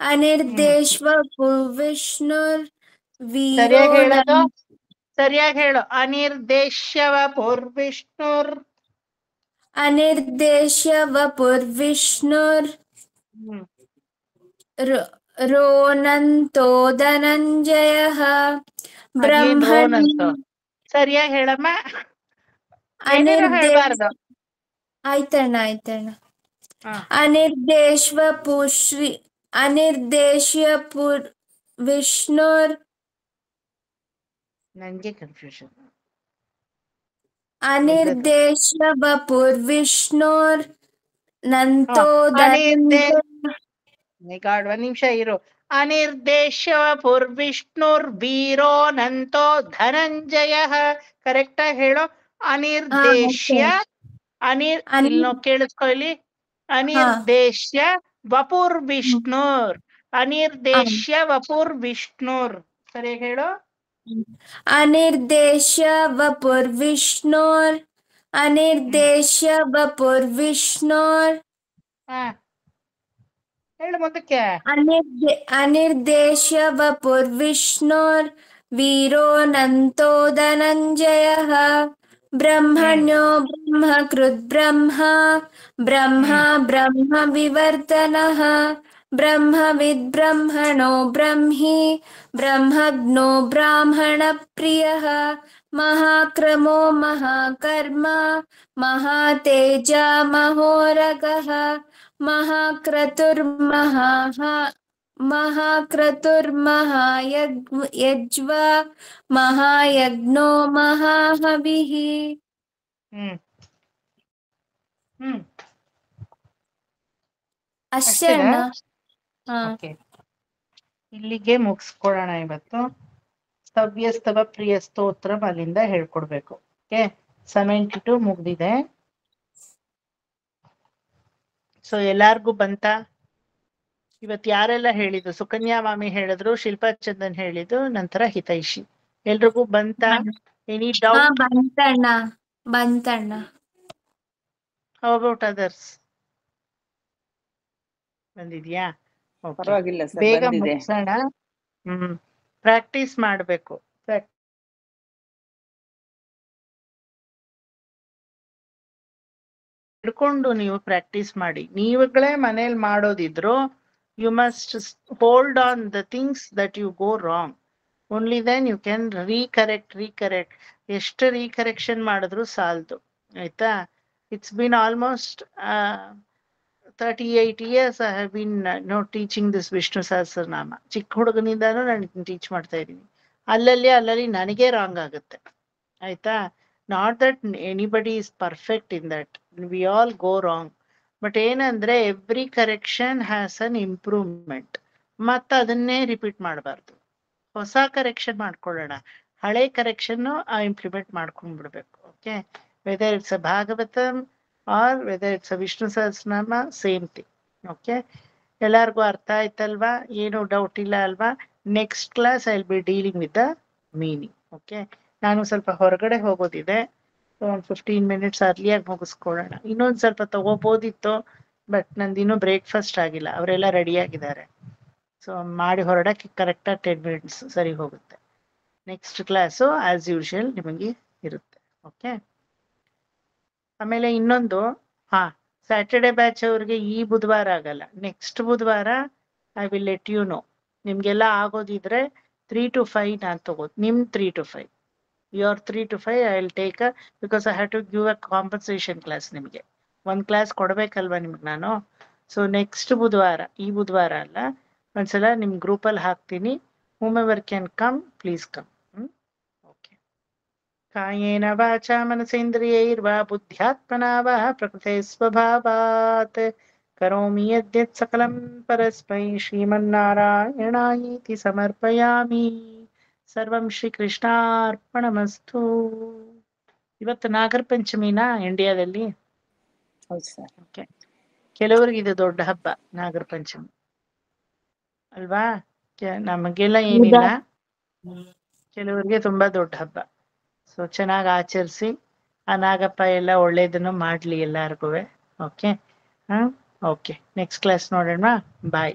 अनिर्देश्वपुर्विष्णुर्वीरो ಸರಿಯಾಗಿ ಹೇಳೋದು ಸರಿಯಾಗಿ ಹೇಳು. ಅನಿರ್ದೇಶ್ಯವ ಪೂರ್ವಿಷ್ಣುರ್ अनिर्देश्य वपुर्विष्णुर् रोनन्तो धनञ्जयः ಅದೇನ್ ರೋನ್ ब्रह्मणि ಅಂತ ಸರಿಯಾಗಿ ಹೇಳಮ್ಮ. ಏನೇನೋ ಹೇಳ್ಬಾರ್ದು. ಆಯ್ತಣ್ಣ ಅನಿರ್ದೇಶ್ಯ ವಿಷ್ಣುರ್ ನನ್ಗೆ ಕನ್ಫ್ಯೂಷನ್. ಅನಿರ್ದೇಶ್ಯ ವಪುರ್ವಿಷ್ಣುರ್ ನಂತೋ ಗಾಡ್ ಒಂದ್ ನಿಮಿಷ ಇರು. ಅನಿರ್ದೇಶ್ಯ ಪುರ್ವಿಷ್ಣುರ್ ವೀರೋ ನಂತೋ ಧನಂಜಯ. ಕರೆಕ್ಟ್ ಆಗಿ ಹೇಳು. ಅನಿರ್ದೇಶ್ಯ ಇಲ್ಲಿ ಕೇಳಿಸ್ಕೊ ಇಲ್ಲಿ. ಅನಿರ್ದೇಶ್ಯ ವಪುರ್ವಿಷ್ಣುರ್ ಅನಿರ್ದೇಶ್ಯ ವಪುರ್ವಿಷ್ಣುರ್ ಸರಿಯಾಗಿ ಹೇಳು. ಅನಿರ್ದೇಶ್ಯ ವಪುರ್ವಿಷ್ಣುರ್ ಹೇಳು ಮುಂದಕ್ಕೆ. ಅನಿರ್ದೇಶ್ಯ ವಪುರ್ವಿಷ್ಣುರ್ ವೀರೋ ನಂತೋ ಧನಂಜಯಃ ಬ್ರಹ್ಮಣ್ಯೋ ಬ್ರಹ್ಮಕೃತ್ ಬ್ರಹ್ಮ ವಿವರ್ಧನಃ ಬ್ರಹ್ಮವಿದ್ ಬ್ರಹ್ಮಣೋ ಬ್ರಹ್ಮಿ ಬ್ರಹ್ಮಜ್ಞೋ ಬ್ರಾಹ್ಮಣ ಪ್ರಿಯಃ ಮಹಾಕ್ರಮೋ ಮಹಾಕರ್ಮ ಮಹಾತೇಜ ಮಹೋರಗಃ ಮಹಾಕ್ರತುರ್ಮಹಾಯಜ್ವ ಮಹಾಯಜ್ಞೋ ಮಹಾಹವಿಃ. ಅಷ್ಟೇ ಅಣ್ಣ. ಇಲ್ಲಿಗೆ ಮುಗಿಸ್ಕೊಳ್ಳೋಣ ಇವತ್ತು. ಸ್ತವ್ಯಸ್ತವ ಪ್ರಿಯ ಸ್ತೋತ್ರ ಅಲ್ಲಿಂದ ಹೇಳ್ಕೊಡ್ಬೇಕು. ಓಕೆ, 72 ಮುಗ್ದಿದೆ. ಸೊ ಎಲ್ಲಾರ್ಗು ಬಂತ? ಇವತ್ ಯಾರೆಲ್ಲ ಹೇಳಿದ್ರು? ಸುಕನ್ಯಾ ಮಾಮಿ ಹೇಳಿದ್ರು, ಶಿಲ್ಪಾ ಚಂದನ್ ಹೇಳಿದ್ರು, ನಂತರ ಹಿತೈಷಿ. ಎಲ್ರಿಗೂ ಬಂತ? Any doubt? ಬಂತಣ್ಣ. How about others? ಬಂದಿದ್ಯಾ? ಪರವಾಗಿಲ್ಲ ಸರ್, ಬೇಗ ಬಂದಿದೆ. ಮುಗಿಸೋಣ. ಪ್ರಾಕ್ಟೀಸ್ ಮಾಡ್ಬೇಕು. ಹಿಡ್ಕೊಂಡು ನೀವು ಪ್ರಾಕ್ಟೀಸ್ ಮಾಡಿ. ನೀವುಗಳೇ ಮನೇಲಿ ಮಾಡೋದಿದ್ರು, you must hold on the things that you go wrong. Only then you can recorrect. ಎಷ್ಟು ರೀಕರೆಕ್ಷನ್ ಮಾಡಿದ್ರು ಸಾಲದು, ಆಯ್ತಾ? It's been almost 38 years I have been teaching this Vishnu Sahasranama. ಚಿಕ್ಕ ಹುಡುಗನಿಂದಾನು ನಾನು ಟೀಚ್ ಮಾಡ್ತಾ ಇದ್ದೀನಿ. ಅಲ್ಲಲ್ಲಿ ನನಗೆ ರಾಂಗ್ ಆಗುತ್ತೆ, ಆಯ್ತಾ? Not that anybody is perfect in that, we all go wrong. But ಏನಂದ್ರೆ every correction has an improvement. ಮತ್ತೆ ಅದನ್ನೇ ರಿಪೀಟ್ ಮಾಡಬಾರ್ದು, ಹೊಸ ಕರೆಕ್ಷನ್ ಮಾಡ್ಕೊಳ್ಳೋಣ. ಹಳೆ ಕರೆಕ್ಷನ್ ಇಂಪ್ಲಿಮೆಂಟ್ ಮಾಡ್ಕೊಂಡ್ಬಿಡ್ಬೇಕು. Okay, whether it's a Bhagavatam or whether it's a Vishnu Sahasranama, same thing. Okay, ಎಲ್ಲಾರ್ಗೂ ಅರ್ಥ ಆಯ್ತಲ್ವಾ? ಏನು ಡೌಟ್ ಇಲ್ಲ ಅಲ್ವಾ? Next class I will be dealing with the meaning. Okay, ನಾನು ಸ್ವಲ್ಪ ಹೊರಗಡೆ ಹೋಗೋದಿದೆ, ಒಂದು 15 minutes ಅರ್ಲಿಯಾಗಿ ಮುಗಿಸ್ಕೊಳ್ಳೋಣ. ಇನ್ನೊಂದು ಸ್ವಲ್ಪ ತಗೋಬೋದಿತ್ತು, ಬಟ್ ನಂದಿನ್ನೂ ಬ್ರೇಕ್ಫಾಸ್ಟ್ ಆಗಿಲ್ಲ. ಅವರೆಲ್ಲ ರೆಡಿ ಆಗಿದ್ದಾರೆ. ಸೊ ಮಾಡಿ ಹೊರಡಕ್ಕೆ ಕರೆಕ್ಟಾಗಿ 10 minutes ಸರಿ ಹೋಗುತ್ತೆ. ನೆಕ್ಸ್ಟ್ ಕ್ಲಾಸು ಆಸ್ ಯೂಶುವಲ್ ನಿಮಗೆ ಇರುತ್ತೆ. ಓಕೆ, ಆಮೇಲೆ ಇನ್ನೊಂದು, ಸ್ಯಾಟರ್ಡೆ ಬ್ಯಾಚ್ ಅವ್ರಿಗೆ ಈ ಬುಧವಾರ ಆಗಲ್ಲ, ನೆಕ್ಸ್ಟ್ ಬುಧವಾರ I will let you know. ನಿಮ್ಗೆಲ್ಲ ಆಗೋದಿದ್ರೆ 3 to 5 ನಾನು ತಗೋದು. ನಿಮ್ 3 to 5, your 3 to 5 I will take because I have to give a compensation class. ನಿಮಗೆ ಒಂದು ಕ್ಲಾಸ್ ಕೊಡ್ಬೇಕಲ್ವಾ ನಿಮ್ಗೆ ನಾನು. ಸೊ ನೆಕ್ಸ್ಟ್ ಬುಧವಾರ, ಈ ಬುಧವಾರ ಅಲ್ಲ, ಒಂದ್ಸಲ ನಿಮ್ ಗ್ರೂಪಲ್ಲಿ ಹಾಕ್ತೀನಿ. whomever can come, please come. Okay. ಕಾಯೇನ ವಾಚಾ ಮನಸೇಂದ್ರಿಯೈರ್ವಾ ಬುದ್ಧ್ಯಾತ್ಮನಾ ವಾ ಪ್ರಕೃತೆ ಸ್ವಭಾವಾತ್ ಕರೋಮಿ ಯದ್ಯತ್ ಸಕಲಂ ಪರಸ್ಮೈ ಶ್ರೀಮನ್ನಾರಾಯಣಾಯೇತಿ ಸಮರ್ಪಯಾಮಿ. ಸರ್ವಂ ಶ್ರೀಕೃಷ್ಣಾರ್ಪಣಮಸ್ತು. ಇವತ್ತು ನಾಗರ ಪಂಚಮಿನಾ ಇಂಡಿಯಾದಲ್ಲಿ? ಹೌದು ಸರ್. ಓಕೆ. ಕೆಲವರಿಗೆ ಇದು ದೊಡ್ಡ ಹಬ್ಬ ನಾಗರ ಪಂಚಮಿ ಅಲ್ವಾ? ನಮಗೆಲ್ಲ ಏನಿಲ್ಲ, ಕೆಲವರಿಗೆ ತುಂಬಾ ದೊಡ್ಡ ಹಬ್ಬ. ಸೊ ಚೆನ್ನಾಗಿ ಆಚರಿಸಿ ಆ ನಾಗಪ್ಪ ಎಲ್ಲ ಒಳ್ಳೇದನ್ನು ಮಾಡ್ಲಿ ಎಲ್ಲಾರ್ಗು. ಓಕೆ. ಓಕೆ, ನೆಕ್ಸ್ಟ್ ಕ್ಲಾಸ್ ನೋಡೋಣ. Bye.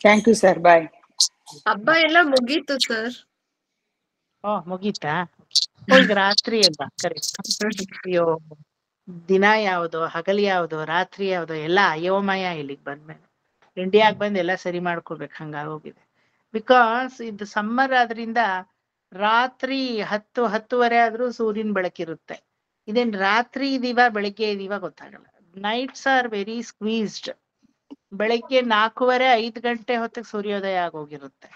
Thank you sir. Bye. ಹಬ್ಬ ಎಲ್ಲ ಮುಗೀತು ಸರ್. ಮುಗೀತಾ? ಈಗ ರಾತ್ರಿ ಅಲ್ವಾ? ಕರೆಕ್ಟ್. ಅಯ್ಯೋ, ದಿನ ಯಾವ್ದೋ, ಹಗಲು ಯಾವ್ದೋ, ರಾತ್ರಿ ಯಾವ್ದೋ ಎಲ್ಲ ಅಯೋಮಯ. ಇಲ್ಲಿಗೆ ಬಂದ್ಮೇಲೆ ಇಂಡಿಯಾಗ್ ಬಂದ್ ಎಲ್ಲ ಸರಿ ಮಾಡ್ಕೊಳ್ಬೇಕು, ಹಂಗಾಗೋಗಿದೆ. ಬಿಕಾಸ್ ಇದು ಸಮ್ಮರ್ ಆದ್ರಿಂದ ರಾತ್ರಿ 10-10:30 ಆದ್ರೂ ಸೂರ್ಯನ ಬೆಳಕಿರುತ್ತೆ. ಇದೇನ್ ರಾತ್ರಿ ಇದೀವ ಬೆಳಿಗ್ಗೆ ಇದೀವ ಗೊತ್ತಾಗಲ್ಲ. Nights are very squeezed. ಬೆಳಿಗ್ಗೆ 4:30-5 ಗಂಟೆ ಹೊತ್ತಿಗೆ ಸೂರ್ಯೋದಯ ಆಗೋಗಿರುತ್ತೆ.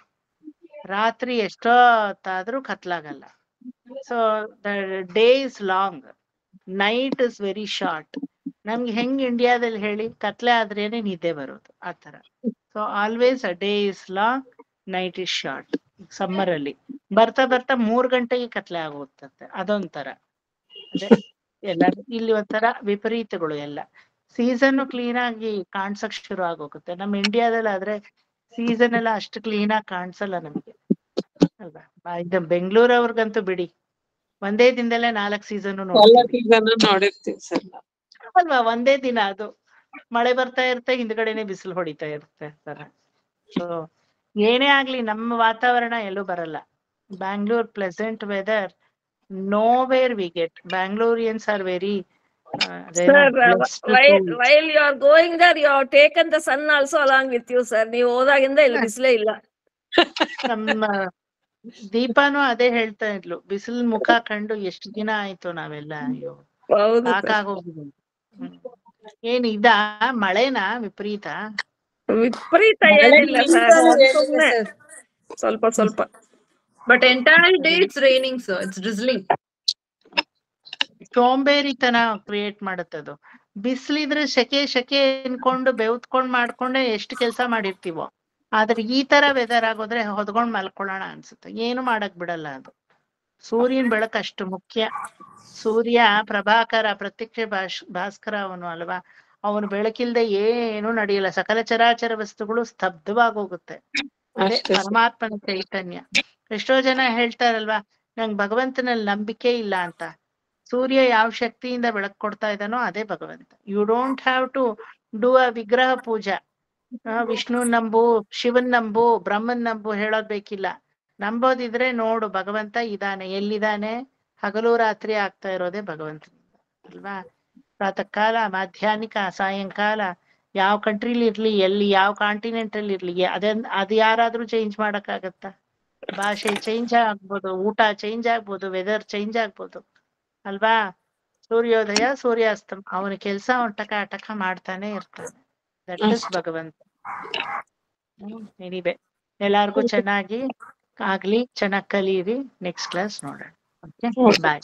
ರಾತ್ರಿ ಎಷ್ಟೊತ್ತಾದ್ರೂ ಕತ್ಲಾಗಲ್ಲ. So the day is long, night is very short. ನಮ್ಗೆ ಹೆಂಗ್ ಇಂಡಿಯಾದಲ್ಲಿ ಹೇಳಿ, ಕತ್ಲೆ ಆದ್ರೇನೆ ನಿದ್ದೆ ಬರೋದು, ಆತರ. So always a day is long, night is short. Summer ಅಲ್ಲಿ ಬರ್ತಾ 3 ಗಂಟೆಗೆ ಕತ್ಲೆ ಆಗೋಗ್ತದೆ. ಅದೊಂಥರ ಅದೇ ಎಲ್ಲ ಇಲ್ಲಿ ಒಂಥರ ವಿಪರೀತಗಳು ಎಲ್ಲ. ಸೀಸನ್ ಕ್ಲೀನ್ ಆಗಿ ಕಾಣ್ಸಕ್ ಶುರು ಆಗೋಗುತ್ತೆ. ನಮ್ ಇಂಡಿಯಾದಲ್ಲಿ ಆದ್ರೆ ಸೀಸನ್ ಎಲ್ಲ ಅಷ್ಟು ಕ್ಲೀನ್ ಆಗಿ ಕಾಣಿಸಲ್ಲ ನಮ್ಗೆ ಅಲ್ವಾ? ಇದು ಬೆಂಗಳೂರು ಅವ್ರಿಗಂತೂ ಬಿಡಿ, ಒಂದೇ ದಿನದಲ್ಲೇ 4 ಸೀಸನ್ ನೋಡಿರ್ತೀವಿ ಸರ್ ಅಲ್ವಾ? ಒಂದೇ ದಿನ ಅದು ಮಳೆ ಬರ್ತಾ ಇರುತ್ತೆ, ಹಿಂದ್ಗಡೆನೆ ಬಿಸಿಲು ಹೊಡಿತಾ ಇರುತ್ತೆ ತರ. ಸೊ ಏನೇ ಆಗ್ಲಿ ನಮ್ಮ ವಾತಾವರಣ ಎಲ್ಲೂ ಬರಲ್ಲ. Bangalore pleasant weather, nowhere we get. Bangaloreans are very Sir, while you are going there, you have taken the sun also along with you, sir. ನೀವು ಹೋದಾಗಿಂದ ಇಲ್ಲಿ ಬಿಸಿಲೇ ಇಲ್ಲ. ನಮ್ಮ ದೀಪಾನು ಅದೇ ಹೇಳ್ತಾ ಇದ್ಲು, ಬಿಸಿಲು ಮುಖ ಕಂಡು ಎಷ್ಟು ದಿನ ಆಯ್ತು ನಾವೆಲ್ಲ. ಅಯ್ಯೋ, ಸಾಕಾಗೋಗಿದೆ. ಏನ್ ಇದ ಮಳೆನಾ ವಿಪರೀತ? ವಿಪರೀತ ಏನಿಲ್ಲ ಸರ್, ಸ್ವಲ್ಪ ಸ್ವಲ್ಪ. But entire day it's raining, sir. It's drizzling. ಸೋಂಬೇರಿತನ ಕ್ರಿಯೇಟ್ ಮಾಡುತ್ತದು. ಬಿಸಿಲಿದ್ರೆ ಶೆಕೆ ಅನ್ಕೊಂಡು ಬೆವ್ತ್ಕೊಂಡ್ ಮಾಡ್ಕೊಂಡೆ ಎಷ್ಟು ಕೆಲಸ ಮಾಡಿರ್ತೀವೋ. ಆದ್ರೆ ಈ ತರ ವೆದರ್ ಆಗೋದ್ರೆ ಹೊದ್ಕೊಂಡ್ ಮಲ್ಕೊಳ್ಳೋಣ ಅನ್ಸುತ್ತೆ. ಏನು ಮಾಡಕ್ ಬಿಡಲ್ಲ ಅದು. ಸೂರ್ಯನ ಬೆಳಕು ಅಷ್ಟು ಮುಖ್ಯ. ಸೂರ್ಯ ಪ್ರಭಾಕರ, ಪ್ರತ್ಯಕ್ಷ ಭಾಸ್ಕರ ಅವನು ಅಲ್ವಾ? ಅವನು ಬೆಳಕಿಲ್ದೆ ಏನು ನಡೆಯಲ್ಲ. ಸಕಲ ಚರಾಚರ ವಸ್ತುಗಳು ಸ್ತಬ್ಧವಾಗೋಗುತ್ತೆ. ಅದೇ ಪರಮಾತ್ಮನ ಚೈತನ್ಯ. ಎಷ್ಟೋ ಜನ ಹೇಳ್ತಾರಲ್ವಾ, ನಂಗ್ ಭಗವಂತನಲ್ಲಿ ನಂಬಿಕೆ ಇಲ್ಲ ಅಂತ. ಸೂರ್ಯ ಯಾವ ಶಕ್ತಿಯಿಂದ ಬೆಳಕು ಕೊಡ್ತಾ ಇದ್ದಾನೋ ಅದೇ ಭಗವಂತ. You don't have to do a ವಿಗ್ರಹ ಪೂಜಾ. ವಿಷ್ಣು ನಂಬು, ಶಿವನ್ ನಂಬು, ಬ್ರಹ್ಮನ್ ನಂಬು ಹೇಳೋದ್ ಬೇಕಿಲ್ಲ. ನಂಬೋದಿದ್ರೆ ನೋಡು, ಭಗವಂತ ಇದಾನೆ. ಎಲ್ಲಿದ್ದಾನೆ? ಹಗಲು ರಾತ್ರಿ ಆಗ್ತಾ ಇರೋದೇ ಭಗವಂತನಿಂದ ಅಲ್ವಾ? ಪ್ರಾತಃ ಕಾಲ, ಮಾಧ್ಯಾಹ್ನಿಕ, ಸಾಯಂಕಾಲ, ಯಾವ ಕಂಟ್ರಿಲಿ ಇರ್ಲಿ, ಎಲ್ಲಿ ಯಾವ ಕಾಂಟಿನೆಂಟ್ ಅಲ್ಲಿ ಇರ್ಲಿ, ಅದು ಯಾರಾದ್ರೂ ಚೇಂಜ್ ಮಾಡಕ್ಕಾಗತ್ತಾ? ಭಾಷೆ ಚೇಂಜ್ ಆಗ್ಬೋದು, ಊಟ ಚೇಂಜ್ ಆಗ್ಬೋದು, ವೆದರ್ ಚೇಂಜ್ ಆಗ್ಬೋದು ಅಲ್ವಾ? ಸೂರ್ಯೋದಯ ಸೂರ್ಯಾಸ್ತಮ, ಅವನ ಕೆಲ್ಸ ಟಕ ಮಾಡ್ತಾನೆ ಇರ್ತಾನೆ. ದಟ್ ಇಸ್ ಭಗವಂತ. ಎನಿವೆ, ಎಲ್ಲಾರ್ಗು ಚೆನ್ನಾಗಿ ಆಗ್ಲಿ, ಚೆನ್ನಾಗಿ ಕಲೀರಿ. ನೆಕ್ಸ್ಟ್ ಕ್ಲಾಸ್ ನೋಡೋಣ. ಓಕೆ, ಬಾಯ್.